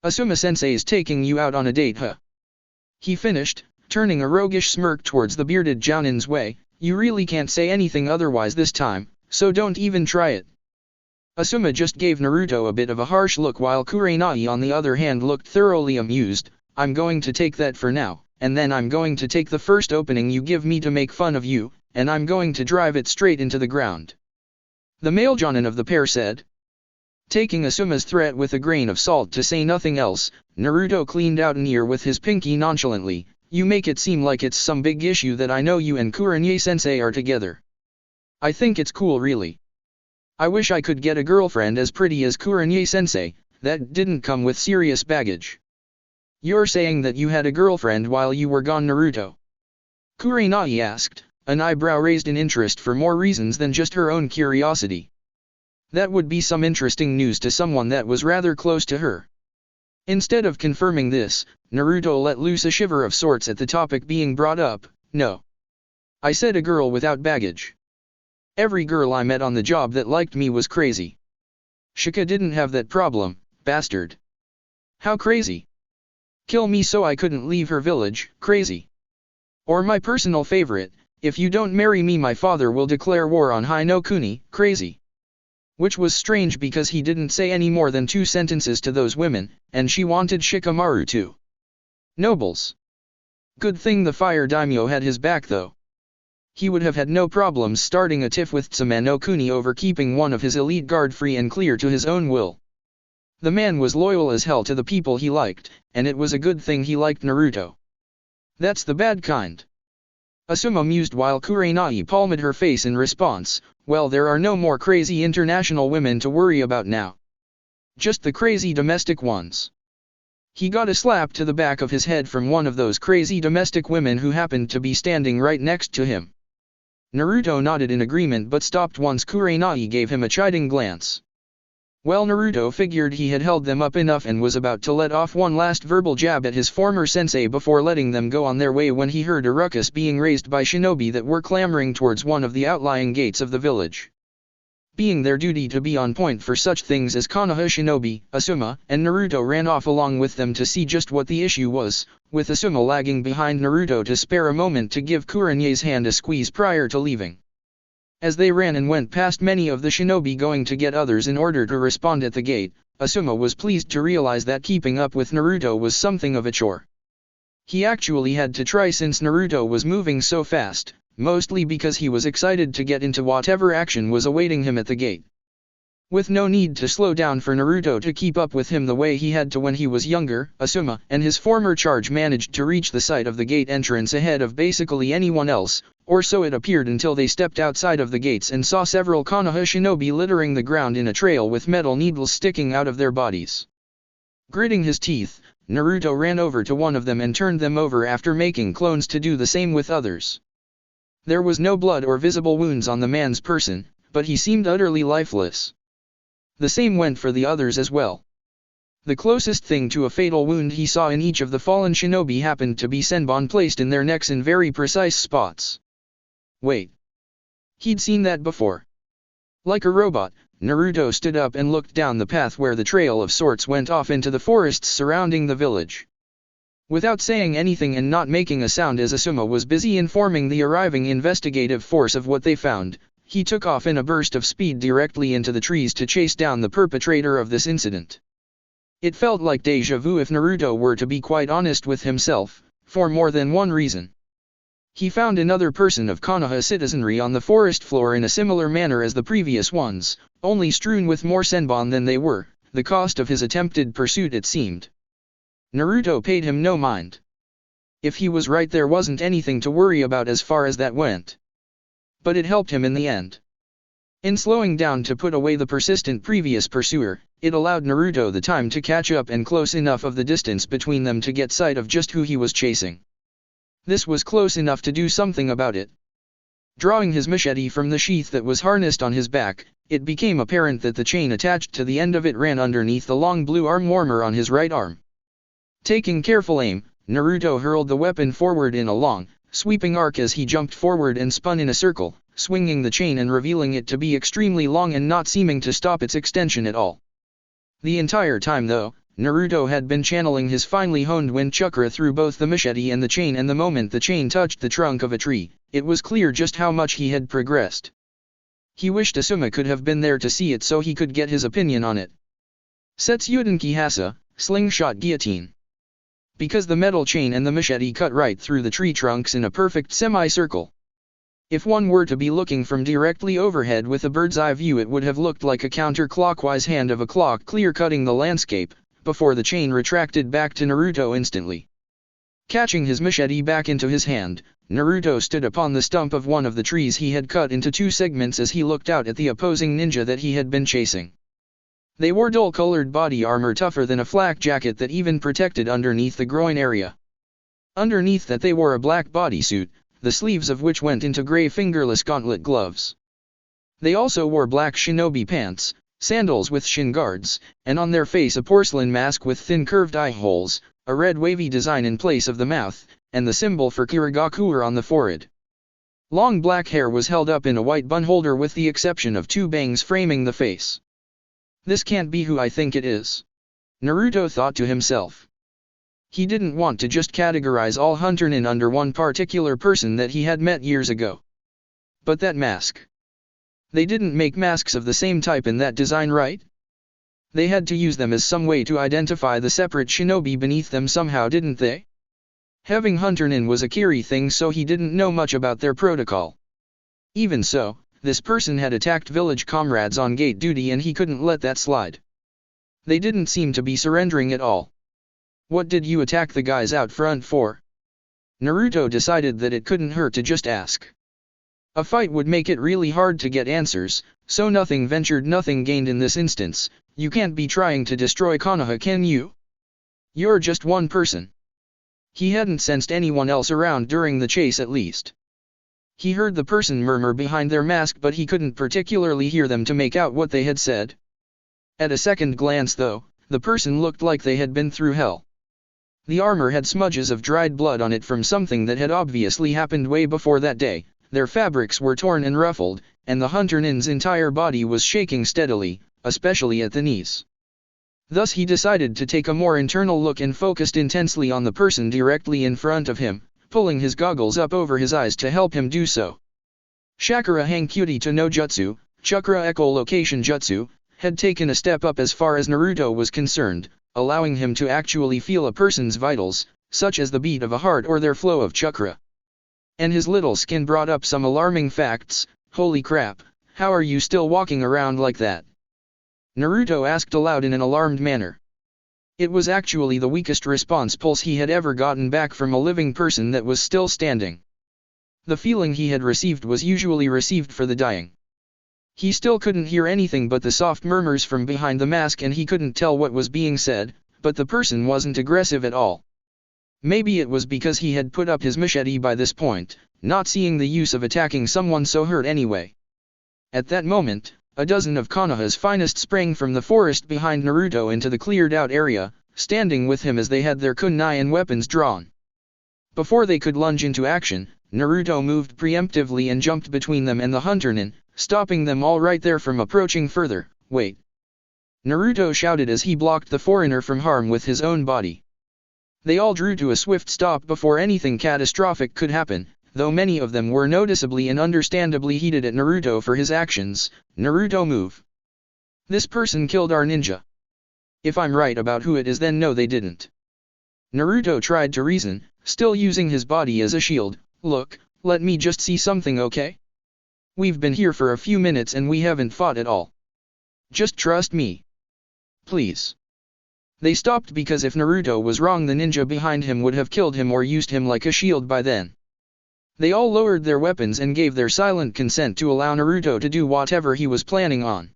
Asuma-sensei is taking you out on a date, huh? He finished, turning a roguish smirk towards the bearded Jounin's way. You really can't say anything otherwise this time, so don't even try it. Asuma just gave Naruto a bit of a harsh look, while Kurenai on the other hand looked thoroughly amused. I'm going to take that for now, and then I'm going to take the first opening you give me to make fun of you, and I'm going to drive it straight into the ground. The male Jounin of the pair said. Taking Asuma's threat with a grain of salt to say nothing else, Naruto cleaned out an ear with his pinky nonchalantly. You make it seem like it's some big issue that I know you and Kurenai-sensei are together. I think it's cool really. I wish I could get a girlfriend as pretty as Kurenai-sensei, that didn't come with serious baggage. You're saying that you had a girlfriend while you were gone Naruto? Kurenai asked, an eyebrow raised in interest for more reasons than just her own curiosity. That would be some interesting news to someone that was rather close to her. Instead of confirming this, Naruto let loose a shiver of sorts at the topic being brought up. No. I said a girl without baggage. Every girl I met on the job that liked me was crazy. Shika didn't have that problem, bastard. How crazy? Kill me so I couldn't leave her village, crazy. Or my personal favorite, if you don't marry me my father will declare war on Hai no Kuni, crazy. Which was strange because he didn't say any more than 2 sentences to those women, and she wanted Shikamaru too. Nobles. Good thing the fire daimyo had his back though. He would have had no problems starting a tiff with Tsuma no Kuni over keeping one of his elite guard free and clear to his own will. The man was loyal as hell to the people he liked, and it was a good thing he liked Naruto. That's the bad kind. Asuma mused while Kurenai palmed her face in response. Well, there are no more crazy international women to worry about now. Just the crazy domestic ones. He got a slap to the back of his head from one of those crazy domestic women who happened to be standing right next to him. Naruto nodded in agreement but stopped once Kurenai gave him a chiding glance. Well, Naruto figured he had held them up enough and was about to let off one last verbal jab at his former sensei before letting them go on their way when he heard a ruckus being raised by shinobi that were clamoring towards one of the outlying gates of the village. Being their duty to be on point for such things as Konoha shinobi, Asuma and Naruto ran off along with them to see just what the issue was, with Asuma lagging behind Naruto to spare a moment to give Kurenai's hand a squeeze prior to leaving. As they ran and went past many of the shinobi going to get others in order to respond at the gate, Asuma was pleased to realize that keeping up with Naruto was something of a chore. He actually had to try since Naruto was moving so fast, mostly because he was excited to get into whatever action was awaiting him at the gate. With no need to slow down for Naruto to keep up with him the way he had to when he was younger, Asuma and his former charge managed to reach the site of the gate entrance ahead of basically anyone else, or so it appeared until they stepped outside of the gates and saw several Konoha shinobi littering the ground in a trail with metal needles sticking out of their bodies. Gritting his teeth, Naruto ran over to one of them and turned them over after making clones to do the same with others. There was no blood or visible wounds on the man's person, but he seemed utterly lifeless. The same went for the others as well. The closest thing to a fatal wound he saw in each of the fallen shinobi happened to be senbon placed in their necks in very precise spots. Wait. He'd seen that before. Like a robot, Naruto stood up and looked down the path where the trail of sorts went off into the forests surrounding the village. Without saying anything and not making a sound as Asuma was busy informing the arriving investigative force of what they found, he took off in a burst of speed directly into the trees to chase down the perpetrator of this incident. It felt like déjà vu if Naruto were to be quite honest with himself, for more than one reason. He found another person of Konoha citizenry on the forest floor in a similar manner as the previous ones, only strewn with more senbon than they were, the cost of his attempted pursuit it seemed. Naruto paid him no mind. If he was right, there wasn't anything to worry about as far as that went. But it helped him in the end. In slowing down to put away the persistent previous pursuer, it allowed Naruto the time to catch up and close enough of the distance between them to get sight of just who he was chasing. This was close enough to do something about it. Drawing his machete from the sheath that was harnessed on his back, it became apparent that the chain attached to the end of it ran underneath the long blue arm warmer on his right arm. Taking careful aim, Naruto hurled the weapon forward in a long, sweeping arc as he jumped forward and spun in a circle, swinging the chain and revealing it to be extremely long and not seeming to stop its extension at all. The entire time though, Naruto had been channeling his finely honed wind chakra through both the machete and the moment the chain touched the trunk of a tree, it was clear just how much he had progressed. He wished Asuma could have been there to see it so he could get his opinion on it. Setsudenki Hasa, slingshot guillotine. Because the metal chain and the machete cut right through the tree trunks in a perfect semicircle. If one were to be looking from directly overhead with a bird's eye view, it would have looked like a counterclockwise hand of a clock clear-cutting the landscape, before the chain retracted back to Naruto instantly. Catching his machete back into his hand, Naruto stood upon the stump of one of the trees he had cut into two segments as he looked out at the opposing ninja that he had been chasing. They wore dull-colored body armor tougher than a flak jacket that even protected underneath the groin area. Underneath that they wore a black bodysuit, the sleeves of which went into gray fingerless gauntlet gloves. They also wore black shinobi pants, sandals with shin guards, and on their face a porcelain mask with thin curved eye holes, a red wavy design in place of the mouth, and the symbol for Kirigakure on the forehead. Long black hair was held up in a white bun holder with the exception of two bangs framing the face. This can't be who I think it is, Naruto thought to himself. He didn't want to just categorize all Hunter-nin under one particular person that he had met years ago. But that mask. They didn't make masks of the same type in that design, right? They had to use them as some way to identify the separate shinobi beneath them somehow, didn't they? Having Hunter-nin was a Kiri thing, so he didn't know much about their protocol. Even so, this person had attacked village comrades on gate duty and he couldn't let that slide. They didn't seem to be surrendering at all. What did you attack the guys out front for? Naruto decided that it couldn't hurt to just ask. A fight would make it really hard to get answers, so nothing ventured nothing gained in this instance. You can't be trying to destroy Konoha, can you? You're just one person. He hadn't sensed anyone else around during the chase, at least. He heard the person murmur behind their mask, but he couldn't particularly hear them to make out what they had said. At a second glance though, the person looked like they had been through hell. The armor had smudges of dried blood on it from something that had obviously happened way before that day, their fabrics were torn and ruffled, and the Hunter-nin's entire body was shaking steadily, especially at the knees. Thus he decided to take a more internal look and focused intensely on the person directly in front of him, pulling his goggles up over his eyes to help him do so. Shakura Hankyuti to no Jutsu, Chakra Echolocation Jutsu, had taken a step up as far as Naruto was concerned, allowing him to actually feel a person's vitals, such as the beat of a heart or their flow of chakra. And his little skin brought up some alarming facts. Holy crap, how are you still walking around like that? Naruto asked aloud in an alarmed manner. It was actually the weakest response pulse he had ever gotten back from a living person that was still standing. The feeling he had received was usually received for the dying. He still couldn't hear anything but the soft murmurs from behind the mask, and he couldn't tell what was being said, but the person wasn't aggressive at all. Maybe it was because he had put up his machete by this point, not seeing the use of attacking someone so hurt anyway. At that moment, a dozen of Konoha's finest sprang from the forest behind Naruto into the cleared-out area, standing with him as they had their kunai and weapons drawn. Before they could lunge into action, Naruto moved preemptively and jumped between them and the hunter-nin, stopping them all right there from approaching further. Wait! Naruto shouted as he blocked the foreigner from harm with his own body. They all drew to a swift stop before anything catastrophic could happen, though many of them were noticeably and understandably heated at Naruto for his actions. Naruto, move! This person killed our ninja. If I'm right about who it is, then no, they didn't. Naruto tried to reason, still using his body as a shield. Look, let me just see something, okay? We've been here for a few minutes and we haven't fought at all. Just trust me. Please. They stopped because if Naruto was wrong, the ninja behind him would have killed him or used him like a shield by then. They all lowered their weapons and gave their silent consent to allow Naruto to do whatever he was planning on.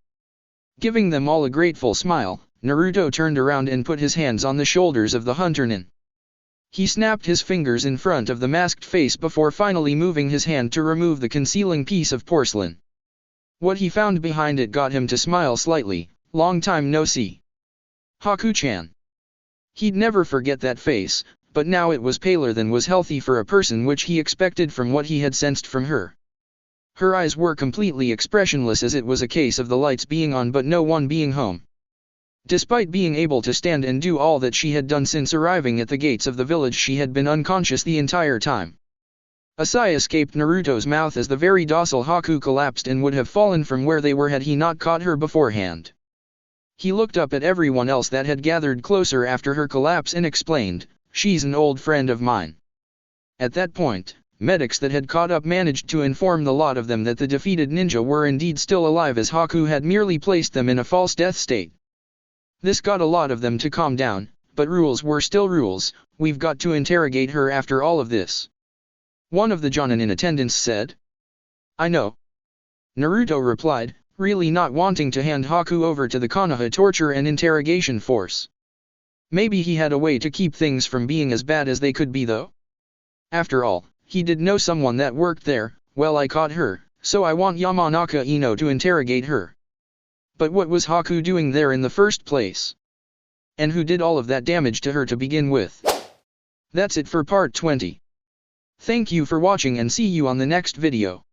Giving them all a grateful smile, Naruto turned around and put his hands on the shoulders of the hunter-nin. He snapped his fingers in front of the masked face before finally moving his hand to remove the concealing piece of porcelain. What he found behind it got him to smile slightly. Long time no see. Haku-chan. He'd never forget that face, but now it was paler than was healthy for a person, which he expected from what he had sensed from her. Her eyes were completely expressionless, as it was a case of the lights being on but no one being home. Despite being able to stand and do all that she had done since arriving at the gates of the village, she had been unconscious the entire time. A sigh escaped Naruto's mouth as the very docile Haku collapsed and would have fallen from where they were had he not caught her beforehand. He looked up at everyone else that had gathered closer after her collapse and explained, "She's an old friend of mine." At that point, medics that had caught up managed to inform the lot of them that the defeated ninja were indeed still alive, as Haku had merely placed them in a false death state. This got a lot of them to calm down, but rules were still rules. We've got to interrogate her after all of this. One of the jonin in attendance said. I know. Naruto replied, really not wanting to hand Haku over to the Konoha torture and interrogation force. Maybe he had a way to keep things from being as bad as they could be, though. After all, he did know someone that worked there. Well, I caught her, so I want Yamanaka Ino to interrogate her. But what was Haku doing there in the first place? And who did all of that damage to her to begin with? That's it for part 20. Thank you for watching and see you on the next video.